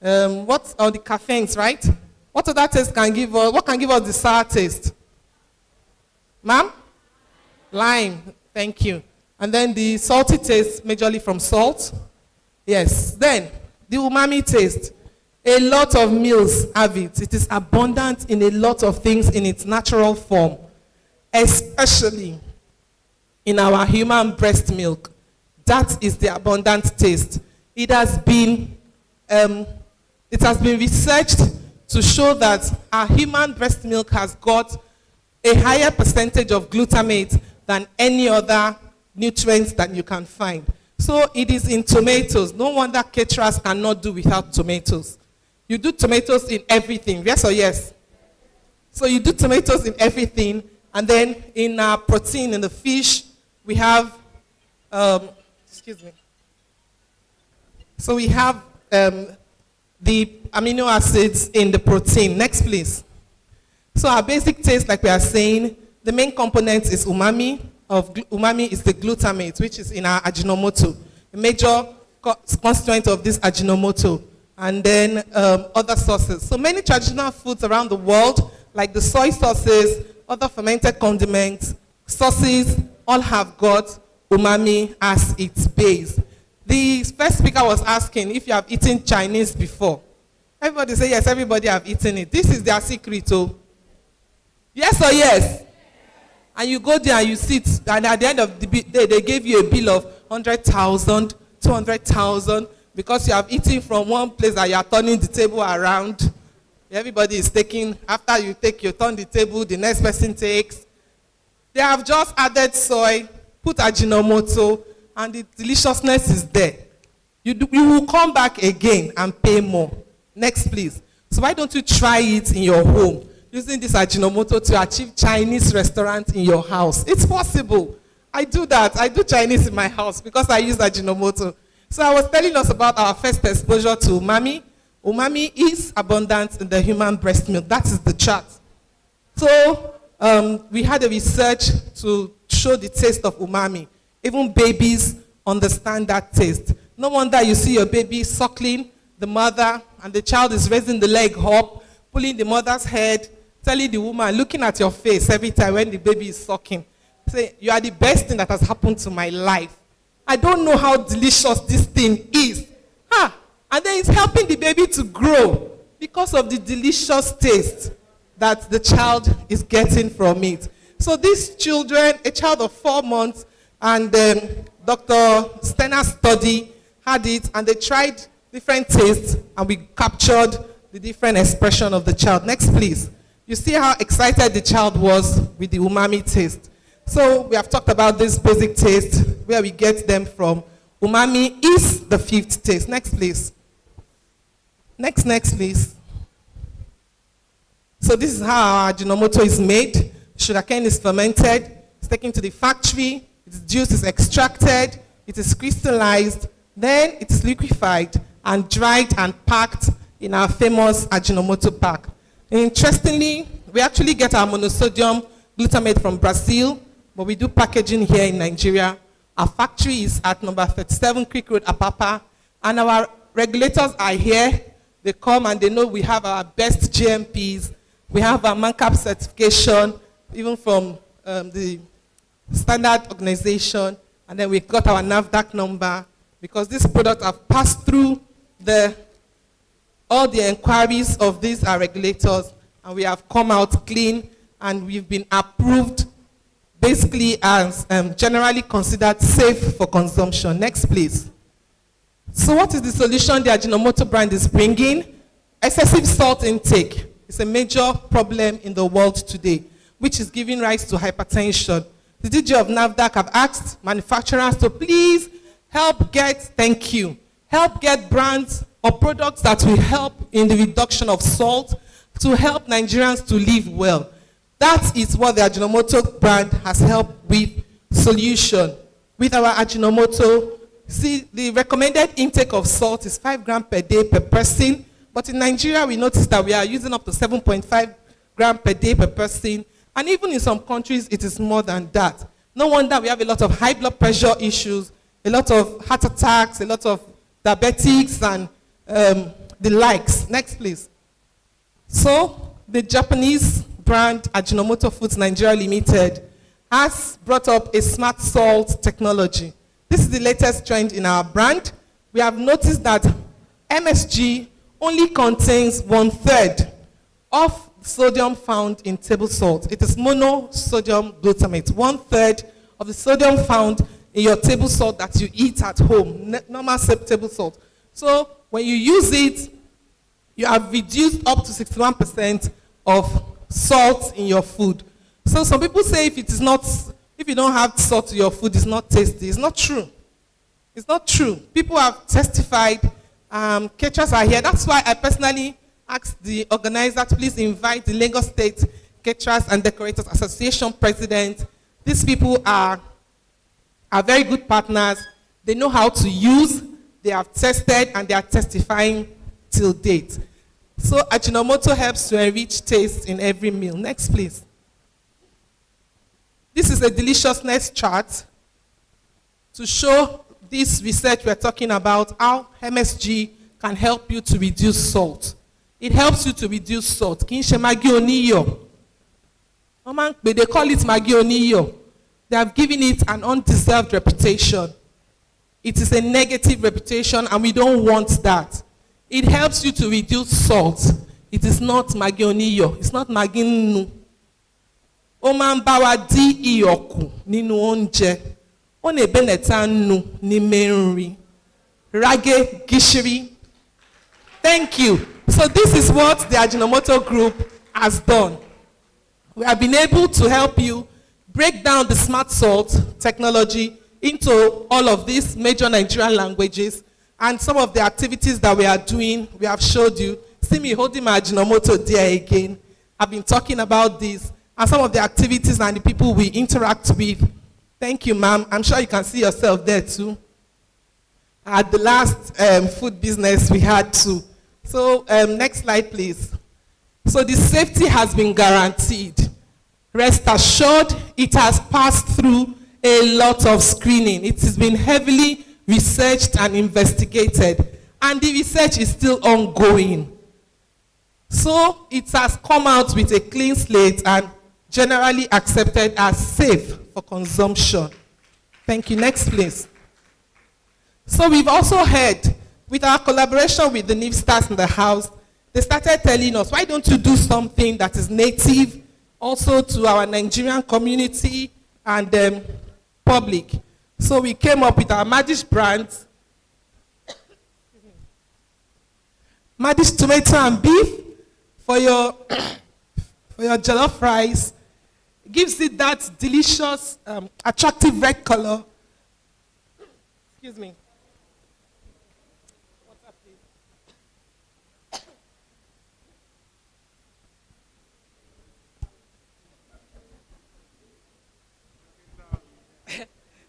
What are the caffeines, right? What other taste can give us? What can give us the sour taste? Ma'am? Lime. Thank you. And then the salty taste, majorly from salt. Yes. Then the umami taste. A lot of meals have it. It is abundant in a lot of things in its natural form, especially in our human breast milk. That is the abundant taste. It has been researched to show that our human breast milk has got a higher percentage of glutamate than any other nutrients that you can find. So it is in tomatoes. No wonder caterers cannot do without tomatoes. You do tomatoes in everything, yes or yes? So you do tomatoes in everything, and then in our protein, in the fish, we have, excuse me. So we have the amino acids in the protein. Next, please. So our basic taste, like we are saying, the main component is umami. Umami is the glutamate, which is in our Ajinomoto, a major constituent of this Ajinomoto, and then other sauces. So many traditional foods around the world, like the soy sauces, other fermented condiments, sauces, all have got umami as its base. The first speaker was asking if you have eaten Chinese before. Everybody say yes, everybody have eaten it. This is their secret, oh. Yes or yes? And you go there and you sit, and at the end of the day, they gave you a bill of 100,000, 200,000, because you have eaten from one place and you are turning the table around. Everybody is taking, after you turn the table, the next person takes. They have just added soy, put Ajinomoto, and the deliciousness is there. You will come back again and pay more. Next, please. So why don't you try it in your home, using this Ajinomoto to achieve Chinese restaurant in your house? It's possible. I do that. I do Chinese in my house because I use Ajinomoto. So I was telling us about our first exposure to umami. Umami is abundant in the human breast milk. That is the chart. So we had a research to show the taste of umami. Even babies understand that taste. No wonder you see your baby suckling the mother, and the child is raising the leg up, pulling the mother's head, telling the woman, looking at your face every time when the baby is sucking, say, you are the best thing that has happened to my life. I don't know how delicious this thing is. And then it's helping the baby to grow because of the delicious taste that the child is getting from it. So these children, a child of 4 months, and Dr. Stener's study had it, and they tried different tastes, and we captured the different expression of the child. Next, please. You see how excited the child was with the umami taste. So we have talked about this basic taste, where we get them from. Umami is the 5th taste. Next, please. Next, please. So this is how our Ajinomoto is made. Sugarcane is fermented, it's taken to the factory, its juice is extracted, it is crystallized, then it is liquefied and dried and packed in our famous Ajinomoto pack. Interestingly, we actually get our monosodium glutamate from Brazil, but we do packaging here in Nigeria. Our factory is at number 37 Creek Road, Apapa, and our regulators are here. They come and they know we have our best GMPs. We have our MANCAP certification, even from the standard organization, and then we got our NAFDAC number, because this product have passed through all the inquiries of these regulators, and we have come out clean, and we've been approved basically as generally considered safe for consumption. Next, please. So what is the solution the Ajinomoto brand is bringing? Excessive salt intake. It's a major problem in the world today, which is giving rise to hypertension. The DG of NAFDAC have asked manufacturers to please help get brands or products that will help in the reduction of salt to help Nigerians to live well. That is what the Ajinomoto brand has helped with solution. With our Ajinomoto, see, the recommended intake of salt is 5 grams per day per person, but in Nigeria we noticed that we are using up to 7.5 grams per day per person, and even in some countries it is more than that. No wonder we have a lot of high blood pressure issues, a lot of heart attacks, a lot of diabetics and the likes. Next please. So the Japanese brand Ajinomoto Foods Nigeria Limited has brought up a smart salt technology. This is the latest trend in our brand. We have noticed that MSG only contains 1/3 of sodium found in table salt. It is monosodium glutamate. 1/3 of the sodium found in your table salt that you eat at home, normal table salt. So when you use it, you have reduced up to 61% of salt in your food. So some people say if you don't have salt in your food, it's not tasty. It's not true. It's not true. People have testified. Caterers are here. That's why I personally asked the organizer to please invite the Lagos State Caterers and Decorators Association president. These people are very good partners. They know how to use. They have tested and they are testifying till date. So Ajinomoto helps to enrich taste in every meal. Next, please. This is a deliciousness chart to show this research we're talking about, how MSG can help you to reduce salt. It helps you to reduce salt. They call it Maggi Oniyo. They have given it an undeserved reputation. It is a negative reputation and we don't want that. It helps you to reduce salt. It is not Maggi Oniyo. It's not Maggi Nnu. Ó máa ń bá wa dí iyọ̀ kù nínú oúnjẹ. Ó lè beneta nnu ní mẹ́rin. Rage gishiri. Thank you. So this is what the Ajinomoto Group has done. We have been able to help you break down the smart salt technology into all of these major Nigerian languages, and some of the activities that we are doing, we have showed you. See me holding my Ajinomoto there again. I've been talking about this, and some of the activities and the people we interact with. Thank you, ma'am. I'm sure you can see yourself there too. At the last food business we had too. So next slide, please. So the safety has been guaranteed. Rest assured, it has passed through a lot of screening. It has been heavily researched and investigated, and the research is still ongoing. So it has come out with a clean slate and generally accepted as safe for consumption. Thank you. Next, please. So we've also heard, with our collaboration with the NIF stars in the house, they started telling us, why don't you do something that is native also to our Nigerian community and public? So we came up with our Madish brand, Madish tomato and beef for your jollof rice. It gives it that delicious, attractive red color. Excuse me.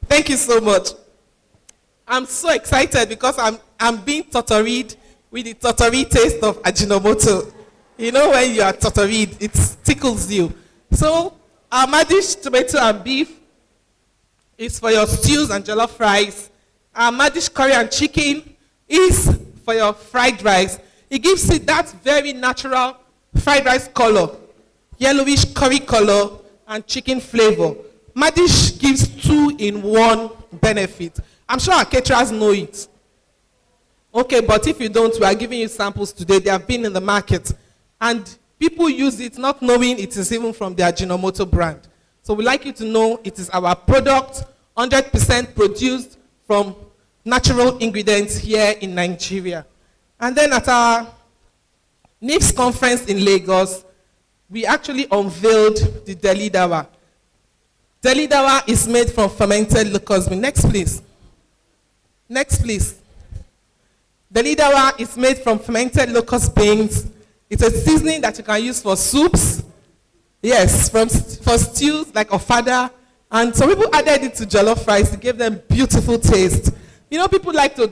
Thank you so much. I'm so excited because I'm being totoried with the totori taste of Ajinomoto. You know when you are totoried, it tickles you. So our Madish tomato and beef is for your stews and jollof rice. Our Madish curry and chicken is for your fried rice. It gives it that very natural fried rice color, yellowish curry color, and chicken flavor. Madish gives 2-in-1 benefit. I'm sure our caterers know it. Okay, but if you don't, we are giving you samples today. They have been in the market. And people use it not knowing it is even from the Ajinomoto brand. So we'd like you to know it is our product, 100% produced from natural ingredients here in Nigeria. And then at our NIPS conference in Lagos, we actually unveiled the Deli Dawa. Deli Dawa is made from fermented locust bean. Next, please. Next, please. Deli Dawa is made from fermented locust beans. It's a seasoning that you can use for soups. Yes, for stews like ofada. And some people added it to jollof rice to give them beautiful taste. You know, people like to,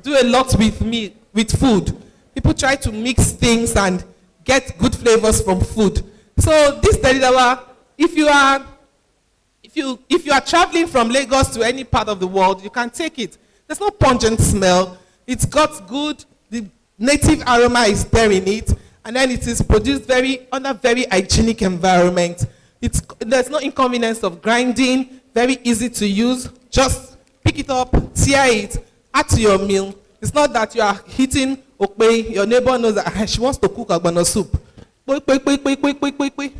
do a lot with meat, with food. People try to mix things and get good flavors from food. So this Deli Dawa, if you are traveling from Lagos to any part of the world, you can take it. There's no pungent smell. It's got good, the native aroma is there in it, and then it is produced under very hygienic environment. There's no inconvenience of grinding, very easy to use. Just pick it up, tear it, add to your meal. It's not that you are hitting okpei. Your neighbor knows that she wants to cook ogbono soup.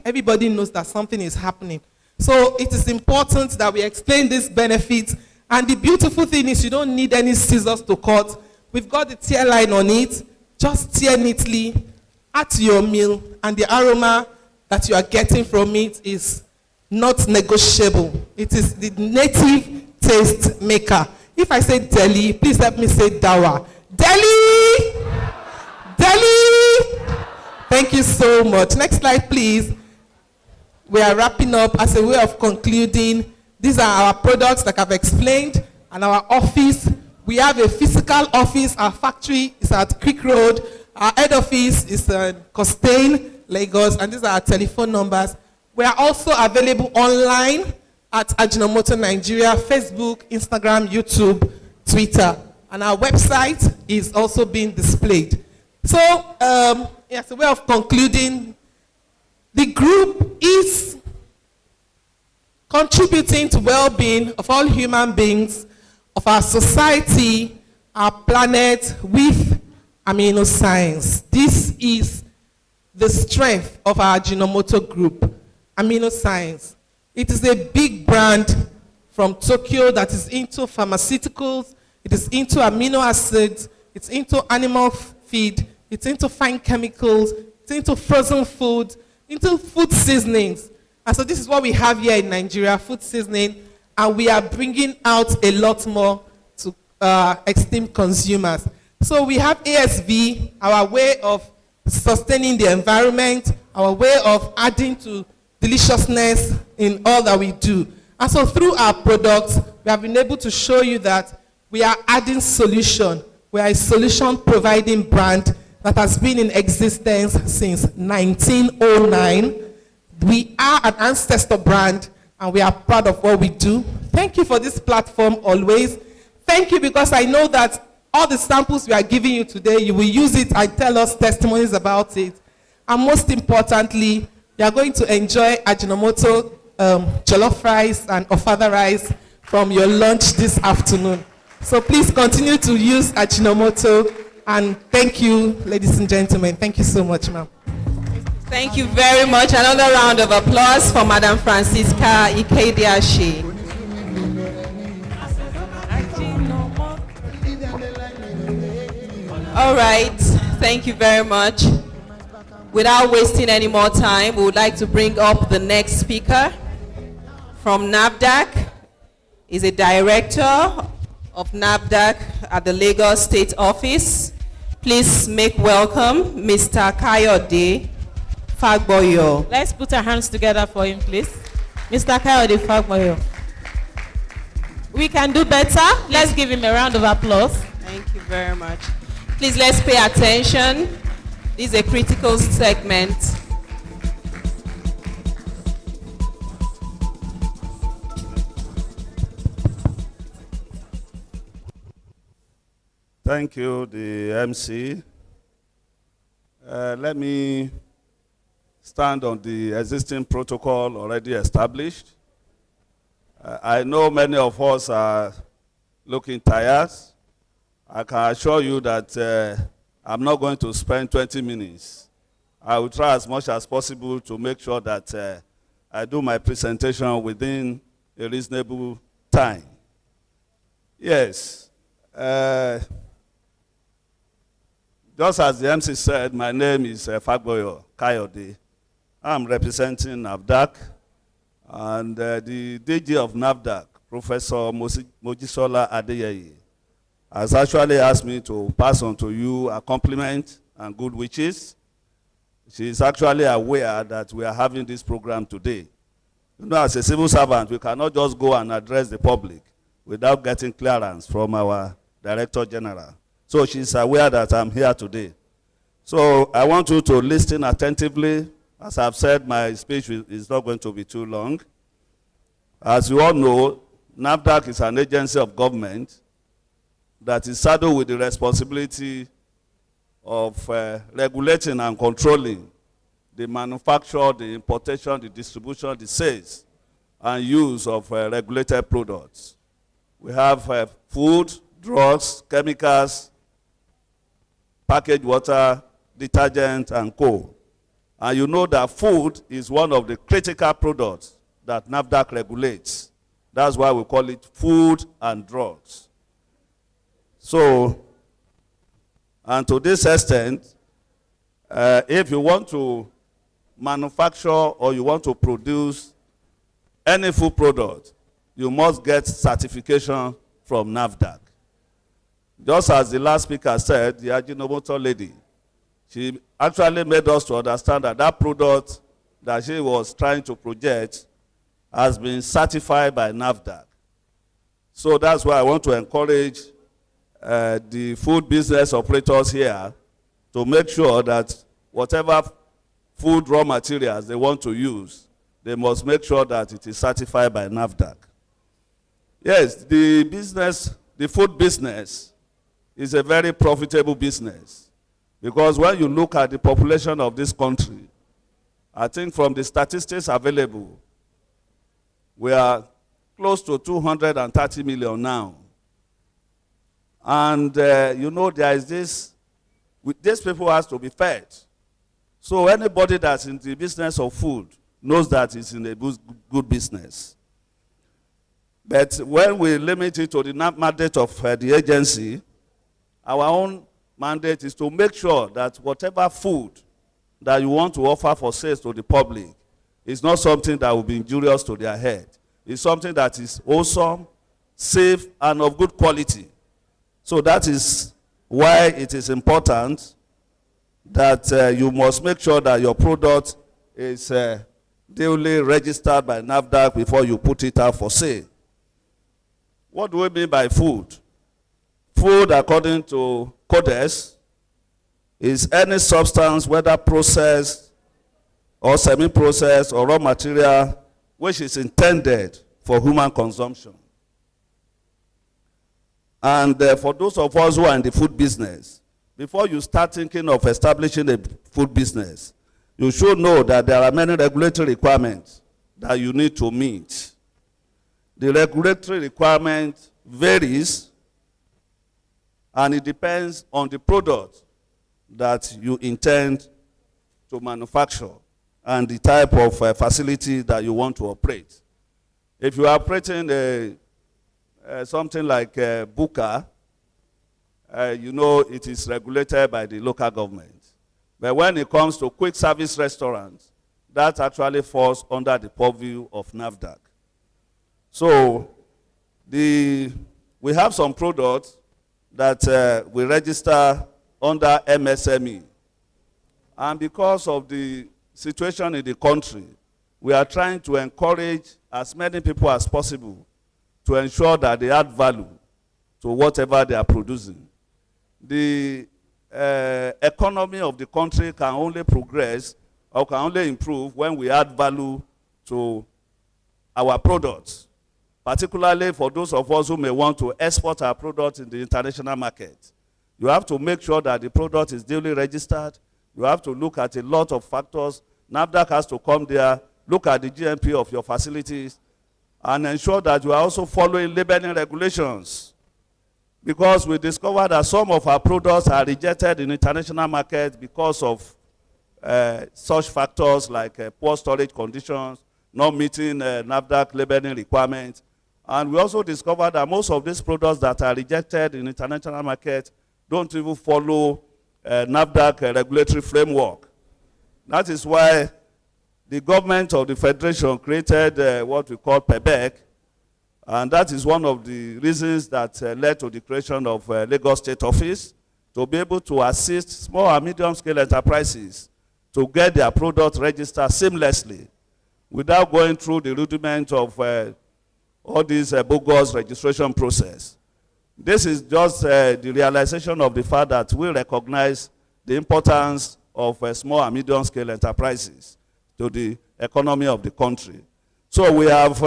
Everybody knows that something is happening. So it is important that we explain these benefits. And the beautiful thing is you don't need any scissors to cut. We've got the tear line on it. Just tear neatly, add to your meal, and the aroma that you are getting from it is not negotiable. It is the native taste maker. If I say Deli, please help me say Dawa. Deli! Deli! Thank you so much. Next slide, please. We are wrapping up as a way of concluding. These are our products, like I've explained, and our office. We have a physical office. Our factory is at Creek Road. Our head office is in Costain, Lagos, and these are our telephone numbers. We are also available online at Ajinomoto Nigeria, Facebook, Instagram, YouTube, Twitter. And our website is also being displayed. So, as a way of concluding, the group is contributing to well-being of all human beings, of our society, our planet, with amino science. This is the strength of our Ajinomoto group, amino science. It is a big brand from Tokyo that is into pharmaceuticals, it is into amino acids, it's into animal feed, it's into fine chemicals, it's into frozen food, into food seasonings. And so this is what we have here in Nigeria, food seasoning, and we are bringing out a lot more to esteemed consumers. So we have ASV, our way of sustaining the environment, our way of adding to deliciousness in all that we do. And so through our products, we have been able to show you that we are adding solution. We are a solution providing brand that has been in existence since 1909. We are an ancestor brand, and we are proud of what we do. Thank you for this platform always. Thank you, because I know that all the samples we are giving you today, you will use it and tell us testimonies about it. And most importantly, you are going to enjoy Ajinomoto jollof rice and ofada rice from your lunch this afternoon. So please continue to use Ajinomoto, and thank you, ladies and gentlemen. Thank you so much, ma'am. Thank you very much. Another round of applause for Madam Francisca Ikediashi. All right, thank you very much. Without wasting any more time, we would like to bring up the next speaker from NAFDAC. He's a director of NAFDAC at the Lagos State Office. Please make welcome Mr. Kayode Fagboyo. Let's put our hands together for him, please. Mr. Kayode Fagboyo. We can do better. Let's give him a round of applause. Thank you very much. Please, let's pay attention. This is a critical segment. Thank you, the MC. Let me stand on the existing protocol already established. I know many of us are looking tired. I can assure you that I'm not going to spend 20 minutes. I will try as much as possible to make sure that I do my presentation within a reasonable time. Yes. Just as the MC said, my name is Fagboyo Kayode. I'm representing NAFDAC, and the DG of NAFDAC, Professor Mojisola Adeyeye, has actually asked me to pass on to you a compliment and good wishes. She is actually aware that we are having this program today. You know, as a civil servant, we cannot just go and address the public without getting clearance from our Director General. So she's aware that I'm here today. So I want you to listen attentively. As I've said, my speech is not going to be too long. As you all know, NAFDAC is an agency of government that is saddled with the responsibility of regulating and controlling the manufacture, the importation, the distribution, the sales, and use of regulated products. We have food, drugs, chemicals, packaged water, detergent, and co. And you know that food is one of the critical products that NAFDAC regulates. That's why we call it food and drugs. So, and to this extent, if you want to manufacture or you want to produce any food product, you must get certification from NAFDAC. Just as the last speaker said, the Ajinomoto lady, she actually made us to understand that that product that she was trying to project has been certified by NAFDAC. So that's why I want to encourage the food business operators here to make sure that whatever food raw materials they want to use, they must make sure that it is certified by NAFDAC. Yes, the food business is a very profitable business, because when you look at the population of this country, I think from the statistics available, we are close to 230 million now. And you know, there is these people has to be fed. So anybody that's in the business of food knows that it's in a good business. But when we limit it to the mandate of the agency, our own mandate is to make sure that whatever food that you want to offer for sales to the public is not something that will be injurious to their health. It's something that is wholesome, safe, and of good quality. So that is why it is important that you must make sure that your product is duly registered by NAFDAC before you put it out for sale. What do we mean by food? Food, according to Codes, is any substance, whether processed or semi-processed or raw material, which is intended for human consumption. And for those of us who are in the food business, before you start thinking of establishing a food business, you should know that there are many regulatory requirements that you need to meet. The regulatory requirement varies, and it depends on the product that you intend to manufacture and the type of facility that you want to operate. If you are operating something like Buka, you know it is regulated by the local government. But when it comes to quick service restaurants, that actually falls under the purview of NAFDAC. So we have some products that we register under MSME. And because of the situation in the country, we are trying to encourage as many people as possible to ensure that they add value to whatever they are producing. The economy of the country can only progress or can only improve when we add value to our products, particularly for those of us who may want to export our products in the international market. You have to make sure that the product is duly registered. You have to look at a lot of factors. NAFDAC has to come there, look at the GMP of your facilities, and ensure that you are also following labeling regulations. Because we discovered that some of our products are rejected in international market because of such factors like poor storage conditions, not meeting NAFDAC labeling requirements. And we also discovered that most of these products that are rejected in international market don't even follow NAFDAC regulatory framework. That is why the government of the Federation created what we call PEBEC, and that is one of the reasons that led to the creation of Lagos State Office, to be able to assist small and medium-scale enterprises to get their product registered seamlessly without going through the rudiment of all these bogus registration process. This is just the realization of the fact that we recognize the importance of small and medium-scale enterprises to the economy of the country. So we have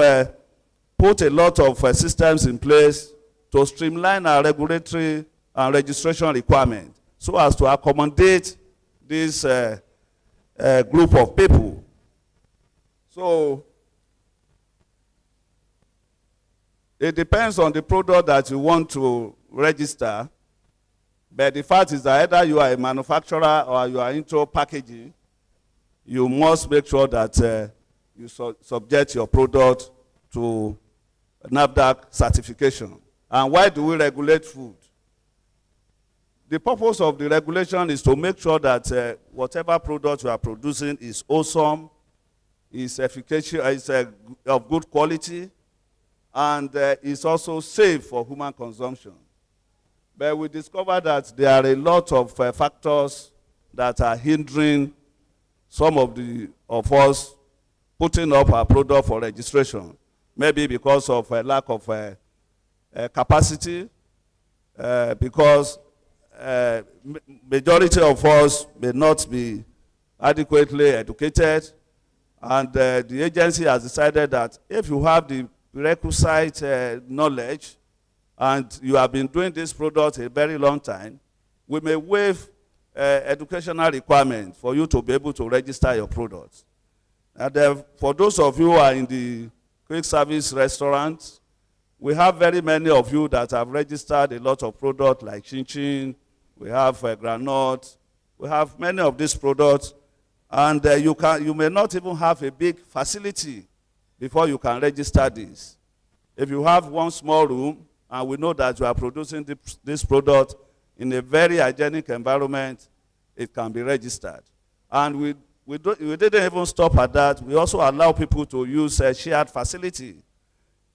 put a lot of systems in place to streamline our regulatory and registration requirements so as to accommodate this group of people. So it depends on the product that you want to register, but the fact is that either you are a manufacturer or you are into packaging, you must make sure that you subject your product to NAFDAC certification. And why do we regulate food? The purpose of the regulation is to make sure that whatever product you are producing is wholesome, is efficacious, is of good quality, and is also safe for human consumption. But we discovered that there are a lot of factors that are hindering some of us putting up our product for registration. Maybe because of a lack of capacity, because majority of us may not be adequately educated, and the agency has decided that if you have the requisite knowledge and you have been doing this product a very long time, we may waive educational requirements for you to be able to register your product. And for those of you who are in the quick service restaurants, we have very many of you that have registered a lot of products like chin-chin, we have granite, we have many of these products, and you may not even have a big facility before you can register this. If you have one small room, and we know that you are producing this product in a very hygienic environment, it can be registered. And we didn't even stop at that. We also allow people to use a shared facility.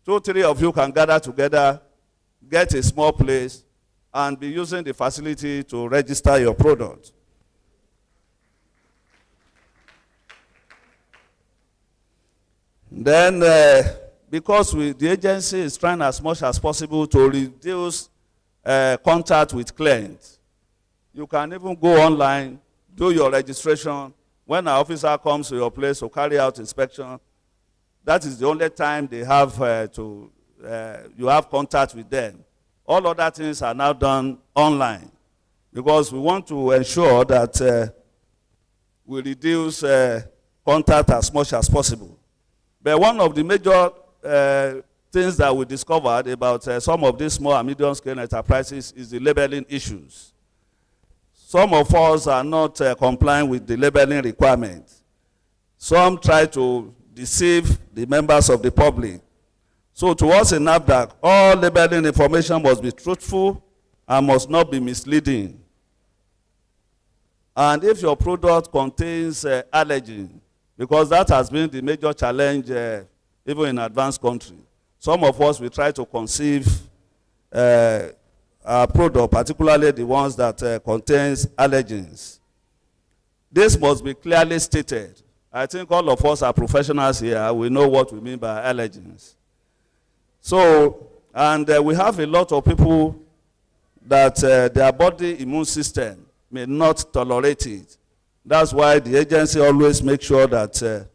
2 or 3 of you can gather together, get a small place, and be using the facility to register your product. Then, because the agency is trying as much as possible to reduce contact with clients, you can even go online, do your registration. When an officer comes to your place to carry out inspection, that is the only time they have you have contact with them. All other things are now done online because we want to ensure that we reduce contact as much as possible. But one of the major things that we discovered about some of these small and medium-scale enterprises is the labeling issues. Some of us are not complying with the labeling requirements. Some try to deceive the members of the public. So to us in NAFDAC, all labeling information must be truthful and must not be misleading. And if your product contains allergen, because that has been the major challenge even in advanced countries, some of us will try to conceive our product, particularly the ones that contains allergens. This must be clearly stated. I think all of us are professionals here. We know what we mean by allergens. So, and we have a lot of people that their body immune system may not tolerate it. That's why the agency always makes sure that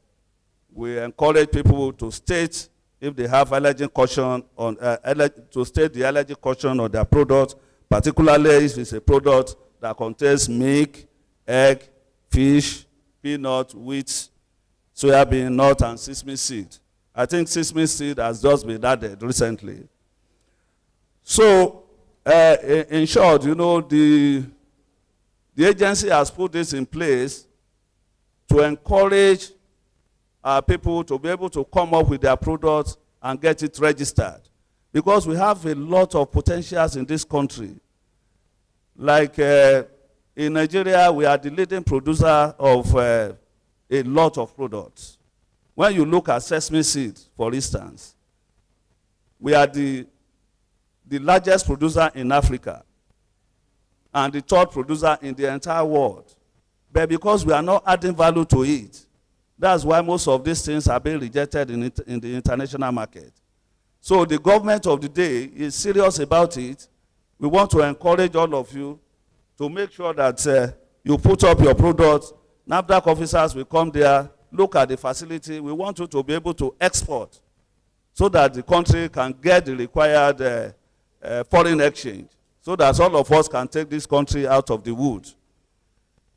we encourage people to state if they have allergen caution on to state the allergy caution on their product, particularly if it's a product that contains milk, egg, fish, peanut, wheat, soybean, nut, and sesame seed. I think sesame seed has just been added recently. So, in short, you know, the agency has put this in place to encourage people to be able to come up with their products and get it registered. Because we have a lot of potentials in this country. Like in In Nigeria, we are the leading producer of a lot of products. When you look at sesame seeds, for instance, we are the largest producer in Africa and the third producer in the entire world. But because we are not adding value to it, that's why most of these things are being rejected in the international market. So the government of the day is serious about it. We want to encourage all of you to make sure that you put up your products. NAFDAC officers will come there, look at the facility. We want you to be able to export so that the country can get the required foreign exchange, so that all of us can take this country out of the woods.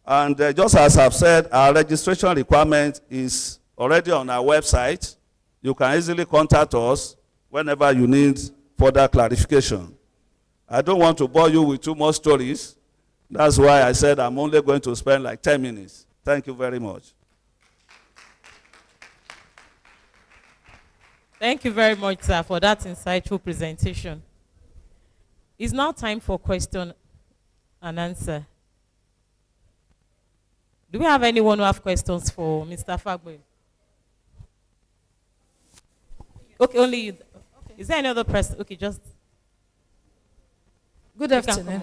And just as I've said, our registration requirement is already on our website. You can easily contact us whenever you need further clarification. I don't want to bore you with too much stories. That's why I said I'm only going to spend like 10 minutes. Thank you very much. Thank you very much, sir, for that insightful presentation. It's now time for question and answer. Do we have anyone who have questions for Mr. Fagbe? Okay, only you. Okay. Is there any other person? Okay, just. Good afternoon.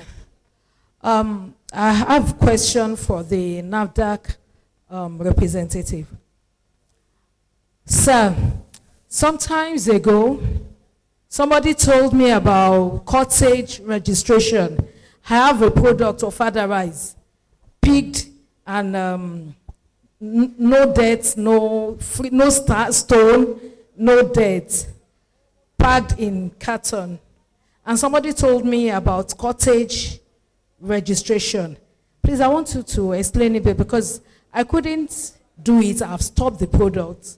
I have a question for the NAFDAC representative. Sir, sometimes ago, somebody told me about cottage registration. I have a product of father rice, picked and no debt, no stone, no debt, packed in carton. And somebody told me about cottage registration. Please, I want you to explain it because I couldn't do it. I've stopped the product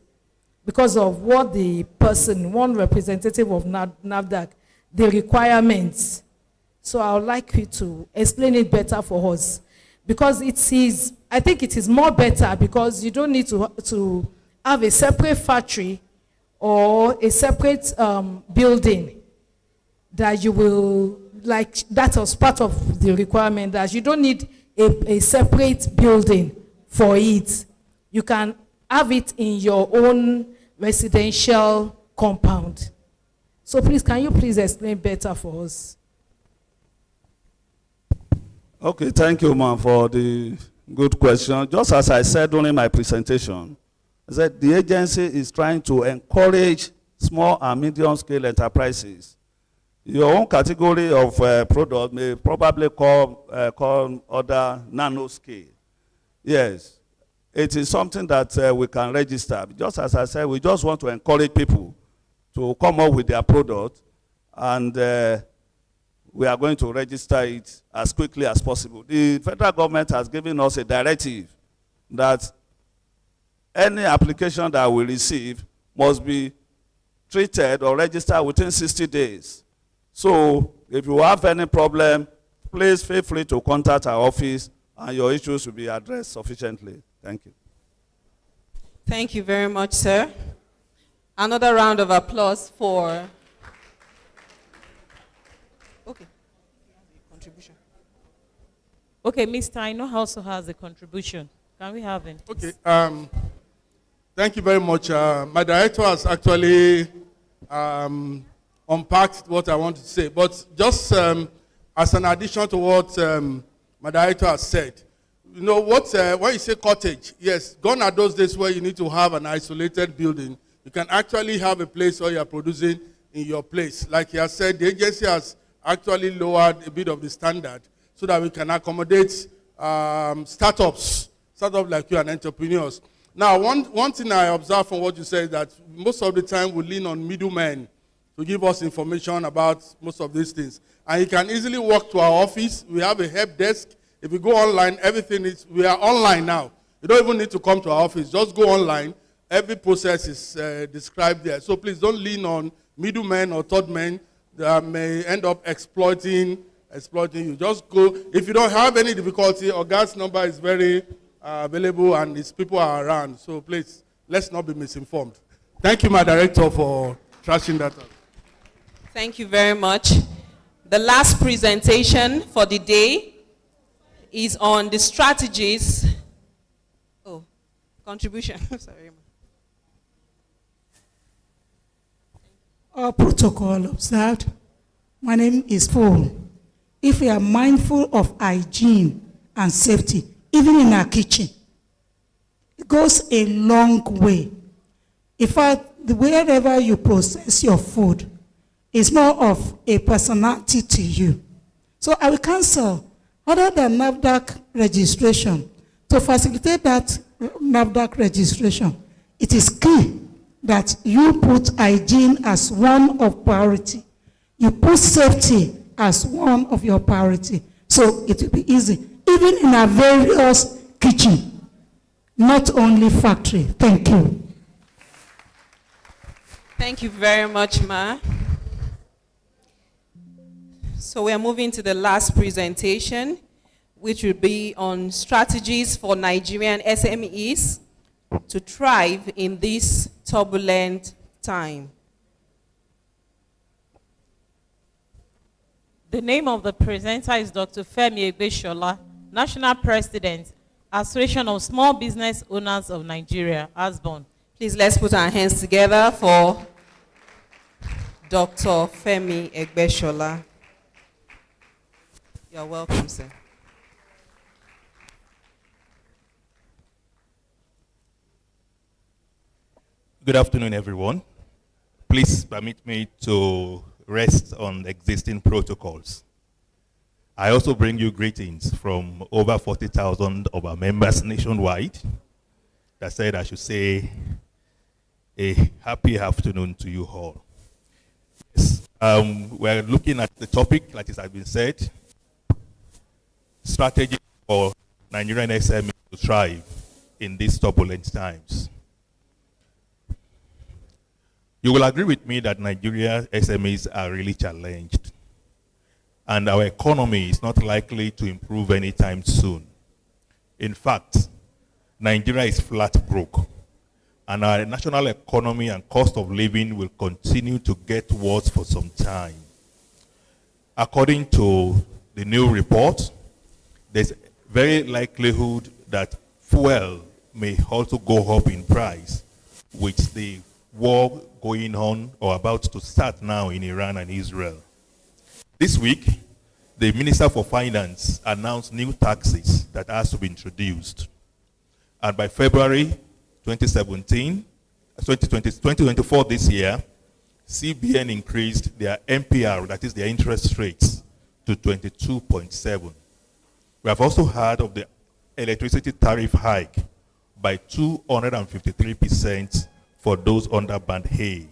because of what the person, one representative of NAFDAC, the requirements. So I would like you to explain it better for us. Because I think it is more better because you don't need to have a separate factory or a separate building that you will, like that was part of the requirement, that you don't need a separate building for it. You can have it in your own residential compound. So please, can you please explain better for us? Okay, thank you, ma'am, for the good question. Just as I said during my presentation, I said the agency is trying to encourage small and medium-scale enterprises. Your own category of product may probably call other nano-scale. Yes, it is something that we can register. Just as I said, we just want to encourage people to come up with their product, and we are going to register it as quickly as possible. The federal government has given us a directive that any application that we receive must be treated or registered within 60 days. So if you have any problem, please feel free to contact our office and your issues will be addressed sufficiently. Thank you. Thank you very much, sir. Another round of applause for... Okay. Contribution. Okay, Mr. Aino also has a contribution. Can we have it? Okay. Thank you very much. My director has actually unpacked what I want to say. But just as an addition to what my director has said, you know, when you say cottage, yes, gone are those days where you need to have an isolated building. You can actually have a place where you are producing in your place. Like he has said, the agency has actually lowered a bit of the standard so that we can accommodate startups like you and entrepreneurs. Now, one thing I observe from what you said is that most of the time we lean on middlemen to give us information about most of these things. And you can easily walk to our office. We have a help desk. If you go online, we are online now. You don't even need to come to our office. Just go online. Every process is described there. So please don't lean on middlemen or third men that may end up exploiting you. Just go. If you don't have any difficulty, our guard's number is very available and his people are around. So please, let's not be misinformed. Thank you, my director, for trashing that up. Thank you very much. The last presentation for the day is on the strategies. Oh, contribution. Sorry. All protocol observed. My name is Paul. If we are mindful of hygiene and safety, even in our kitchen, it goes a long way. In fact, wherever you process your food is more of a personality to you. So I will cancel, other than NAFDAC registration, to facilitate that NAFDAC registration, it is key that you put hygiene as one of priority. You put safety as one of your priority. So it will be easy, even in our various kitchen, not only factory. Thank you. Thank you very much, Ma. So we are moving to the last presentation, which will be on strategies for Nigerian SMEs to thrive in this turbulent time. The name of the presenter is Dr. Femi Egbeshola, National President, Association of Small Business Owners of Nigeria, ASBON. Please let's put our hands together for Dr. Femi Egbeshola. You're welcome, sir. Good afternoon, everyone. Please permit me to rest on existing protocols. I also bring you greetings from over 40,000 of our members nationwide that said I should say a happy afternoon to you all. Yes, we're looking at the topic, like it has been said, strategy for Nigerian SMEs to thrive in these turbulent times. You will agree with me that Nigeria SMEs are really challenged, and our economy is not likely to improve anytime soon. In fact, Nigeria is flat broke, and our national economy and cost of living will continue to get worse for some time. According to the new report, there's very likelihood that fuel may also go up in price with the war going on or about to start now in Iran and Israel. This week, the Minister for Finance announced new taxes that has to be introduced. And by February 2024 this year, CBN increased their MPR, that is their interest rates, to 22.7. We have also heard of the electricity tariff hike by 253% for those under Band A.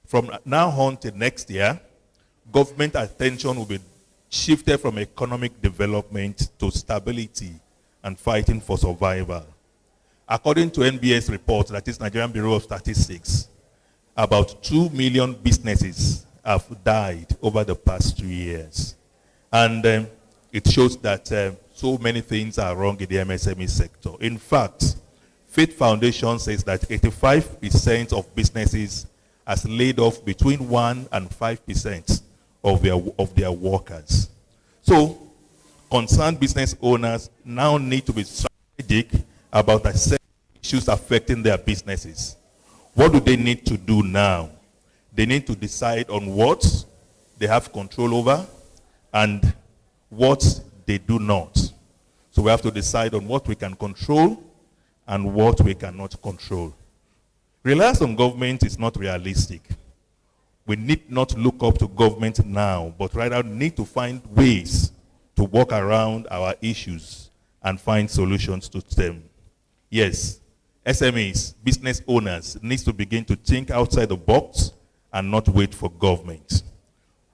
From now on till next year, government attention will be shifted from economic development to stability and fighting for survival. According to NBS reports, that is Nigerian Bureau of Statistics, about 2 million businesses have died over the past 2 years. And it shows that so many things are wrong in the MSME sector. In fact, Faith Foundation says that 85% of businesses has laid off between 1 and 5% of their workers. So, concerned business owners now need to be strategic about the issues affecting their businesses. What do they need to do now? They need to decide on what they have control over and what they do not. So we have to decide on what we can control and what we cannot control. Reliance on government is not realistic. We need not look up to government now, but rather need to find ways to work around our issues and find solutions to them. Yes, SMEs, business owners, needs to begin to think outside the box and not wait for government.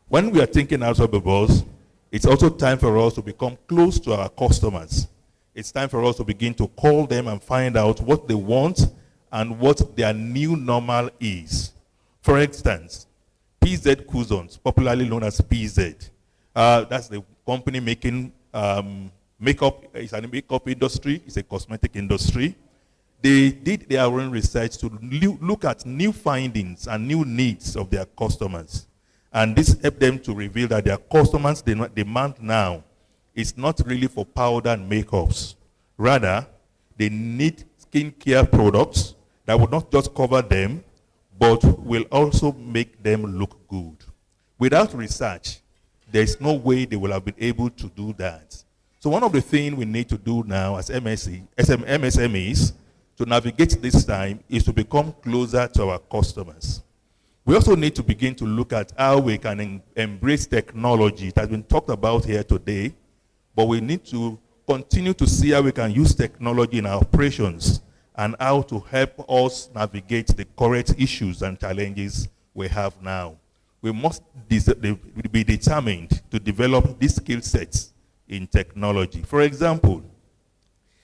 When we are thinking outside the box, it's also time for us to become close to our customers. It's time for us to begin to call them and find out what they want and what their new normal is. For instance, PZ Cuisines, popularly known as PZ, that's the company making makeup. It's a makeup industry. It's a cosmetic industry. They did their own research to look at new findings and new needs of their customers. And this helped them to reveal that their customers' demand now is not really for powder and makeups. Rather, they need skincare products that will not just cover them, but will also make them look good. Without research, there is no way they will have been able to do that. So one of the things we need to do now as MSMEs to navigate this time is to become closer to our customers. We also need to begin to look at how we can embrace technology. It has been talked about here today, but we need to continue to see how we can use technology in our operations and how to help us navigate the current issues and challenges we have now. We must be determined to develop these skill sets in technology. For example,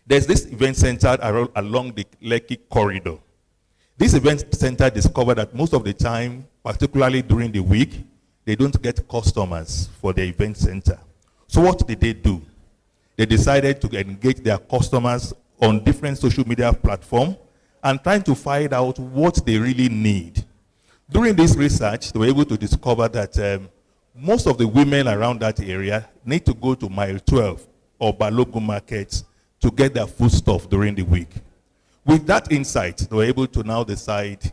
there's this event center along the Lekki corridor. This event center discovered that most of the time, particularly during the week, they don't get customers for the event center. So what did they do? They decided to engage their customers on different social media platforms and trying to find out what they really need. During this research, they were able to discover that most of the women around that area need to go to Mile 12 or Balogun markets to get their foodstuff during the week. With that insight, they were able to now decide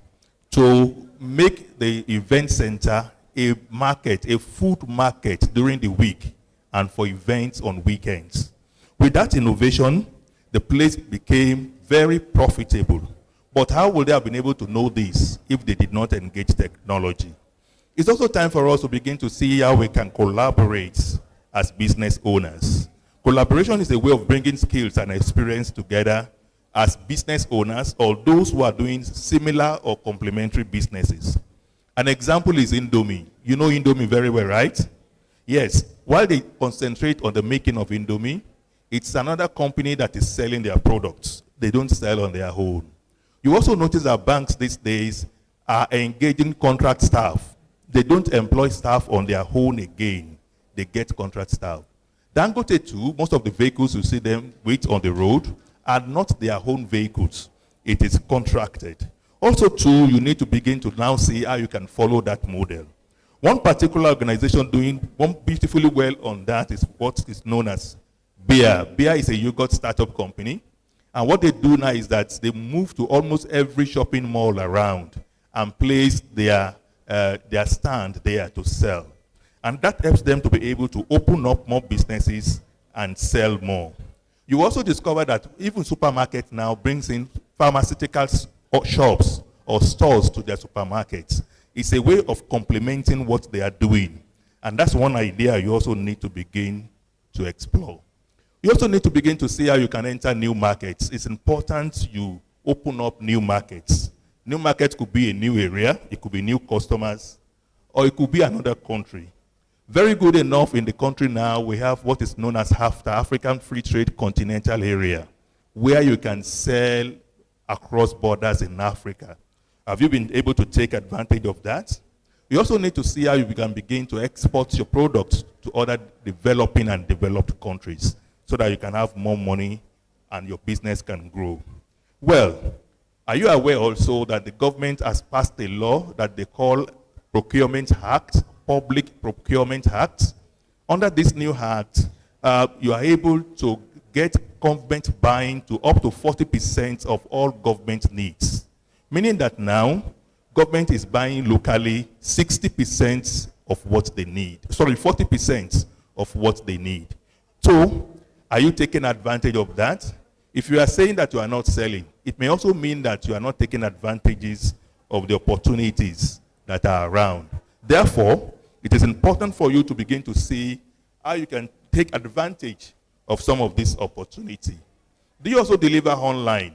to make the event center a market, a food market during the week and for events on weekends. With that innovation, the place became very profitable. But how would they have been able to know this if they did not engage technology? It's also time for us to begin to see how we can collaborate as business owners. Collaboration is a way of bringing skills and experience together as business owners or those who are doing similar or complementary businesses. An example is Indomie. You know Indomie very well, right? Yes. While they concentrate on the making of Indomie, it's another company that is selling their products. They don't sell on their own. You also notice that banks these days are engaging contract staff. They don't employ staff on their own again. They get contract staff. Dangote too, most of the vehicles you see them with on the road are not their own vehicles. It is contracted. Also too, you need to begin to now see how you can follow that model. One particular organization doing one beautifully well on that is what is known as Beer. Beer is a yogurt startup company. And what they do now is that they move to almost every shopping mall around and place their stand there to sell. And that helps them to be able to open up more businesses and sell more. You also discover that even supermarkets now brings in pharmaceutical shops or stores to their supermarkets. It's a way of complementing what they are doing. And that's one idea you also need to begin to explore. You also need to begin to see how you can enter new markets. It's important you open up new markets. New markets could be a new area, it could be new customers, or it could be another country. Very good enough in the country now, we have what is known as HAFTA, African Free Trade Continental Area, where you can sell across borders in Africa. Have you been able to take advantage of that? You also need to see how you can begin to export your products to other developing and developed countries, so that you can have more money and your business can grow. Well, are you aware also that the government has passed a law that they call Procurement Act, Public Procurement Act? Under this new act, you are able to get government buying to up to 40% of all government needs. Meaning that now, government is buying locally 60% of what they need. Sorry, 40% of what they need. So, are you taking advantage of that? If you are saying that you are not selling, it may also mean that you are not taking advantages of the opportunities that are around. Therefore, it is important for you to begin to see how you can take advantage of some of this opportunity. Do you also deliver online?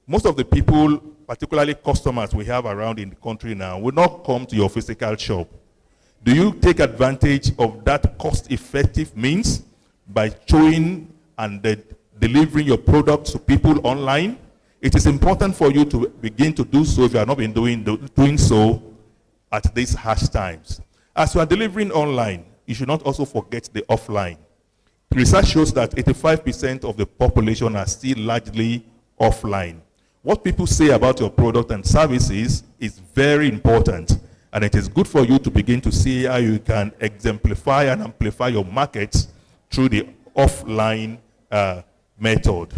Most of the people, particularly customers we have around in the country now, will not come to your physical shop. Do you take advantage of that cost-effective means by showing and delivering your products to people online? It is important for you to begin to do so if you have not been doing so at these harsh times. As you are delivering online, you should not also forget the offline. Research shows that 85% of the population are still largely offline. What people say about your product and services is very important, and it is good for you to begin to see how you can exemplify and amplify your markets through the offline method.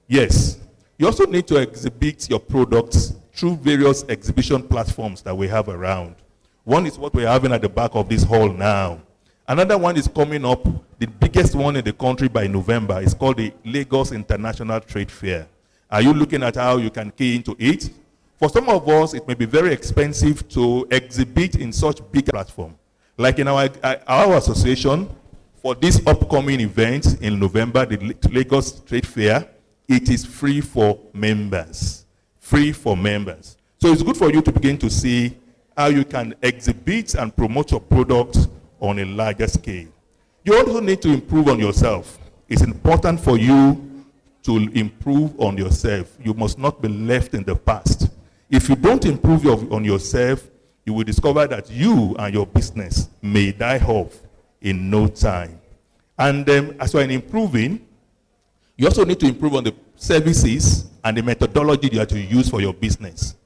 Yes, you also need to exhibit your products through various exhibition platforms that we have around. One is what we're having at the back of this hall now. Another one is coming up, the biggest one in the country by November. It's called the Lagos International Trade Fair. Are you looking at how you can key into it? For some of us, it may be very expensive to exhibit in such big platform. Like in our association, for this upcoming event in November, the Lagos Trade Fair, it is free for members. Free for members. So it's good for you to begin to see how you can exhibit and promote your products on a larger scale. You also need to improve on yourself. It's important for you to improve on yourself. You must not be left in the past. If you don't improve on yourself, you will discover that you and your business may die off in no time. And as you're improving, you also need to improve on the services and the methodology that you use for your business.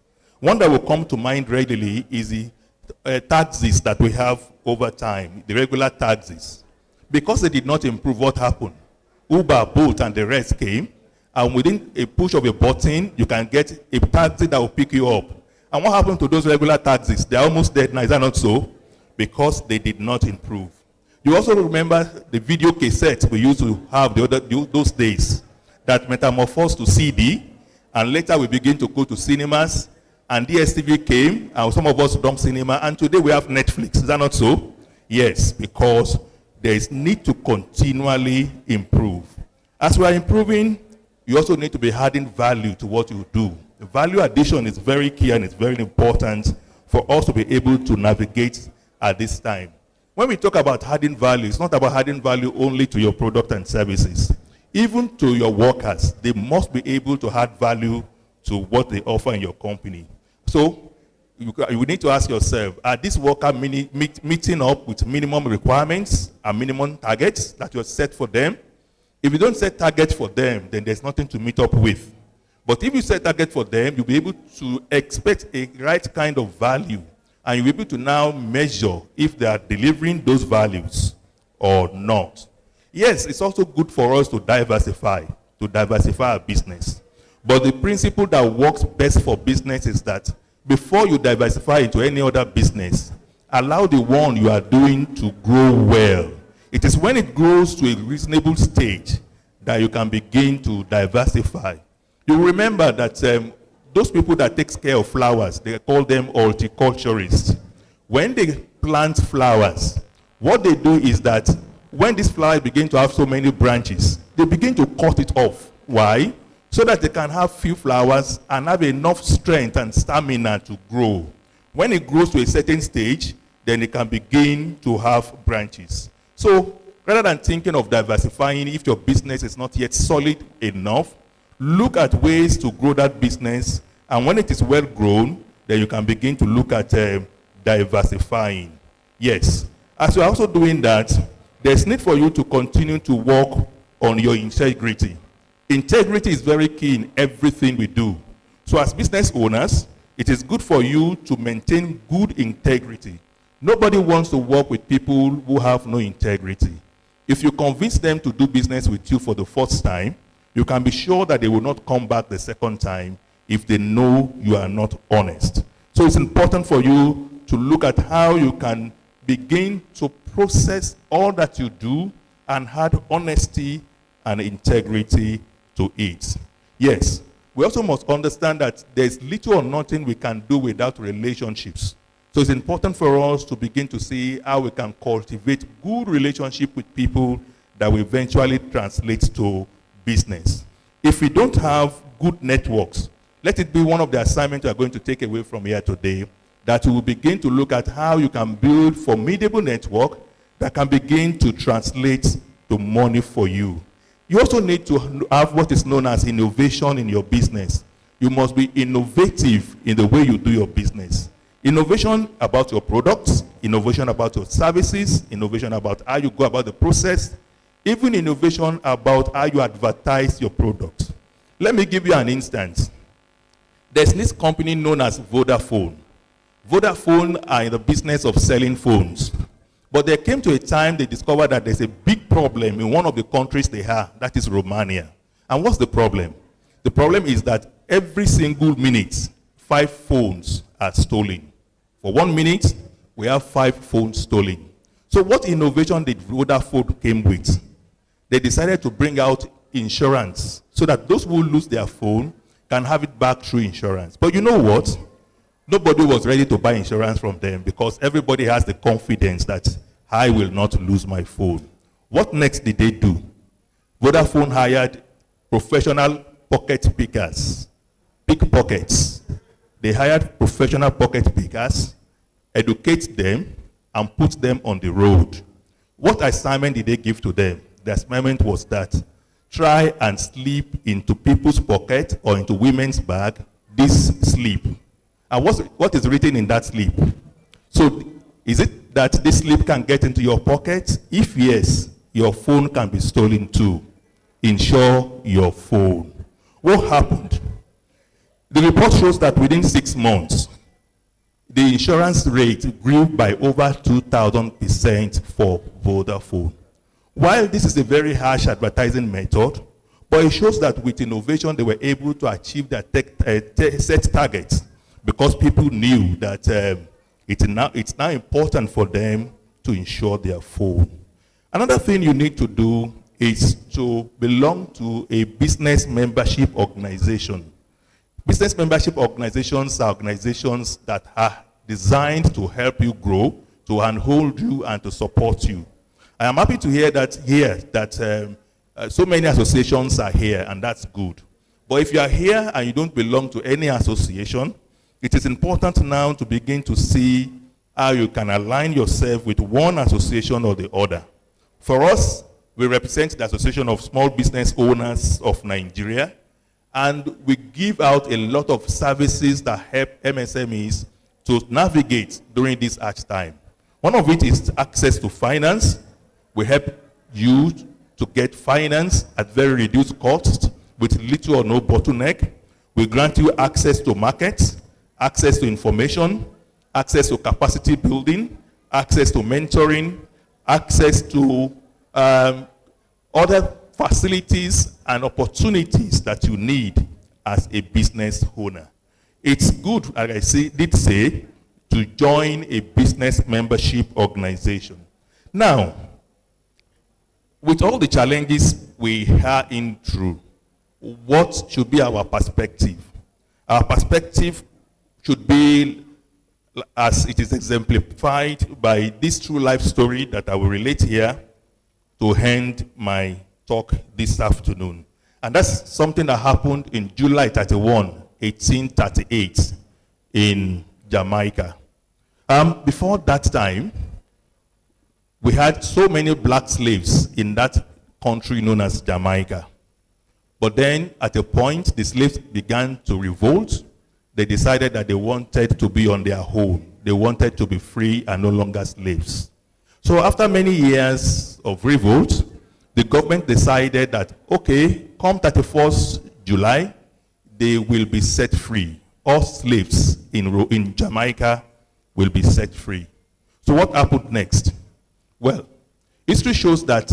One that will come to mind readily is the taxes that we have over time, the regular taxes. Because they did not improve, what happened? Uber, Bolt, and the rest came, and within a push of a button, you can get a taxi that will pick you up. And what happened to those regular taxis? They're almost dead now, is that not so? Because they did not improve. You also remember the video cassette we used to have those days that metamorphosed to CD, and later we begin to go to cinemas, and DSTV came, and some of us dumped cinema, and today we have Netflix. Is that not so? Yes, because there is need to continually improve. As we are improving, you also need to be adding value to what you do. The value addition is very key and it's very important for us to be able to navigate at this time. When we talk about adding value, it's not about adding value only to your product and services. Even to your workers, they must be able to add value to what they offer in your company. So you need to ask yourself, are these workers meeting up with minimum requirements and minimum targets that you have set for them? If you don't set targets for them, then there's nothing to meet up with. But if you set targets for them, you'll be able to expect a right kind of value, and you'll be able to now measure if they are delivering those values or not. Yes, it's also good for us to diversify our business. But the principle that works best for business is that before you diversify into any other business, allow the one you are doing to grow well. It is when it grows to a reasonable stage that you can begin to diversify. You remember that those people that take care of flowers, they call them horticulturists. When they plant flowers, what they do is that when these flowers begin to have so many branches, they begin to cut it off. Why? So that they can have few flowers and have enough strength and stamina to grow. When it grows to a certain stage, then it can begin to have branches. So rather than thinking of diversifying, if your business is not yet solid enough, look at ways to grow that business. And when it is well grown, then you can begin to look at diversifying. Yes. As you're also doing that, there's need for you to continue to work on your integrity. Integrity is very key in everything we do. So as business owners, it is good for you to maintain good integrity. Nobody wants to work with people who have no integrity. If you convince them to do business with you for the first time, you can be sure that they will not come back the second time if they know you are not honest. So it's important for you to look at how you can begin to process all that you do and add honesty and integrity to it. Yes, we also must understand that there's little or nothing we can do without relationships. So it's important for us to begin to see how we can cultivate good relationship with people that will eventually translate to business. If we don't have good networks, let it be one of the assignments we are going to take away from here today, that we will begin to look at how you can build formidable network that can begin to translate to money for you. You also need to have what is known as innovation in your business. You must be innovative in the way you do your business. Innovation about your products, innovation about your services, innovation about how you go about the process, even innovation about how you advertise your products. Let me give you an instance. There's this company known as Vodafone. Vodafone are in the business of selling phones. But there came to a time they discovered that there's a big problem in one of the countries they are, that is Romania. And what's the problem? The problem is that every single minute, 5 phones are stolen. For 1 minute, we have 5 phones stolen. So what innovation did Vodafone came with? They decided to bring out insurance so that those who lose their phone can have it back through insurance. But you know what? Nobody was ready to buy insurance from them because everybody has the confidence that I will not lose my phone. What next did they do? Vodafone hired professional pocket pickers, pickpockets. They hired professional pocket pickers, educate them, and put them on the road. What assignment did they give to them? The assignment was that try and slip into people's pocket or into women's bag this slip. And what is written in that slip? So is it that this slip can get into your pocket? If yes, your phone can be stolen too. Insure your phone. What happened? The report shows that within 6 months, the insurance rate grew by over 2,000% for Vodafone. While this is a very harsh advertising method, but it shows that with innovation, they were able to achieve their set targets because people knew that it's now important for them to insure their phone. Another thing you need to do is to belong to a business membership organization. Business membership organizations are organizations that are designed to help you grow, to handhold you, and to support you. I am happy to hear that so many associations are here, and that's good. But if you are here and you don't belong to any association, it is important now to begin to see how you can align yourself with one association or the other. For us, we represent the Association of Small Business Owners of Nigeria, and we give out a lot of services that help MSMEs to navigate during this hard time. One of it is access to finance. We help you to get finance at very reduced cost with little or no bottleneck. We grant you access to markets, access to information, access to capacity building, access to mentoring, access to other facilities and opportunities that you need as a business owner. It's good, like I did say, to join a business membership organization. Now, with all the challenges we are in through, what should be our perspective? Our perspective should be, as it is exemplified by this true life story that I will relate here to end my talk this afternoon. And that's something that happened in July 31, 1838 in Jamaica. Before that time, we had so many black slaves in that country known as Jamaica. But then at a point, the slaves began to revolt. They decided that they wanted to be on their own. They wanted to be free and no longer slaves. So after many years of revolt, the government decided that, okay, come 31st July, they will be set free. All slaves in Jamaica will be set free. So what happened next? Well, history shows that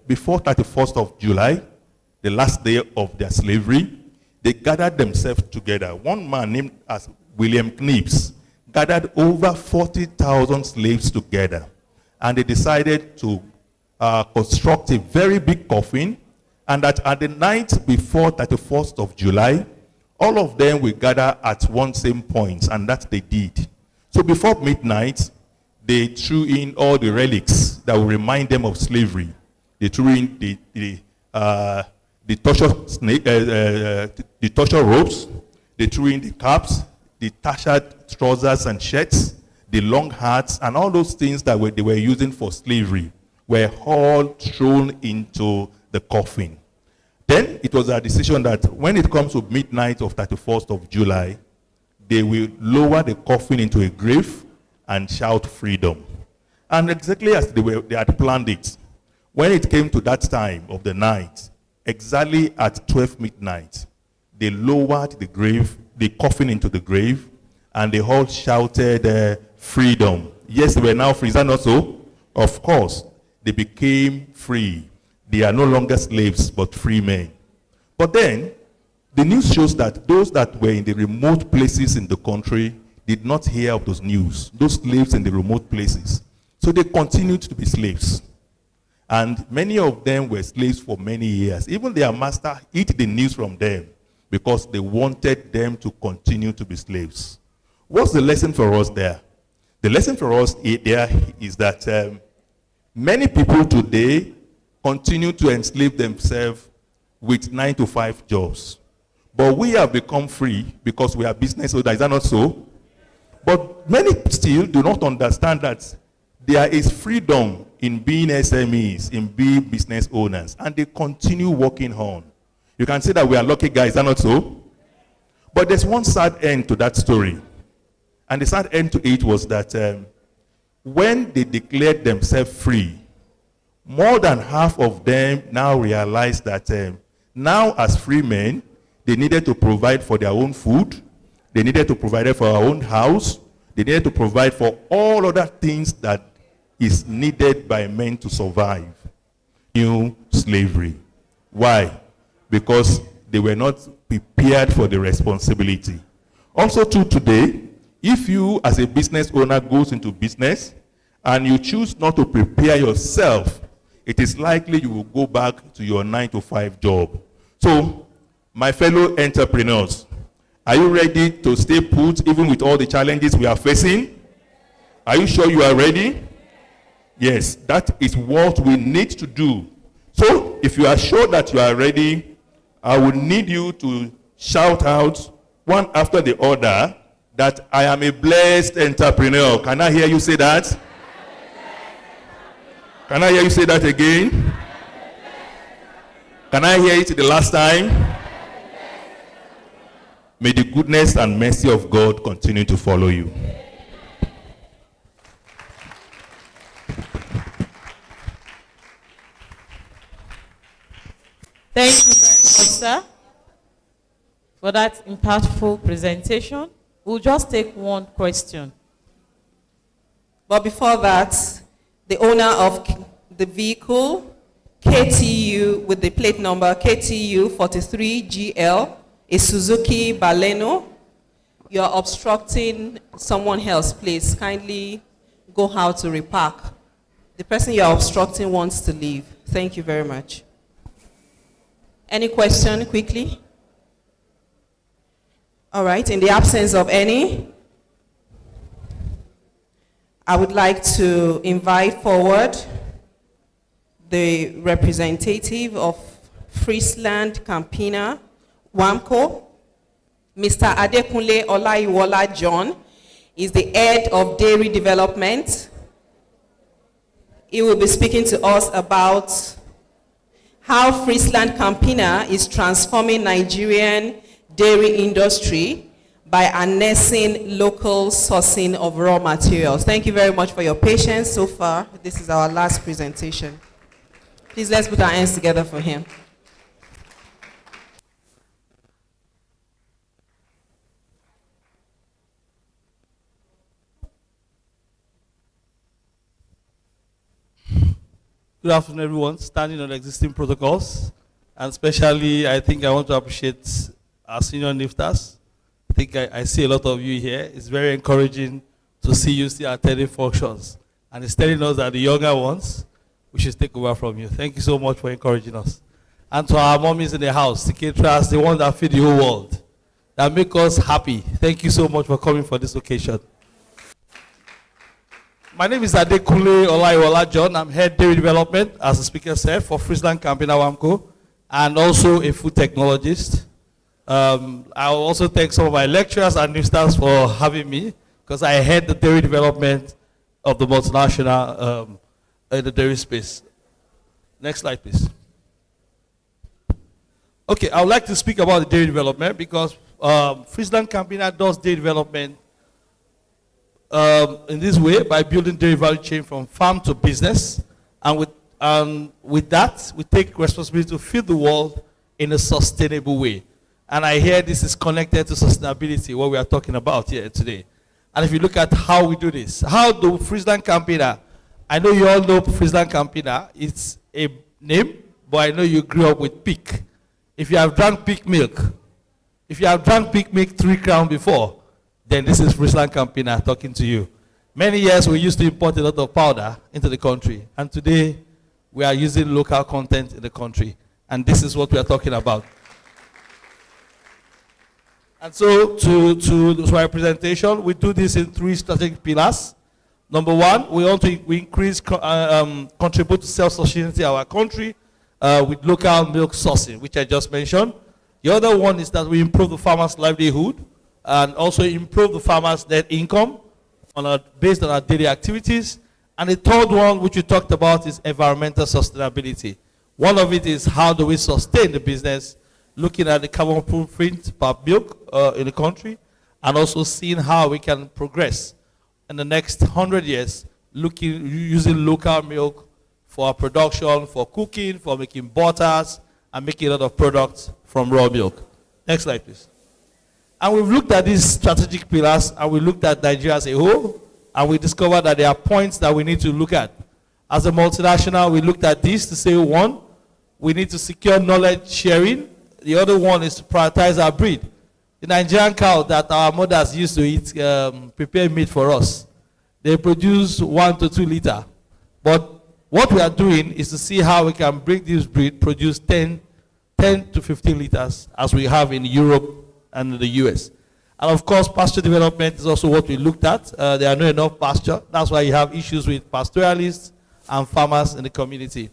before 31st of July, the last day of their slavery, they gathered themselves together. One man named as William Knibbs gathered over 40,000 slaves together. And they decided to construct a very big coffin, and that at the night before 31st of July, all of them will gather at one same point, and that they did. So before midnight, they threw in all the relics that will remind them of slavery. They threw in the torture ropes, they threw in the caps, the tattered trousers and shirts, the long hats, and all those things that they were using for slavery were all thrown into the coffin. Then it was a decision that when it comes to midnight of 31st of July, they will lower the coffin into a grave and shout freedom. And exactly as they had planned it, when it came to that time of the night, exactly at 12 midnight, they lowered the coffin into the grave, and they all shouted freedom. Yes, they were now free. Is that not so? Of course. they became free. They are no longer slaves, but free men. But then, the news shows that those that were in the remote places in the country did not hear of those news, those slaves in the remote places. So they continued to be slaves. And many of them were slaves for many years. Even their master hid the news from them because they wanted them to continue to be slaves. What's the lesson for us there? The lesson for us there is that many people today continue to enslave themselves with 9-to-5 jobs. But we have become free because we are business owners. Is that not so? But many still do not understand that there is freedom in being SMEs, in being business owners, and they continue working on. You can say that we are lucky guys. Is that not so? But there's one sad end to that story. And the sad end to it was that when they declared themselves free, more than half of them now realized that now as free men, they needed to provide for their own food. They needed to provide for their own house. They needed to provide for all other things that is needed by men to survive. New slavery. Why? Because they were not prepared for the responsibility. Also true today, if you as a business owner goes into business and you choose not to prepare yourself, it is likely you will go back to your 9-to-5 job. So, my fellow entrepreneurs, are you ready to stay put even with all the challenges we are facing? Are you sure you are ready? Yes, that is what we need to do. So, if you are sure that you are ready, I will need you to shout out one after the other that I am a blessed entrepreneur. Can I hear you say that? Can I hear you say that again? Can I hear it the last time? May the goodness and mercy of God continue to follow you. Thank you very much, sir, for that impactful presentation. We'll just take one question. But before that, the owner of the vehicle, KTU, with the plate number KTU 43GL, a Suzuki Baleno. You're obstructing someone else, please. Kindly go out to repark. The person you're obstructing wants to leave. Thank you very much. Any question, quickly? All right, in the absence of any, I would like to invite forward the representative of Friesland Campina, WAMCO, Mr. Adekunle Olaiwola John, is the head of dairy development. He will be speaking to us about how Friesland Campina is transforming Nigerian dairy industry by harnessing local sourcing of raw materials. Thank you very much for your patience so far. This is our last presentation. Please let's put our hands together for him. Good afternoon, everyone. Standing on existing protocols, and especially, I think I want to appreciate our senior lifters. I think I see a lot of you here. It's very encouraging to see you still attending functions, and it's telling us that the younger ones, we should take over from you. Thank you so much for encouraging us. And to our mommies in the house, the caterers, the ones that feed the whole world, that make us happy. Thank you so much for coming for this occasion. My name is Adekunle Olaiwola John. I'm head dairy development, as the speaker said, for Friesland Campina WAMCO, and also a food technologist. I will also thank some of my lecturers and new staff for having me, because I head the dairy development of the multinational in the dairy space. Next slide, please. Okay, I would like to speak about the dairy development because Friesland Campina does dairy development in this way by building dairy value chain from farm to business, and with that we take responsibility to feed the world in a sustainable way. And I hear this is connected to sustainability, what we are talking about here today. And if you look at how we do this, how do Friesland Campina I know you all know Friesland Campina. It's a name, but I know you grew up with peak. If you have drank peak milk, if you have drank peak milk 3 crown before, then this is Friesland Campina talking to you. Many years we used to import a lot of powder into the country, and today we are using local content in the country, and this is what we are talking about. And so to our presentation, we do this in 3 strategic pillars. Number 1, we want to increase, contribute to self-sufficiency of our country with local milk sourcing, which I just mentioned. The other one is that we improve the farmers' livelihood and also improve the farmers' net income based on our daily activities. And the third one, which we talked about, is environmental sustainability. One of it is how do we sustain the business, looking at the carbon footprint per milk in the country, and also seeing how we can progress in the next 100 years, using local milk for our production, for cooking, for making butters, and making a lot of products from raw milk. Next slide, please. And we've looked at these strategic pillars, and we looked at Nigeria as a whole, and we discovered that there are points that we need to look at. As a multinational, we looked at this to say, 1, we need to secure knowledge sharing. The other one is to prioritize our breed. The Nigerian cow that our mothers used to eat, prepare meat for us, they produce 1 to 2 liters. But what we are doing is to see how we can bring this breed, produce 10 to 15 liters, as we have in Europe and in the US. And of course, pasture development is also what we looked at. There are not enough pasture. That's why you have issues with pastoralists and farmers in the community.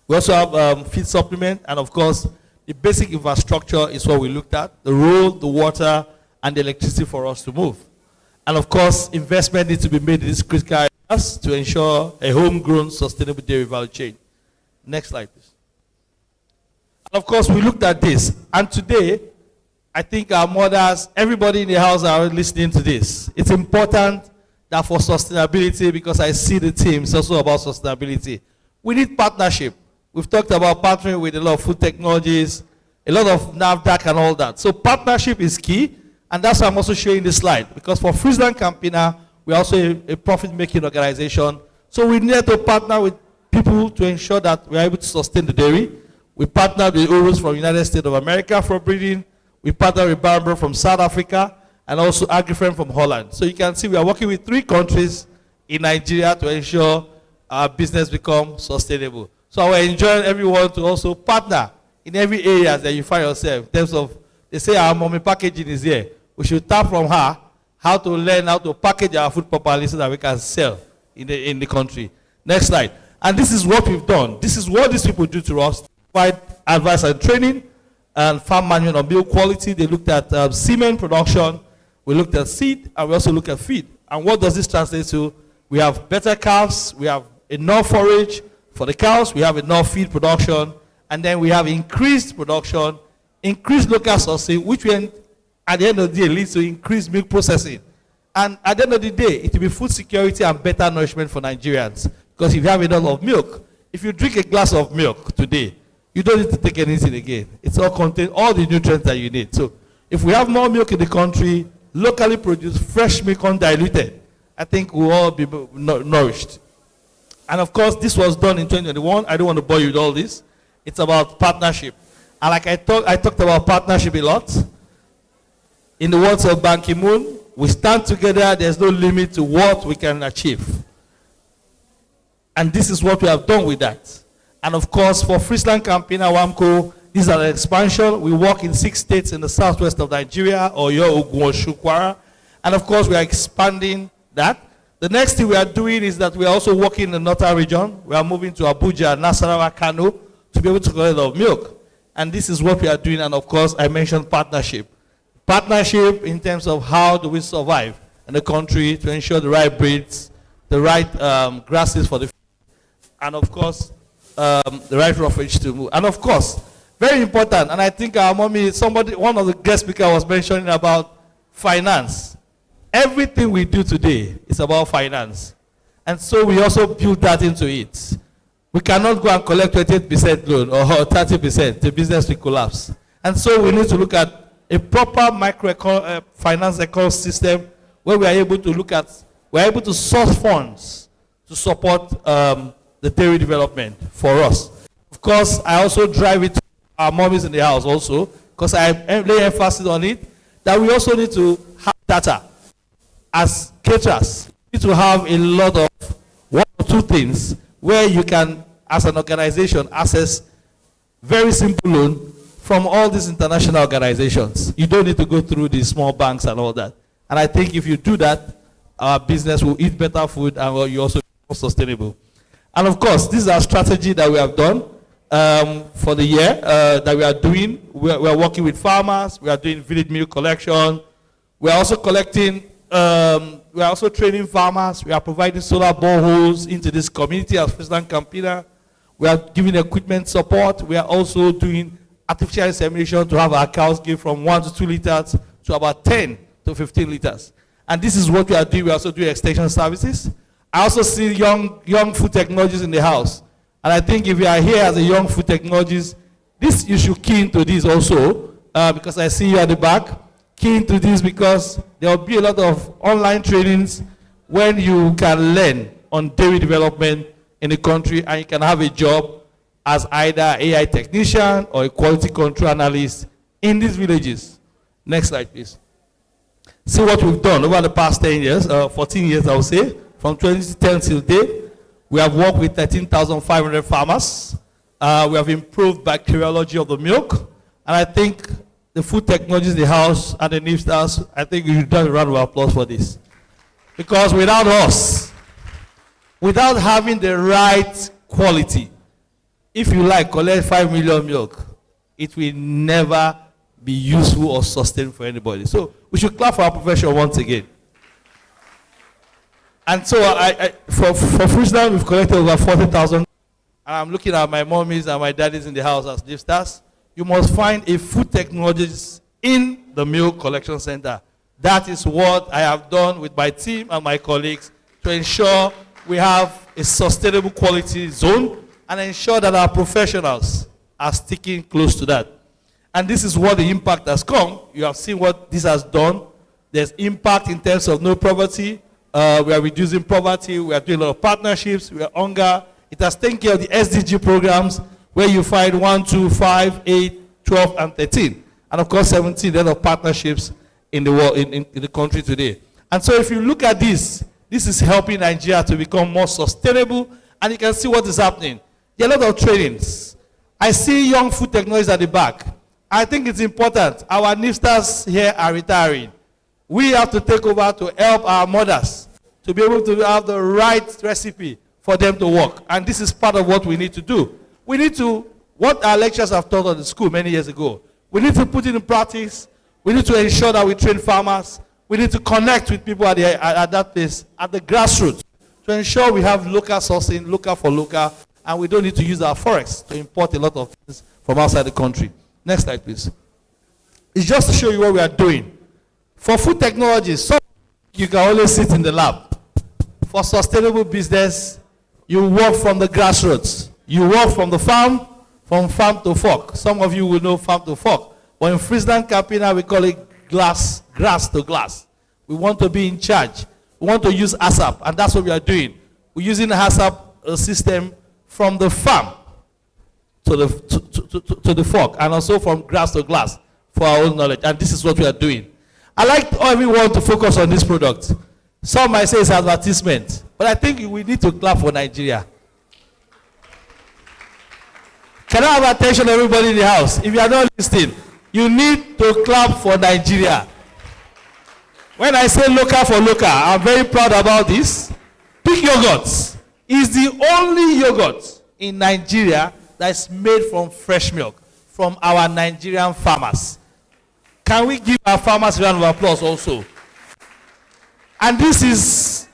We also have feed supplement, and of course, the basic infrastructure is what we looked at, the road, the water, and the electricity for us to move. And of course, investment needs to be made in these critical areas to ensure a homegrown, sustainable dairy value chain. Next slide, please. And of course, we looked at this, and today, I think our mothers, everybody in the house are listening to this. It's important that for sustainability, because I see the team, it's also about sustainability. We need partnership. We've talked about partnering with a lot of food technologies, a lot of NAFDAC and all that. So partnership is key, and that's why I'm also showing this slide. Because for Friesland Campina, we're also a profit-making organization. So we need to partner with people to ensure that we're able to sustain the dairy. We partnered with Urus from the United States of America for breeding. We partnered with Barber from South Africa, and also Agriframe from Holland. So you can see we are working with 3 countries in Nigeria to ensure our business becomes sustainable. So I enjoy everyone to also partner in every area that you find yourself. In terms of, they say our mommy packaging is here. We should tap from her how to learn how to package our food properly so that we can sell in the country. Next slide. And this is what we've done. This is what these people do to us. Provide advice and training and farm management on milk quality. They looked at semen production. We looked at seed, and we also look at feed. And what does this translate to? We have better calves. We have enough forage for the cows. We have enough feed production. And then we have increased production, increased local sourcing, which will, at the end of the day, leads to increased milk processing. And at the end of the day, it will be food security and better nourishment for Nigerians. Because if you have enough of milk, if you drink a glass of milk today, you don't need to take anything again. It's all contain all the nutrients that you need. So if we have more milk in the country, locally produced, fresh milk undiluted, I think we'll all be nourished. And of course, this was done in 2021. I don't want to bore you with all this. It's about partnership. And like I talked about partnership a lot. In the words of Ban Ki-moon, we stand together, there's no limit to what we can achieve. And this is what we have done with that. And of course, for Friesland Campina, WAMCO, this is an expansion. We work in 6 states in the southwest of Nigeria, Oyo, Ogun, Osun, Kwara. And of course, we are expanding that. The next thing we are doing is that we are also working in the northern region. We are moving to Abuja, Nasarawa, Kano, to be able to collect a lot of milk. And this is what we are doing. And of course, I mentioned partnership. Partnership in terms of how do we survive in the country to ensure the right breeds, the right grasses for the field, and of course, the right roughage to move. And of course, very important, and I think our mommy, one of the guest speakers was mentioning about finance. Everything we do today is about finance. And so we also build that into it. We cannot go and collect 28% loan or 30%. The business will collapse. And so we need to look at a proper finance ecosystem where we are able to look at, we are able to source funds to to support the dairy development for us. Of course, I also drive it to our mommies in the house also, because I lay emphasis on it, that we also need to have data. As caterers, you need to have a lot of one or two things where you can, as an organization, access very simple loan from all these international organizations. You don't need to go through the small banks and all that. And I think if you do that, our business will eat better food and you also be more sustainable. And of course, this is our strategy that we have done for the year that we are doing. We are working with farmers. We are doing village milk collection. We are also collecting, we are also training farmers. We are providing solar boreholes into this community as President Campina. We are giving equipment support. We are also doing artificial insemination to have our cows give from 1 to 2 liters to about 10 to 15 liters. And this is what we are doing. We also do extension services. I also see young food technologies in the house. And I think if you are here as a young food technologist, you should key into this also, because I see you at the back. Key into this because there will be a lot of online trainings when you can learn on dairy development in the country, and you can have a job as either AI technician or a quality control analyst in these villages. Next slide, please. See what we've done over the past 10 years, 14 years, I would say, from 2010 till date. We have worked with 13,500 farmers. We have improved bacteriology of the milk. And I think the food technologies in the house and the NIFTAs, I think you should do a round of applause for this. Because without us, without having the right quality, if you like, collect 5 million milk, it will never be useful or sustained for anybody. So we should clap for our profession once again. And so for Friesland, we've collected over 40,000. And I'm looking at my mommies and my daddies in the house as gift stars. You must find a food technologist in the milk collection center. That is what I have done with my team and my colleagues to ensure we have a sustainable quality zone and ensure that our professionals are sticking close to that. And this is what the impact has come. You have seen what this has done. There's impact in terms of no poverty. We are reducing poverty. We are doing a lot of partnerships. We are hunger. It has taken care of the SDG programs where you find 1, 2, 5, 8, 12, and 13. And of course, 17 then of partnerships in the world, in the country today. And so if you look at this, this is helping Nigeria to become more sustainable. And you can see what is happening. There are a lot of trainings. I see young food technologists at the back. I think it's important. Our NIFTAs here are retiring. We have to take over to help our mothers to be able to have the right recipe for them to work. And this is part of what we need to do. We need to, what our lecturers have taught on the school many years ago, we need to put it in practice. We need to ensure that we train farmers. We need to connect with people at that place, at the grassroots, to ensure we have local sourcing, local for local, and we don't need to use our forex to import a lot of things from outside the country. Next slide, please. It's just to show you what we are doing. For food technologies, you can always sit in the lab. For sustainable business, you work from the grassroots. You work from the farm to fork. Some of you will know farm to fork. But in Friesland Campina, we call it grass to glass. We want to be in charge. We want to use ASAP, and that's what we are doing. We're using the ASAP system from the farm to the fork, and also from grass to glass for our own knowledge. And this is what we are doing. I like everyone to focus on this product. Some might say it's advertisement, but I think we need to clap for Nigeria. Can I have attention, everybody in the house? If you are not listening, you need to clap for Nigeria. When I say local for local, I'm very proud about this. Peak Yogurt is the only yogurt in Nigeria that's made from fresh milk, from our Nigerian farmers. Can we give our farmers a round of applause also? And this is,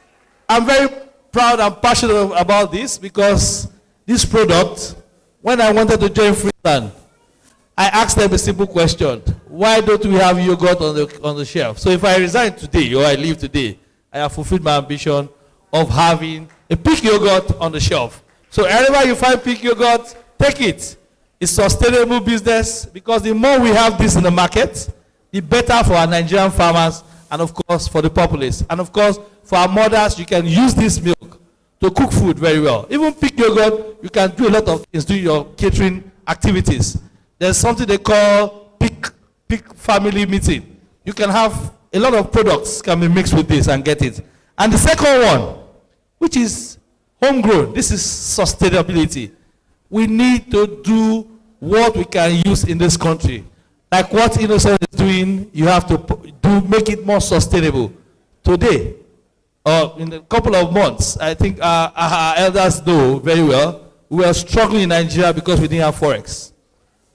I'm very proud and passionate about this because this product, when I wanted to join Friesland, I asked them a simple question. Why don't we have yogurt on the shelf? So if I resign today or I leave today, I have fulfilled my ambition of having a Peak Yogurt on the shelf. So wherever you find Peak Yogurt, take it. It's sustainable business because the more we have this in the market, the better for our Nigerian farmers and of course for the populace. And of course for our mothers, you can use this milk to cook food very well. Even Peak Yogurt, you can do a lot of things, do your catering activities. There's something they call Peak Family Meeting. You can have a lot of products can be mixed with this and get it. And the second one, which is homegrown, this is sustainability. We need to do what we can use in this country. Like what Innocent is doing, you have to make it more sustainable. Today, or in a couple of months, I think our elders know very well, we were struggling in Nigeria because we didn't have Forex.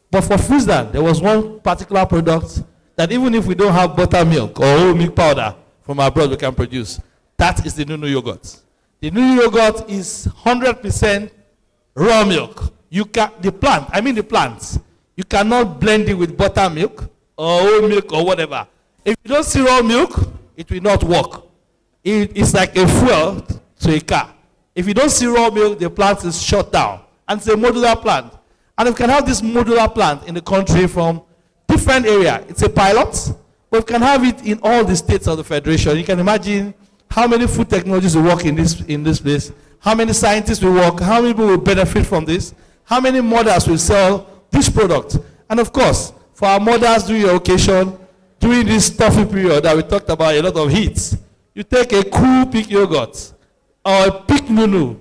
But for Friesland, there was one particular product that even if we don't have buttermilk or whole milk powder from abroad, we can produce. That is the Nunu yogurt. The Nunu yogurt is 100% raw milk. The plants. You cannot blend it with buttermilk or whole milk or whatever. If you don't see raw milk, it will not work. It's like a fuel to a car. If you don't see raw milk, the plant is shut down. And it's a modular plant. And we can have this modular plant in the country from different area. It's a pilot, but we can have it in all the states of the Federation. You can imagine how many food technologies will work in this place, how many scientists will work, how many people will benefit from this, how many mothers will sell this product. And of course, for our mothers during your occasion, during this tough period that we talked about, a lot of heat, you take a cool Peak yogurt or a Peak Nunu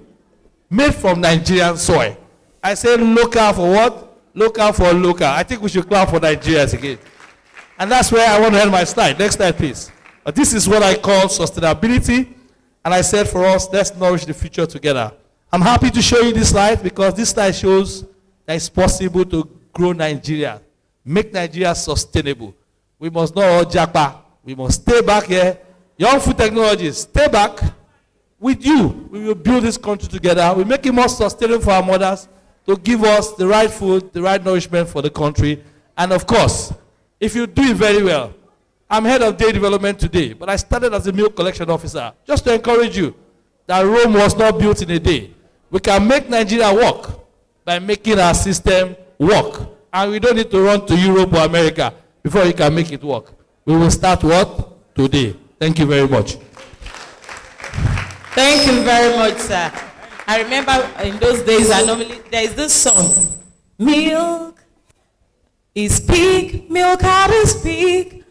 made from Nigerian soy. I say local for what? Local for local. I think we should clap for Nigerians again. And that's where I want to end my slide. Next slide, please. But this is what I call sustainability. And I said for us, let's nourish the future together. I'm happy to show you this slide because this slide shows that it's possible to grow Nigeria, make Nigeria sustainable. We must not all jackpot. We must stay back here. Young food technologies, stay back. With you, we will build this country together. We make it more sustainable for our mothers to give us the right food, the right nourishment for the country. And of course, if you do it very well, I'm head of day development today, but I started as a milk collection officer just to encourage you that Rome was not built in a day. We can make Nigeria work by making our system work. And we don't need to run to Europe or America before we can make it work. We will start what? Today. Thank you very much. Thank you very much, sir. I remember in those days, there is this song. Milk is pig, milk heart is pig,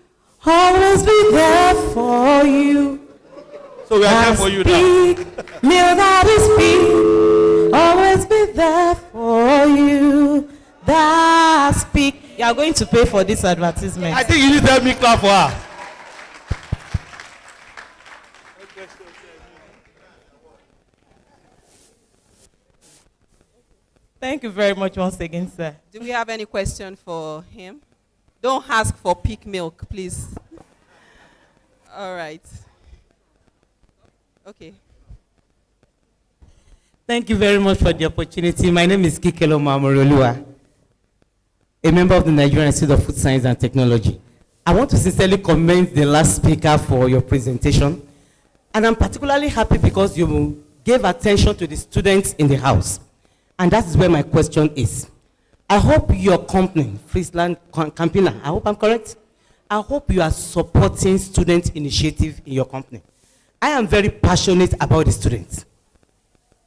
always be there for you. So we are there for you now. Milk heart is pig, always be there for you. That's pig. You are going to pay for this advertisement. I think you need to help me clap for her. Thank you very much once again, sir. Do we have any question for him? Don't ask for peak milk, please. All right. Okay. Thank you very much for the opportunity. My name is Kikelo Mamorolua, a member of the Nigerian Institute of Food Science and Technology. I want to sincerely commend the last speaker for your presentation. And I'm particularly happy because you gave attention to the students in the house. And that is where my question is. I hope your company, Friesland Campina, I hope I'm correct? I hope you are supporting student initiative in your company. I am very passionate about the students.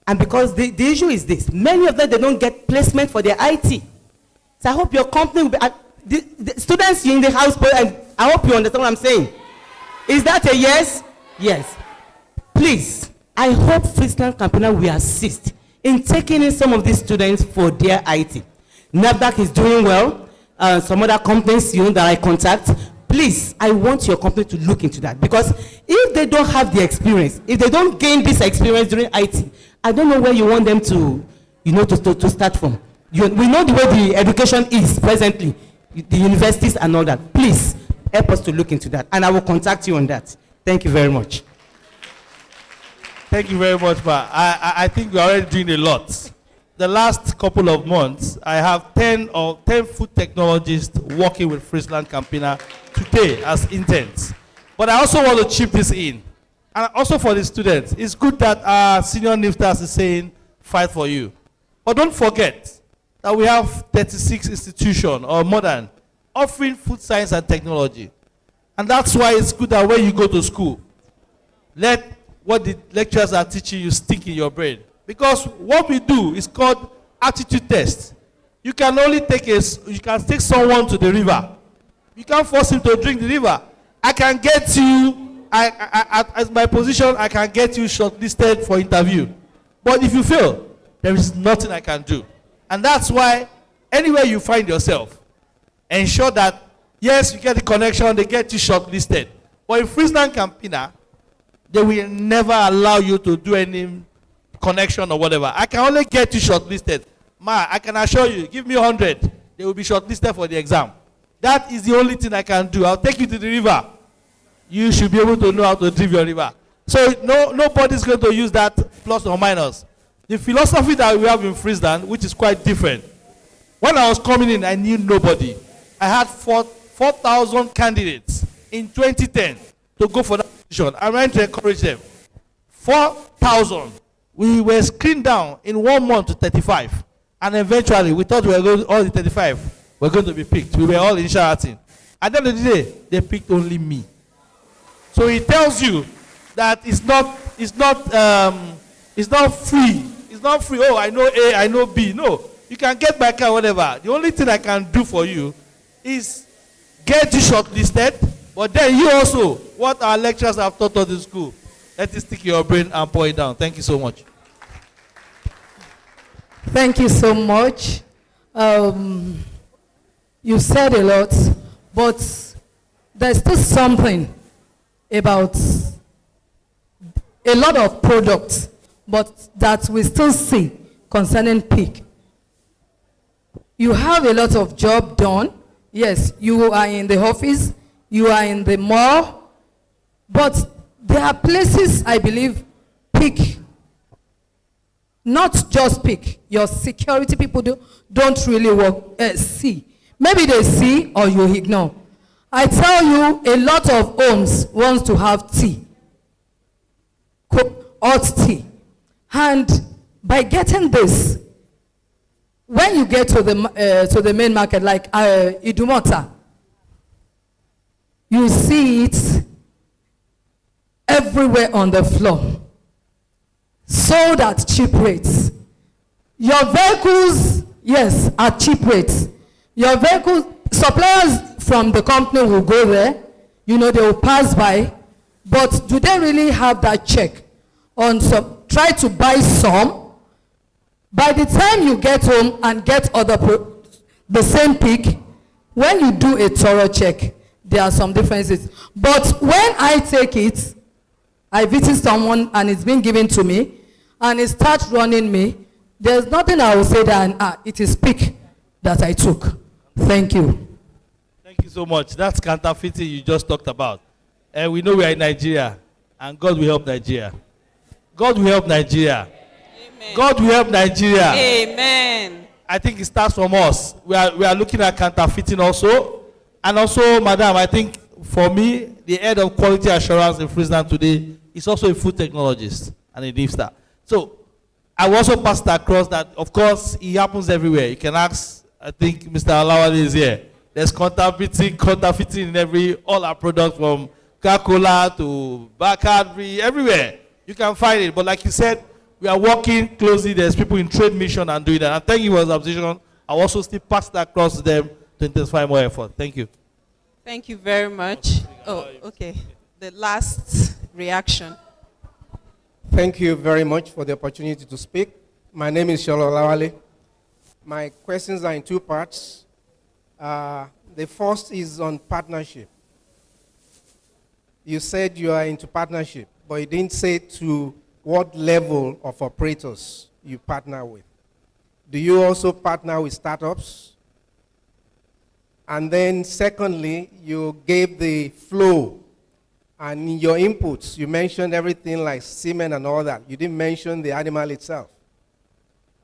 And because the issue is this, many of them, they don't get placement for their IT. So I hope your company will be, the students in the house, I hope you understand what I'm saying. Is that a yes? Yes. Please, I hope Friesland Campina will assist in taking in some of these students for their IT. NAFDAC is doing well. Some other companies that I contact. Please, I want your company to look into that. Because if they don't have the experience, if they don't gain this experience during IT, I don't know where you want them to, to start from. We know the way the education is presently, the universities and all that. Please, help us to look into that. And I will contact you on that. Thank you very much. Thank you very much, Pa. I think we're already doing a lot. The last couple of months, I have 10 food technologists working with Friesland Campina today as interns. But I also want to chip this in. And also for the students, it's good that our senior NIFTAS is saying, fight for you. But don't forget that we have 36 institutions or more than offering food science and technology. And that's why it's good that when you go to school, let what the lecturers are teaching you stick in your brain. Because what we do is called attitude test. You can only take someone to the river. You can't force him to drink the river. I can get you, as my position, I can get you shortlisted for interview. But if you fail, there is nothing I can do. And that's why anywhere you find yourself, ensure that, yes, you get the connection, they get you shortlisted. But in Friesland Campina, they will never allow you to do any connection or whatever. I can only get you shortlisted. I can assure you, give me 100, they will be shortlisted for the exam. That is the only thing I can do. I'll take you to the river. You should be able to know how to drive your river. So nobody's going to use that plus or minus. The philosophy that we have in Friesland, which is quite different. When I was coming in, I knew nobody. I had 4,000 candidates in 2010 to go for that position. I ran to encourage them. 4,000. We were screened down in 1 month to 35. And eventually, we thought all the 35 were going to be picked. We were all in Sheraton. At the end of the day, they picked only me. So it tells you that it's not free. It's not free. Oh, I know A, I know B. No, you can get my car, whatever. The only thing I can do for you is get you shortlisted. But then you also, what our lecturers have taught us in school, let it stick in your brain and pour it down. Thank you so much. Thank you so much. You said a lot, but there's still something about a lot of products, but that we still see concerning pig. You have a lot of job done. Yes, you are in the office, you are in the mall, but there are places, I believe, pig, not just pig, your security people don't really see. Maybe they see or you ignore. I tell you, a lot of homes wants to have tea, hot tea. And by getting this, when you get to the main market, like Idumota, you see it everywhere on the floor. Sold at cheap rates. Your vehicles, yes, at cheap rates. Your vehicles, suppliers from the company will go there, they will pass by, but do they really have that check on some? Try to buy some. By the time you get home and get the same pig, when you do a thorough check, there are some differences. But when I take it, I visit someone and it's been given to me, and it starts running me, there's nothing I will say that it is pig that I took. Thank you. Thank you so much. That's counterfeiting you just talked about. And we know we are in Nigeria, and God will help Nigeria. God will help Nigeria. Amen. God will help Nigeria. Amen. I think it starts from us. We are looking at counterfeiting also. And also, madam, I think for me, the head of quality assurance in Friesland today is also a food technologist and a NIFSTAR. So I will also pass that across that, of course, it happens everywhere. You can ask, I think Mr. Alawale is here. There's counterfeiting in all our products, from Coca-Cola to Bacardi, everywhere. You can find it. But like you said, we are working closely. There's people in trade mission and doing that. And thank you for the observation. I'll also still pass that across to them to intensify more effort. Thank you. Thank you very much. Oh, okay. The last reaction. Thank you very much for the opportunity to speak. My name is Sholo Lawale. My questions are in two parts. The first is on partnership. You said you are into partnership, but you didn't say to what level of operators you partner with. Do you also partner with startups? And then secondly, you gave the flow, and in your inputs, you mentioned everything like semen and all that. You didn't mention the animal itself.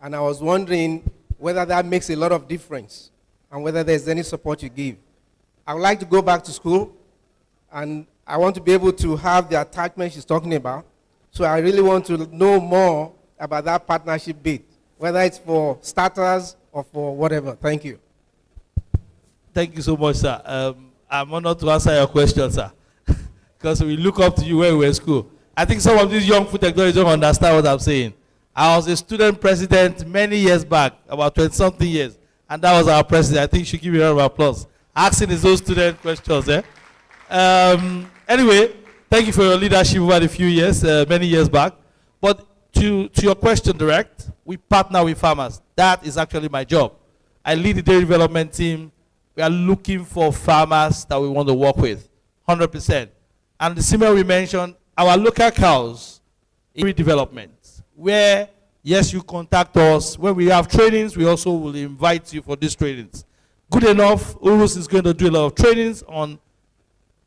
And I was wondering whether that makes a lot of difference and whether there's any support you give. I would like to go back to school, and I want to be able to have the attachment she's talking about. So I really want to know more about that partnership bit, whether it's for starters or for whatever. Thank you. Thank you so much, sir. I'm honored to answer your question, sir. Because we look up to you when we were in school. I think some of these young food technologists don't understand what I'm saying. I was a student president many years back, about 20-something years, and that was our president. I think you should give you a round of applause. Asking his own student questions. Anyway, thank you for your leadership over the few years, many years back. But to your question direct, we partner with farmers. That is actually my job. I lead the dairy development team. We are looking for farmers that we want to work with, 100%. And the similar we mentioned, our local cows in development, where, yes, you contact us. When we have trainings, we also will invite you for these trainings. Good enough, Urus is going to do a lot of trainings on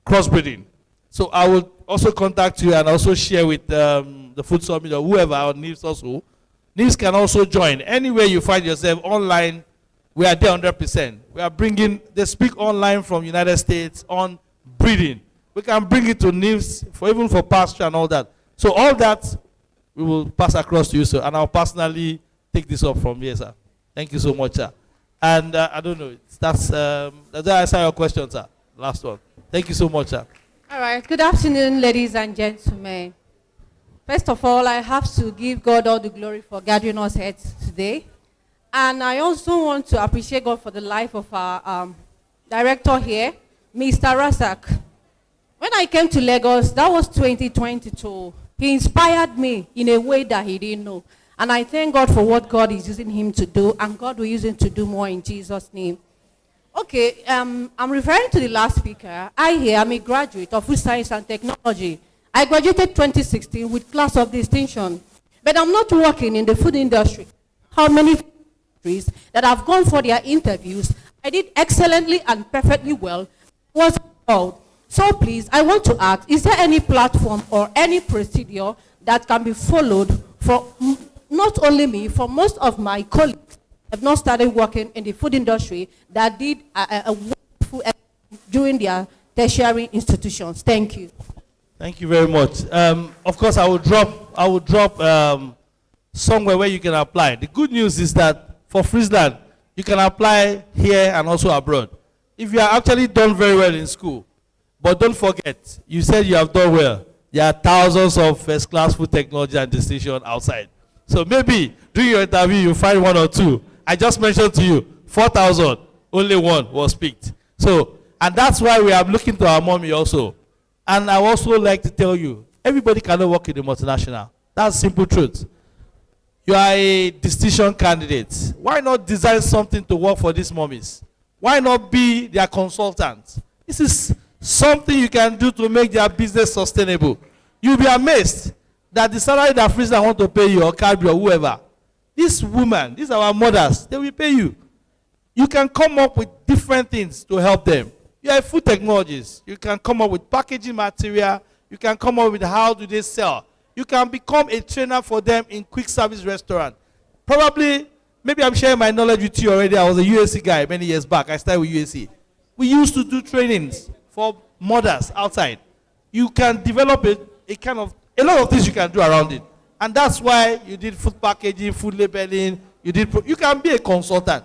crossbreeding. So I will also contact you and also share with the Food Summit or whoever, or NIFS also. NIFS can also join. Anywhere you find yourself online, we are there 100%. We are bringing, they speak online from United States on breeding. We can bring it to NIFS, even for pasture and all that. So all that, we will pass across to you, sir. And I'll personally take this up from here, sir. Thank you so much, sir. And I don't know, does that answer your question, sir? Last one. Thank you so much, sir. All right. Good afternoon, ladies and gentlemen. First of all, I have to give God all the glory for gathering us here today. And I also want to appreciate God for the life of our director here, Mr. Razak. When I came to Lagos, that was 2022. He inspired me in a way that he didn't know. And I thank God for what God is using him to do, and God will use him to do more in Jesus' name. Okay, I'm referring to the last speaker. I am a graduate of Food Science and Technology. I graduated 2016 with class of distinction. But I'm not working in the food industry. How many industries that have gone for their interviews, I did excellently and perfectly well, was called. So please, I want to ask, is there any platform or any procedure that can be followed for not only me, for most of my colleagues have not started working in the food industry that did a wonderful during their tertiary institutions? Thank you. Thank you very much. Of course, I will drop somewhere where you can apply. The good news is that for Friesland, you can apply here and also abroad. If you are actually done very well in school, but don't forget, you said you have done well. There are thousands of first-class food technology and distinction outside. So maybe during your interview, you find one or two. I just mentioned to you, 4,000, only one was picked. So, and that's why we are looking to our mommy also. And I also like to tell you, everybody cannot work in the multinational. That's simple truth. You are a distinction candidate. Why not design something to work for these mommies? Why not be their consultant? This is something you can do to make their business sustainable. You'll be amazed that the salary that Friesland want to pay you, or Cadbury or whoever, this woman, these are our mothers, they will pay you. You can come up with different things to help them. You are a food technologist. You can come up with packaging material. You can come up with how do they sell. You can become a trainer for them in quick service restaurant. Probably, maybe I'm sharing my knowledge with you already. I was a USC guy many years back. I started with USC. We used to do trainings for mothers outside. You can develop a lot of things you can do around it. And that's why you did food packaging, food labeling, you can be a consultant.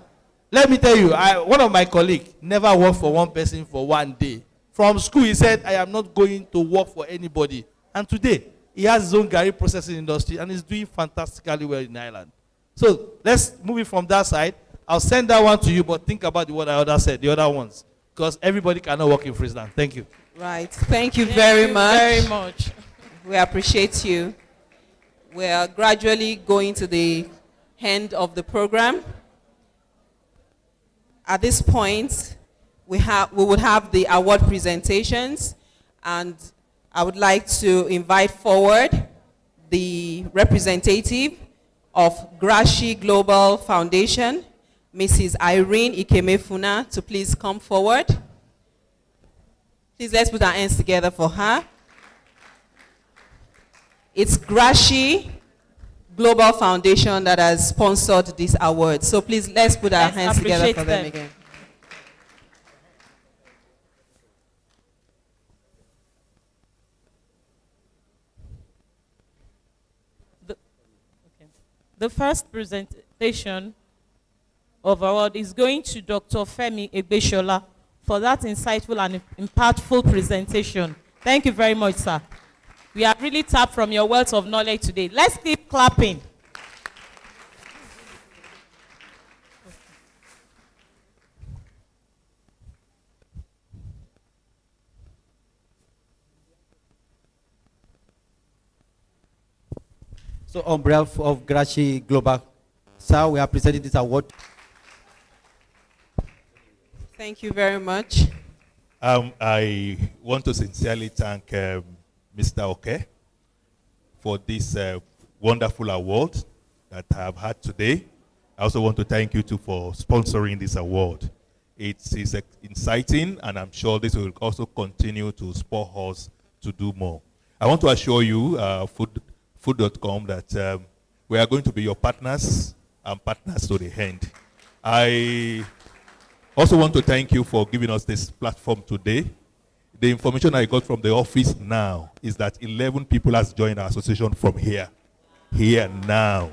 Let me tell you, one of my colleagues never worked for one person for one day. From school, he said, I am not going to work for anybody. And today, he has his own Gary processing industry and is doing fantastically well in Ireland. So let's move it from that side. I'll send that one to you, but think about what I said, the other ones. Because everybody cannot work in Friesland. Thank you. Right. Thank you very much. Very much. We appreciate you. We are gradually going to the end of the program. At this point, we would have the award presentations, and I would like to invite forward the representative of Grashi Global Foundation, Mrs. Irene Ikemefuna, to please come forward. Please let's put our hands together for her. It's Grashi Global Foundation that has sponsored this award. So please let's put our hands together for them again. The first presentation of award is going to Dr. Femi Egbeshola for that insightful and impactful presentation. Thank you very much, sir. We have really tapped from your wealth of knowledge today. Let's keep clapping. So on behalf of Grachi Global, sir, we are presenting this award. Thank you very much. I want to sincerely thank Mr. Oke for this wonderful award that I have had today. I also want to thank you too for sponsoring this award. It is exciting, and I'm sure this will also continue to spur us to do more. I want to assure you, food.com, that we are going to be your partners and partners to the end. I also want to thank you for giving us this platform today. The information I got from the office now is that 11 people has joined our association from here now.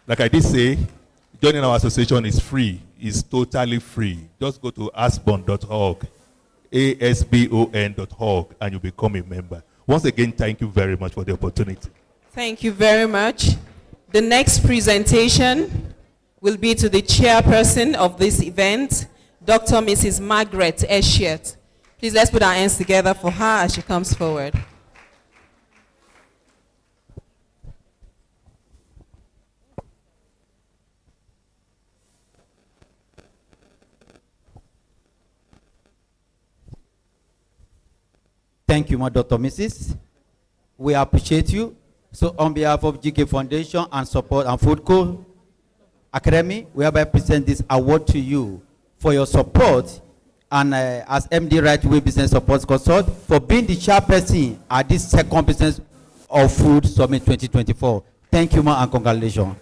Like I did say, joining our association is free. It's totally free. Just go to asbon.org, asbon.org, and you become a member. Once again, thank you very much for the opportunity. Thank you very much. The next presentation will be to the chairperson of this event, Dr. Mrs. Margaret Eshiet. Please, let's put our hands together for her as she comes forward. Thank you, my Dr. Mrs. We appreciate you. So on behalf of GK Foundation and Support and Food Co. Academy, we hereby present this award to you for your support and as MD Right Way Business Support Consult for being the chairperson at this second Business of Food Summit 2024. Thank you, ma, and congratulations.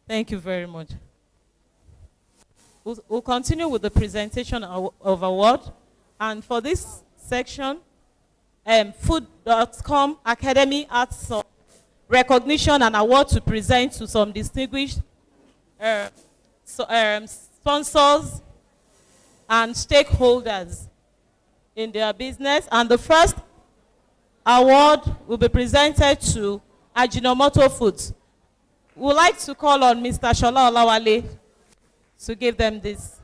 Thank you very much. We'll continue with the presentation of award. And for this section, Food.com Academy has some recognition and award to present to some distinguished sponsors and stakeholders in their business. And the first award will be presented to Ajinomoto Foods. We would like to call on Mr. Shola Olawale to give them this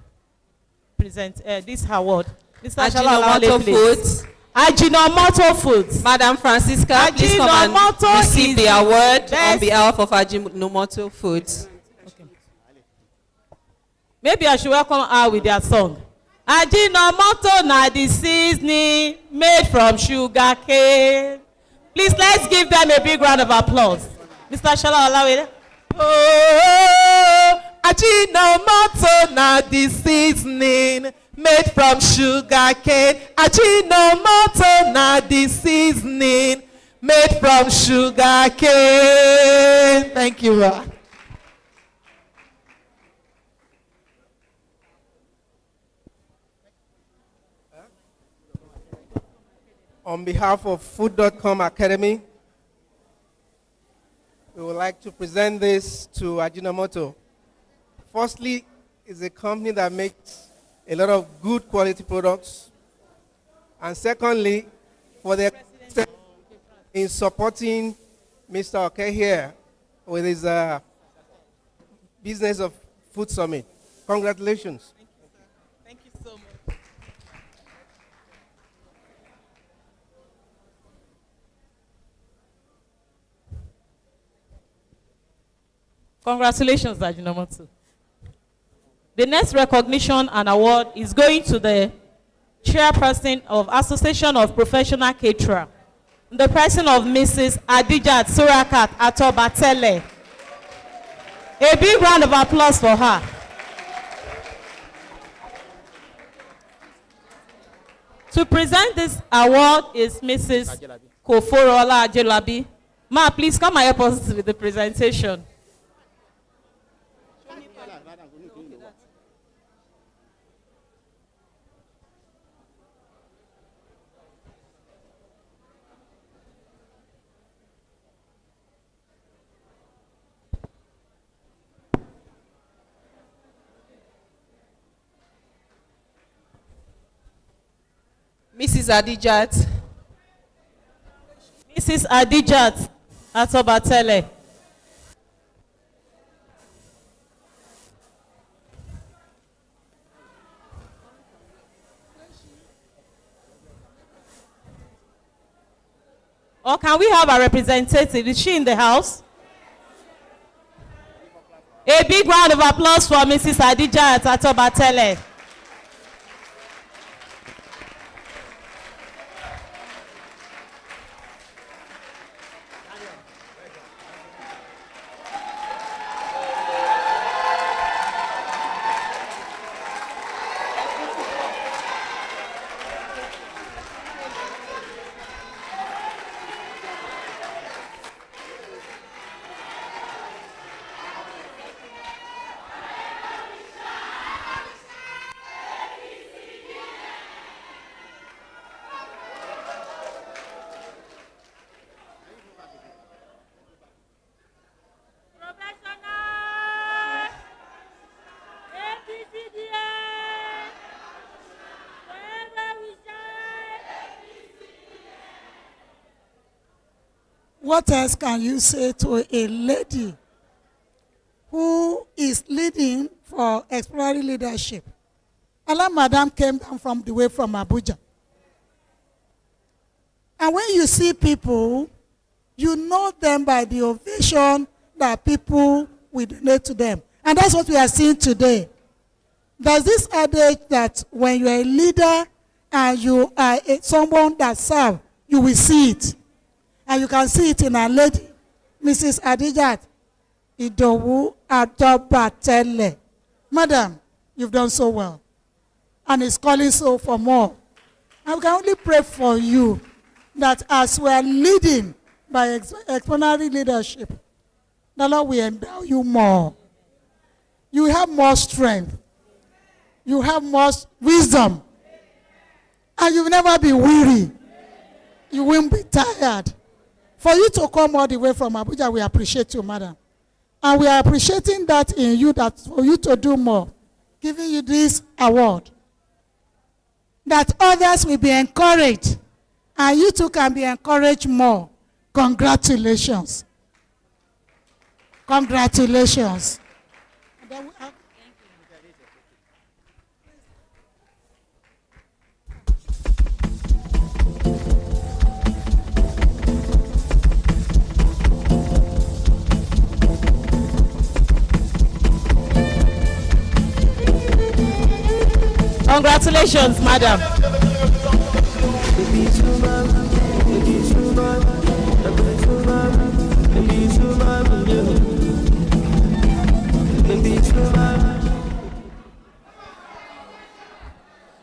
this award. Mr. Shola Olawale, please. Ajinomoto Foods. Madam Francisca, please come and receive the award on behalf of Ajinomoto Foods. Okay. Maybe I should welcome her with their song. Ajinomoto na the seasoning made from sugar cane. Please, let's give them a big round of applause. Mr. Shola Olawale. Oh, Ajinomoto na the seasoning made from sugar cane. Ajinomoto na the seasoning made from sugar cane. Thank you, ma. On behalf of Food.com Academy, we would like to present this to Ajinomoto. Firstly, it's a company that makes a lot of good quality products. And secondly, for their in supporting Mr. Oke here with his Business of Food Summit. Congratulations. Thank you so much. Congratulations, Ajinomoto. The next recognition and award is going to the chairperson of Association of Professional Caterer, the person of Mrs. Adijat Surakat Atobatele. A big round of applause for her. To present this award is Mrs. Koforola Ajelabi. Ma, please come and help us with the presentation. Mrs. Adijat. Mrs. Adijat Atobatele. Or can we have a representative? Is she in the house? A big round of applause for Mrs. Adijat Atobatele. What else can you say to a lady who is leading for exploratory leadership? Allah Madam came down from the way from Abuja. And when you see people, you know them by the ovation that people will donate to them. And that's what we are seeing today. There's this adage that when you're a leader and you are someone that serves, you will see it. And you can see it in our lady, Mrs. Adijat Idowu Adobatele. Madam, you've done so well. And it's calling so for more. And we can only pray for you that as we are leading by extraordinary leadership, the Lord will endow you more. You have more strength. You have more wisdom. And you will never be weary. You won't be tired. For you to come all the way from Abuja, we appreciate you, madam. And we are appreciating that in you, that for you to do more, giving you this award. That others will be encouraged, and you too can be encouraged more. Congratulations. Congratulations. Congratulations, madam.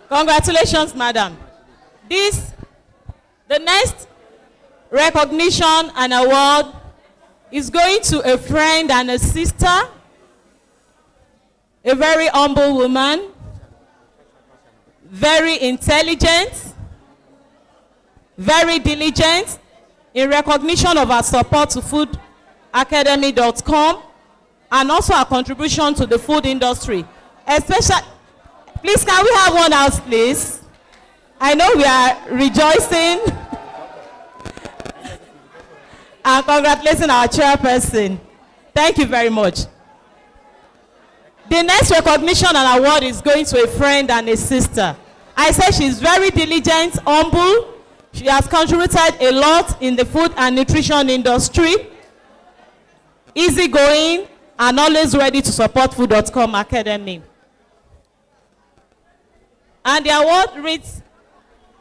Congratulations, madam. The next recognition and award is going to a friend and a sister, a very humble woman, very intelligent, very diligent, in recognition of our support to foodacademy.com and also our contribution to the food industry. Especially, please, can we have one else, please? I know we are rejoicing and congratulating our chairperson. Thank you very much. The next recognition and award is going to a friend and a sister. I said she's very diligent, humble. She has contributed a lot in the food and nutrition industry. Easygoing and always ready to support Food.com Academy. And the award reads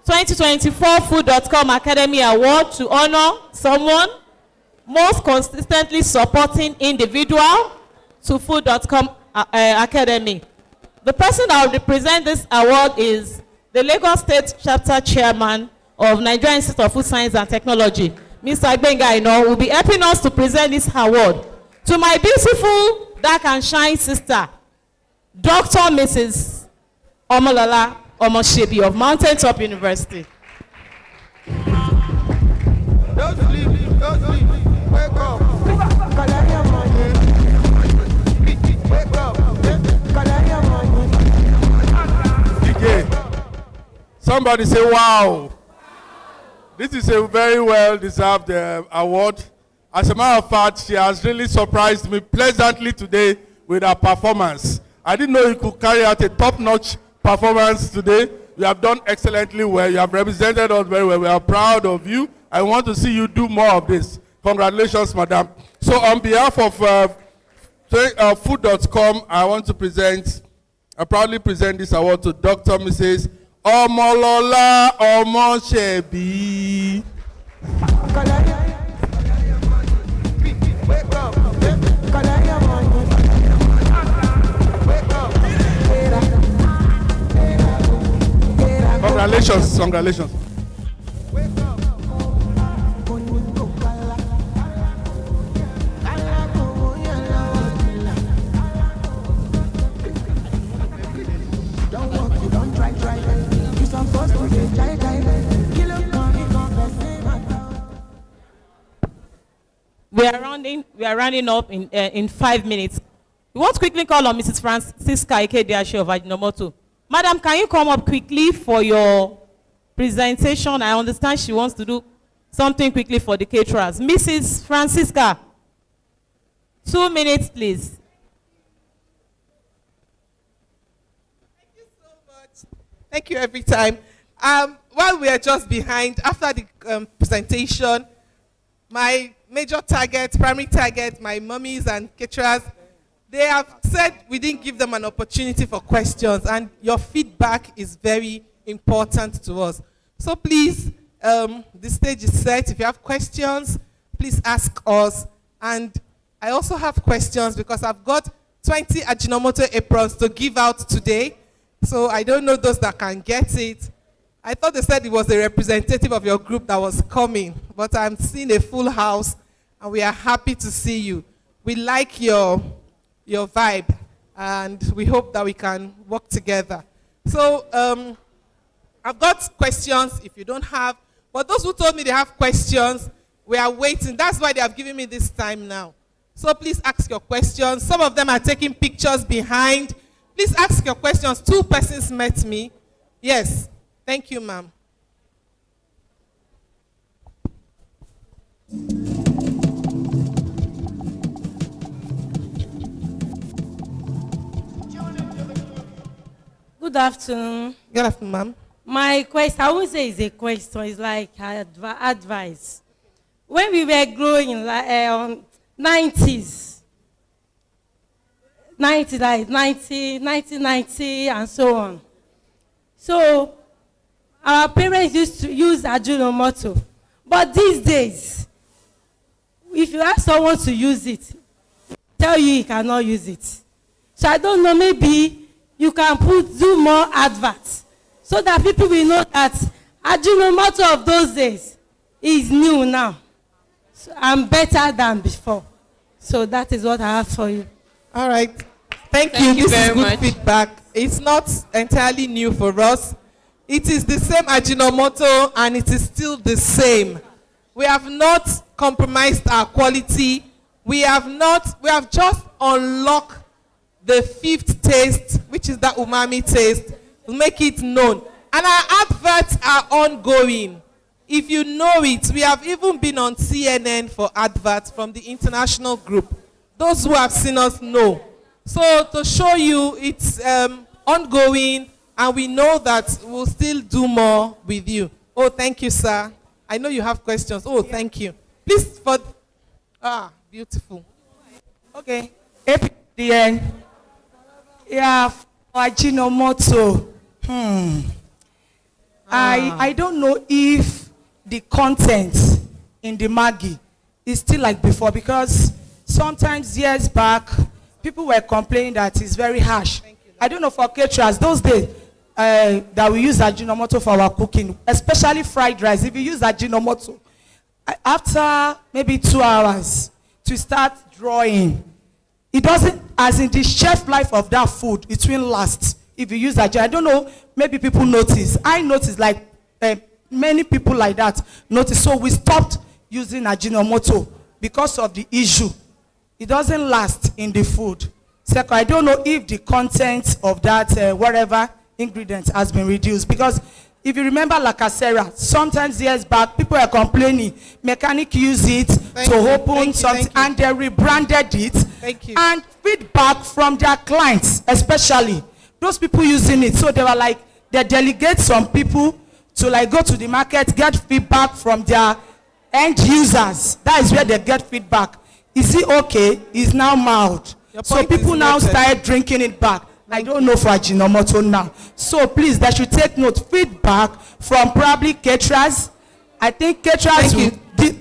2024 Food.com Academy Award to honor someone most consistently supporting individual to Food.com Academy. The person that will represent this award is the Lagos State Chapter Chairman of Nigerian Institute of Food Science and Technology, Mr. Agbenga Aino, will be helping us to present this award to my beautiful, dark and shine sister, Dr. Mrs. Omolola Omoshebi of Mountain Top University. Don't sleep, wake up. Somebody say, wow. This is a very well-deserved award. As a matter of fact, she has really surprised me pleasantly today with her performance. I didn't know you could carry out a top-notch performance today. You have done excellently well. You have represented us very well. We are proud of you. I want to see you do more of this. Congratulations, madam. So on behalf of food.com, I proudly present this award to Dr. Mrs. Omolola Omoshebi. Congratulations, congratulations. We are rounding up in 5 minutes. We want to quickly call on Mrs. Francisca Ikediashe of Ajinomoto. Madam, can you come up quickly for your presentation? I understand she wants to do something quickly for the caterers. Mrs. Francisca, 2 minutes, please. Thank you every time. While we are just behind, after the presentation, my major target, primary target, my mummies and caterers, they have said we didn't give them an opportunity for questions, and your feedback is very important to us. So please, the stage is set. If you have questions, please ask us. And I also have questions because I've got 20 Ajinomoto aprons to give out today. So I don't know those that can get it. I thought they said it was a representative of your group that was coming, but I'm seeing a full house, and we are happy to see you. We like your vibe, and we hope that we can work together. So I've got questions if you don't have, but those who told me they have questions, we are waiting. That's why they have given me this time now. So please ask your questions. Some of them are taking pictures behind. Please ask your questions. 2 persons met me. Yes. Thank you, ma'am. Good afternoon. Good afternoon, ma'am. My question, I won't say it's a question, it's like advice. When we were growing, like on 90s, 1990 and so on. So our parents used to use Ajinomoto. But these days, if you ask someone to use it, tell you he cannot use it. So I don't know, maybe you can do more adverts so that people will know that Ajinomoto of those days is new now. So I'm better than before. So that is what I have for you. All right. Thank you. This is good feedback. It's not entirely new for us. It is the same Ajinomoto, and it is still the same. We have not compromised our quality. We have just unlocked the 5th taste, which is that umami taste, to make it known. And our adverts are ongoing. If you know it, we have even been on CNN for adverts from the international group. Those who have seen us know. So to show you, it's ongoing, and we know that we'll still do more with you. Oh, thank you, sir. I know you have questions. Oh, thank you. Please, beautiful. Okay. APDN. Yeah, Ajinomoto. I don't know if the content in the Maggi is still like before, because sometimes years back, people were complaining that it's very harsh. I don't know for caterers, those days that we use Ajinomoto for our cooking, especially fried rice. If you use Ajinomoto, after maybe 2 hours to start drawing, it doesn't, as in the shelf life of that food, it will last if you use Ajinomoto. I don't know, maybe people notice. I noticed, like many people like that notice. So we stopped using Ajinomoto because of the issue. It doesn't last in the food. Second, I don't know if the content of that whatever ingredient has been reduced, because If you remember La Casera, sometimes years back, people were complaining, mechanic use it to open something, and they rebranded it. And feedback from their clients, especially those people using it. So they were like, they delegate some people to like go to the market, get feedback from their end users. That is where they get feedback. Is it okay? It's now mild. So people now start drinking it back. I don't know for Ajinomoto now. So please, they should take note. Feedback from probably caterers. I think caterers will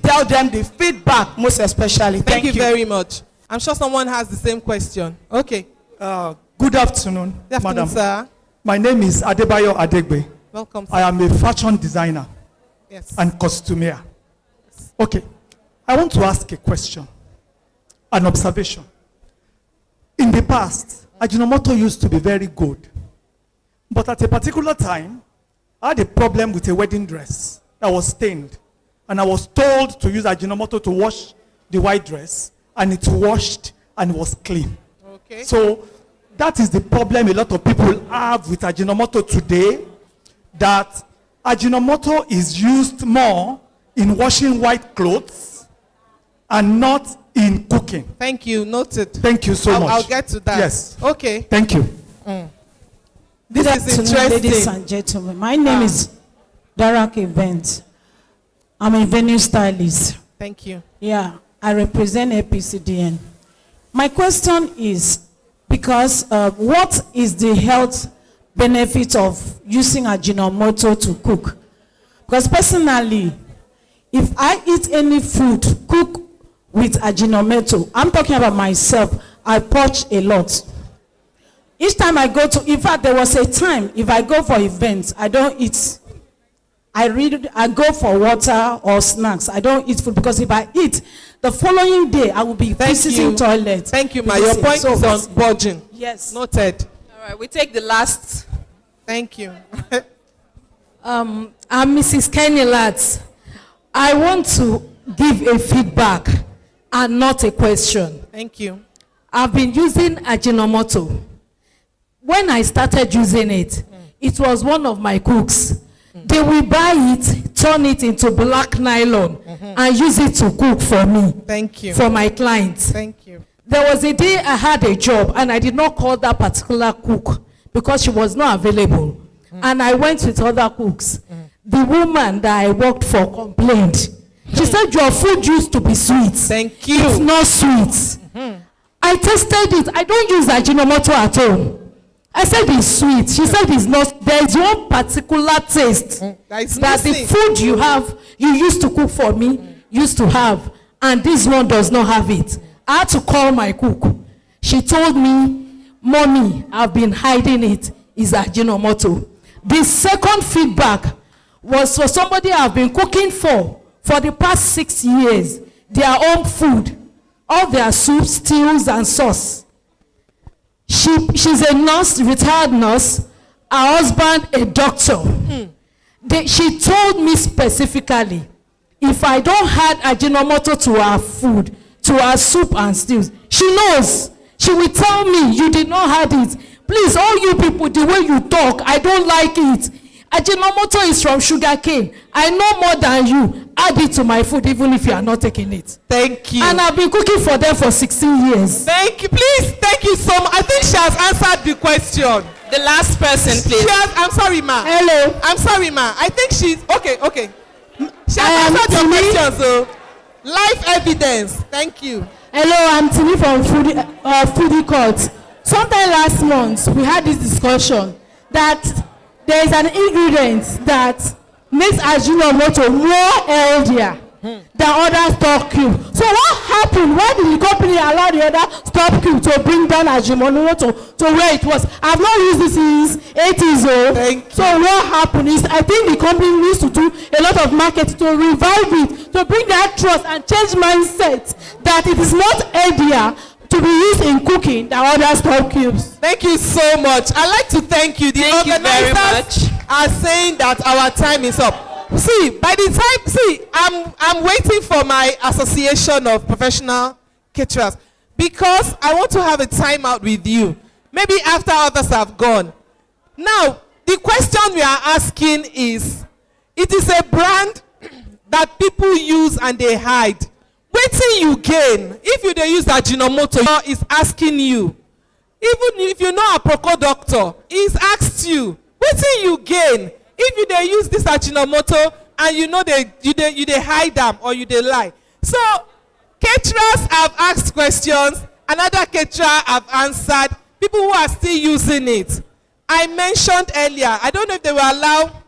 tell them the feedback most especially. Thank you very much. I'm sure someone has the same question. Okay. Good afternoon, Good afternoon, madam. sir. My name is Adebayo Adegbe. Welcome, sir. I am a fashion designer and costumier. Okay. I want to ask a question, an observation. In the past, Ajinomoto used to be very good. But at a particular time, I had a problem with a wedding dress that was stained. And I was told to use Ajinomoto to wash the white dress, and it washed and it was clean. Okay. So that is the problem a lot of people have with Ajinomoto today, that Ajinomoto is used more in washing white clothes and not in cooking. Thank you. Noted. Thank you so much. I'll get to that. Yes. Okay. Thank you. Good This is afternoon, ladies interesting. and gentlemen. My name is Darak Event. I'm a venue stylist. Thank you. Yeah, I represent APCDN. My question is, because what is the health benefit of using Ajinomoto to cook? Because personally, if I eat any food cooked with Ajinomoto, I'm talking about myself, I purge a lot. Each time I go to, in fact, there was a time, if I go for events, I don't eat. I go for water or snacks. I don't eat food, because if I eat, the following day, I will be visiting toilet. Thank you, ma. Your point is on budging. Yes. Noted. All right, we take the last. Thank you. I'm Mrs. Kenny Lads. I want to give a feedback and not a question. Thank you. I've been using Ajinomoto. When I started using it, it was one of my cooks. They will buy it, turn it into black nylon, and use it to cook for me. Thank you. For my clients. Thank you. There was a day I had a job and I did not call that particular cook because she was not available. And I went with other cooks. The woman that I worked for complained. She said, your food used to be sweet. Thank you. It's not sweet. I tasted it. I don't use Ajinomoto at all. I said it's sweet. She said it's not. There is one particular taste that the food you used to cook for me, used to have. And this one does not have it. I had to call my cook. She told me, Mommy, I've been hiding it. It's Ajinomoto. The second feedback was for somebody I've been cooking for the past 6 years. Their own food. All their soups, stews, and sauce. She's a nurse, retired nurse. Her husband, a doctor. She told me specifically, if I don't add Ajinomoto to her food, to her soup and stews, she knows. She will tell me, you did not add it. Please, all you people, the way you talk, I don't like it. Ajinomoto is from sugar cane. I know more than you. Add it to my food, even if you are not taking it. Thank you. And I've been cooking for them for 16 years. Thank you. Please, thank you so much. I think she has answered the question. The last person, please. I'm sorry, ma. Hello. I'm sorry, ma. I think she's okay. She has answered your question, so life evidence. Thank you. Hello, I'm Tini from Foodie Court. Sometime last month, we had this discussion that there is an ingredient that makes Ajinomoto more healthier than other stock cube. So what happened? Why did the company allow the other stock cube to bring down Ajinomoto to where it was? I've not used this since 80s. So what happened is, I think the company needs to do a lot of marketing to revive it, to bring that trust and change mindset that it is not healthier to be used in cooking than other stock cubes. Thank you so much. I'd like to thank you. The organizers are saying that our time is up. See, by the time, I'm waiting for my association of professional caterers because I want to have a time out with you. Maybe after others have gone. Now, The question we are asking is, it is a brand that people use and they hide. Wetin you gain if you dey use Ajinomoto is asking you. Even if you know a Aproko doctor, he's asked you, wetin you gain if you dey use this Ajinomoto and you know you dey hide am or you dey lie. So caterers have asked questions, another caterer have answered, people who are still using it. I mentioned earlier, I don't know if they will allow,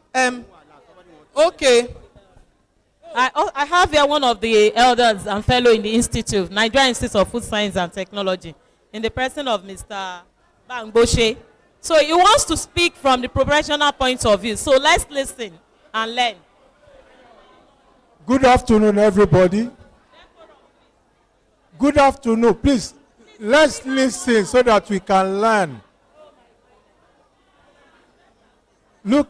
okay. I have here one of the elders and fellow in the Institute, Nigerian Institute of Food Science and Technology, in the person of Mr. Bangboshe. So he wants to speak from the professional point of view. So let's listen and learn. Good afternoon, everybody. Good afternoon. Please, let's listen so that we can learn. Look,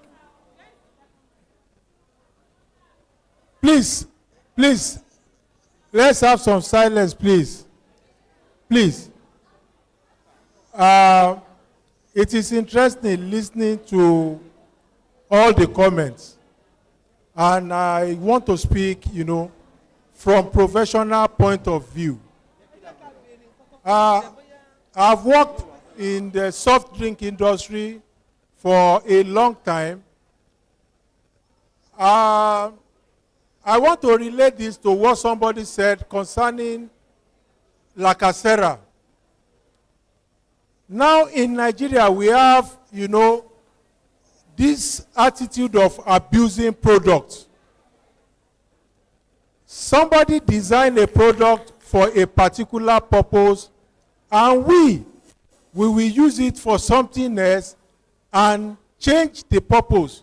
please, let's have some silence, please. Please. It is interesting listening to all the comments. And I want to speak, from professional point of view. I've worked in the soft drink industry for a long time. I want to relate this to what somebody said concerning La Casera. Now in Nigeria, we have, this attitude of abusing products. Somebody designed a product for a particular purpose, and we will use it for something else and change the purpose.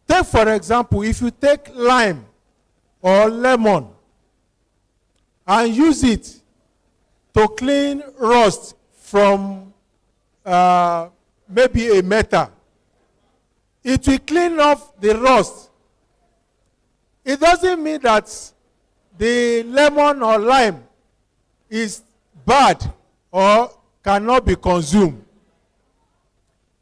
Take, for example, if you take lime or lemon and use it to clean rust from maybe a metal, it will clean off the rust. It doesn't mean that the lemon or lime is bad or cannot be consumed.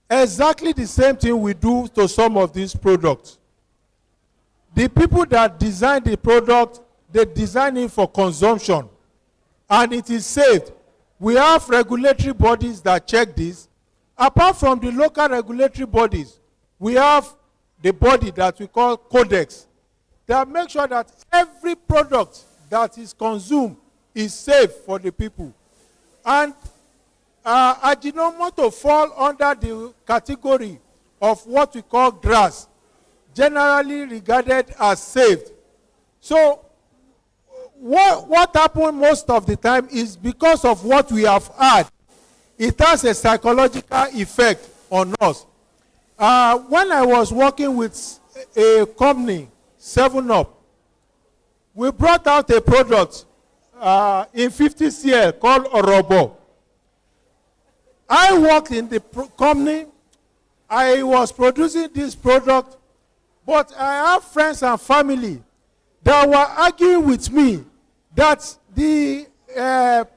Exactly the same thing we do to some of these products. The people that design the product, they design it for consumption, and it is saved. We have regulatory bodies that check this. Apart from the local regulatory bodies, we have the body that we call Codex that make sure that every product that is consumed is safe for the people. And Ajinomoto fall under the category of what we call GRAS, generally regarded as saved. So what happens most of the time is because of what we have had, it has a psychological effect on us. When I was working with a company, 7-Up, we brought out a product in 50 cl called Orobo. I worked in the company. I was producing this product, but I have friends and family that were arguing with me that the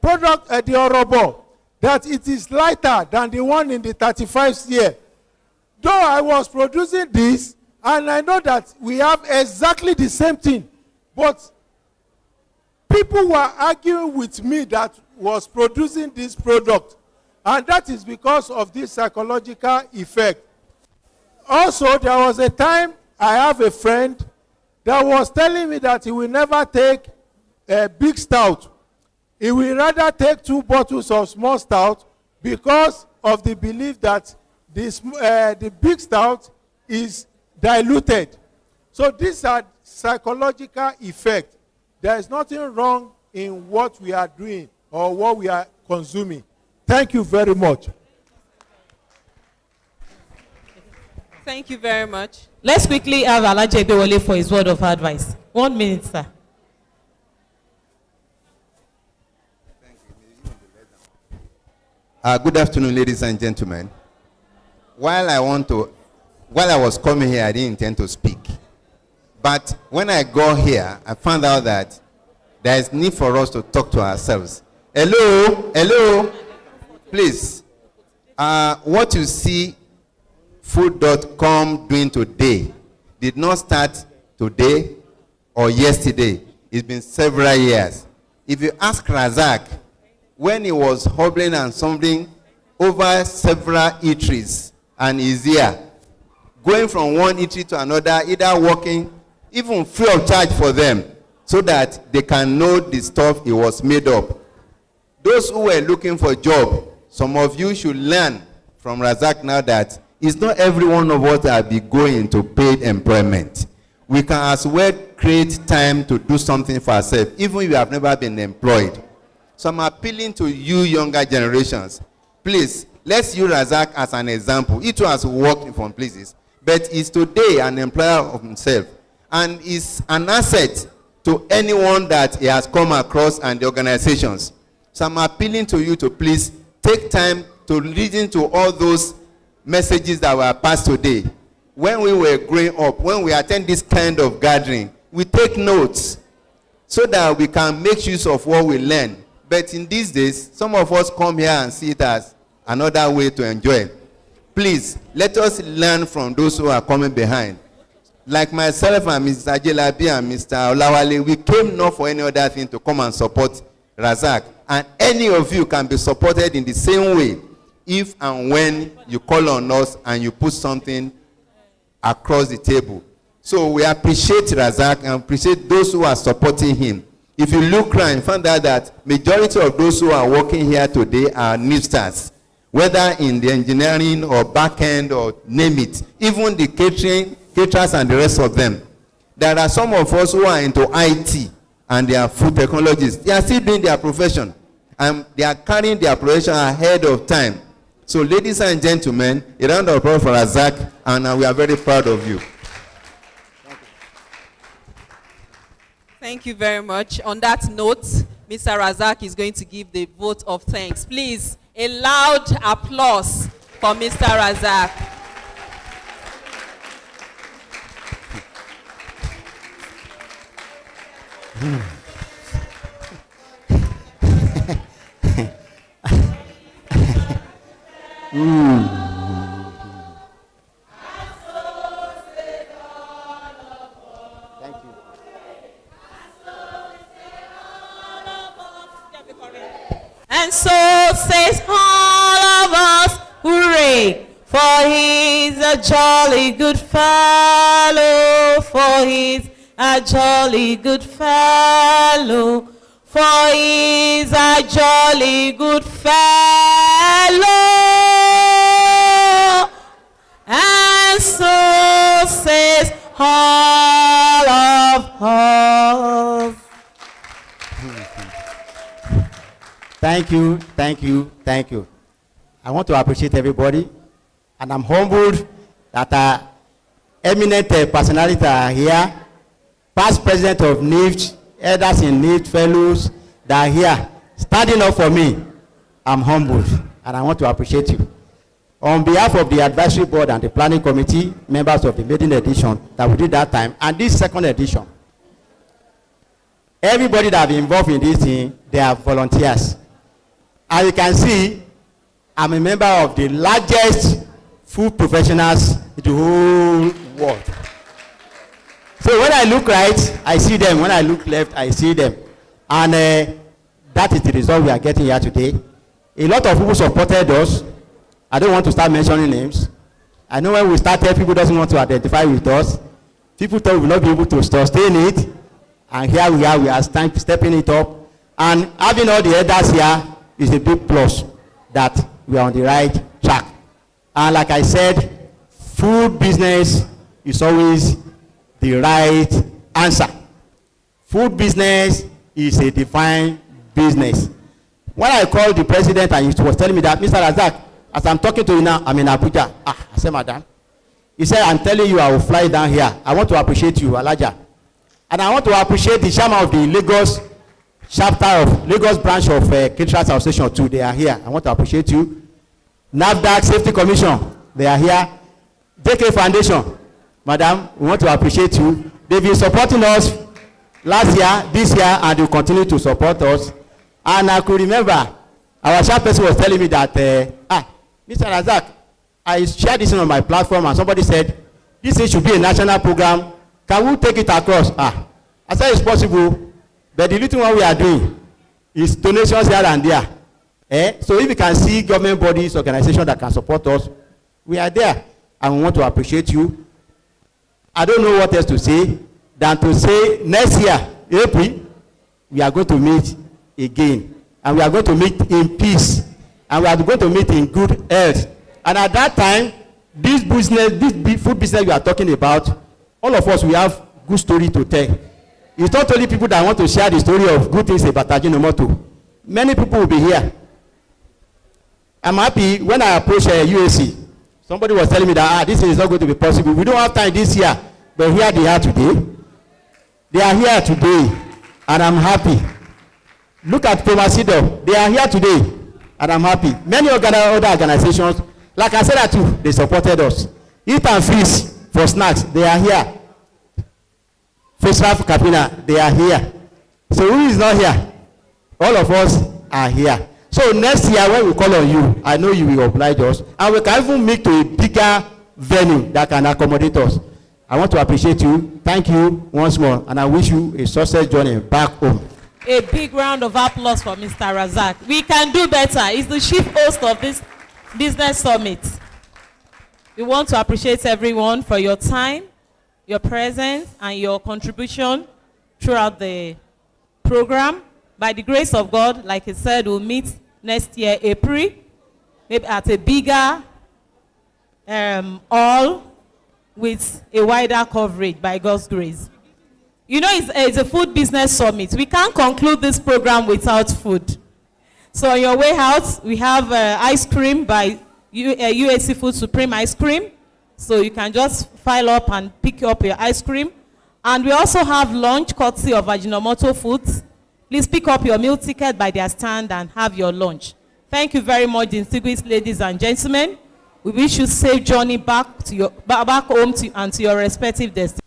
product, the Orobo, that it is lighter than the one in the 35 cl. Though I was producing this, and I know that we have exactly the same thing, but people were arguing with me that was producing this product, and that is because of this psychological effect. Also, there was a time I have a friend that was telling me that he will never take a big stout. He will rather take 2 bottles of small stout because of the belief that the big stout is diluted. So these are psychological effects. There is nothing wrong in what we are doing or what we are consuming. Thank you very much. Thank you very much. Let's quickly have Alaje Dewole for his word of advice. 1 minute, sir. Good afternoon, ladies and gentlemen. While I was coming here, I didn't intend to speak. But when I got here, I found out that there is need for us to talk to ourselves. Hello, please. What you see food.com doing today did not start today or yesterday. It's been several years. If you ask Razak, when he was hobbling and stumbling over several eateries and is here, going from one eatery to another, either working, even free of charge for them, so that they can know the stuff he was made of. Those who were looking for a job, some of you should learn from Razak now that it's not every one of us that will be going to paid employment. We can as well create time to do something for ourselves, even if you have never been employed. So I'm appealing to you younger generations. Please, let's use Razak as an example. He too has worked in some places, but is today an employer of himself and is an asset to anyone that he has come across and the organizations. So I'm appealing to you to please take time to listen to all those messages that were passed today. When we were growing up, when we attend this kind of gathering, we take notes so that we can make use of what we learn. But in these days, some of us come here and see it as another way to enjoy. Please, let us learn from those who are coming behind. Like myself and Mr. Ajelabi and Mr. Olawale, we came not for any other thing to come and support Razak. And any of you can be supported in the same way if and when you call on us and you put something across the table. So we appreciate Razak and appreciate those who are supporting him. If you look around, find out that majority of those who are working here today are new stars, whether in the engineering or back end or name it, even the caterers and the rest of them. There are some of us who are into IT and they are food technologists. They are still doing their profession and they are carrying their profession ahead of time. So ladies and gentlemen, a round of applause for Razak, and we are very proud of you. Thank you very much. On that note, Mr. Razak is going to give the vote of thanks. Please, a loud applause for Mr. Razak. And so says all of us, hooray, for he's a jolly good fellow, for he's a jolly good fellow, for he's a jolly good fellow. And so says all of us. Thank you, thank you, thank you. I want to appreciate everybody, and I'm humbled that eminent personalities are here, past president of NIFT, elders in NIFT, fellows that are here, standing up for me. I'm humbled, and I want to appreciate you. On behalf of the advisory board and the planning committee, members of the maiden edition that we did that time, and this second edition, everybody that have involved in this thing, they are volunteers. As you can see, I'm a member of the largest food professionals in the whole world. So when I look right, I see them. When I look left, I see them. And that is the result we are getting here today. A lot of people supported us. I don't want to start mentioning names. I know when we started, people doesn't want to identify with us. People thought we will not be able to sustain it. And here we are stepping it up. And having all the elders here is a big plus that we are on the right track. And like I said, food business is always the right answer. Food business is a defined business. When I called the president and he was telling me that, Mr. Razak, as I'm talking to you now, I'm in Abuja. I said, madam. He said, I'm telling you, I will fly down here. I want to appreciate you, Alaja. And I want to appreciate the chairman of the Lagos chapter of Lagos branch of Caterers Association too. They are here. I want to appreciate you. NAFDAC Safety Commission, they are here. JK Foundation, madam, we want to appreciate you. They've been supporting us last year, this year, and they continue to support us. And I could remember, our chairperson was telling me that, Mr. Razak, I shared this on my platform and somebody said, this thing should be a national program. Can we take it across? I said it's possible, but the little one we are doing is donations here and there. So if you can see government bodies, organizations that can support us, we are there and we want to appreciate you. I don't know what else to say than to say next year, April, we are going to meet again. And we are going to meet in peace. And we are going to meet in good health. And at that time, this business, this food business we are talking about, all of us, we have good story to tell. It's not only people that want to share the story of good things about Ajinomoto. Many people will be here. I'm happy when I approached UAC. Somebody was telling me that this is not going to be possible. We don't have time this year, but here they are today. They are here today, and I'm happy. Look at Promasido. They are here today, and I'm happy. Many other organizations, like I said that too, they supported us. Eat and Fish for snacks, they are here. Festival for Kapina, they are here. So who is not here? All of us are here. So next year when we call on you, I know you will oblige us, and we can even make to a bigger venue that can accommodate us. I want to appreciate you. Thank you once more, and I wish you a success journey back home. A big round of applause for Mr. Razak. We can do better. He's the chief host of this business summit. We want to appreciate everyone for your time, your presence, and your contribution throughout the program. By the grace of God, like he said, we'll meet next year, April, maybe at a bigger hall with a wider coverage by God's grace. You know, it's a food business summit. We can't conclude this program without food. So on your way out, we have ice cream by UAC Food Supreme Ice Cream. So you can just file up and pick up your ice cream. And we also have lunch courtesy of Ajinomoto Foods. Please pick up your meal ticket by their stand and have your lunch. Thank you very much, distinguished ladies and gentlemen. We wish you safe journey back home and to your respective destinations.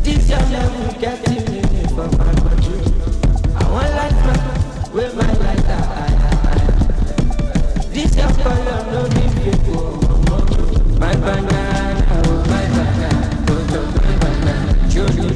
This young man getting me for my country. I want light with my lighter. This young color no need people. My banana, my banana, my banana, show me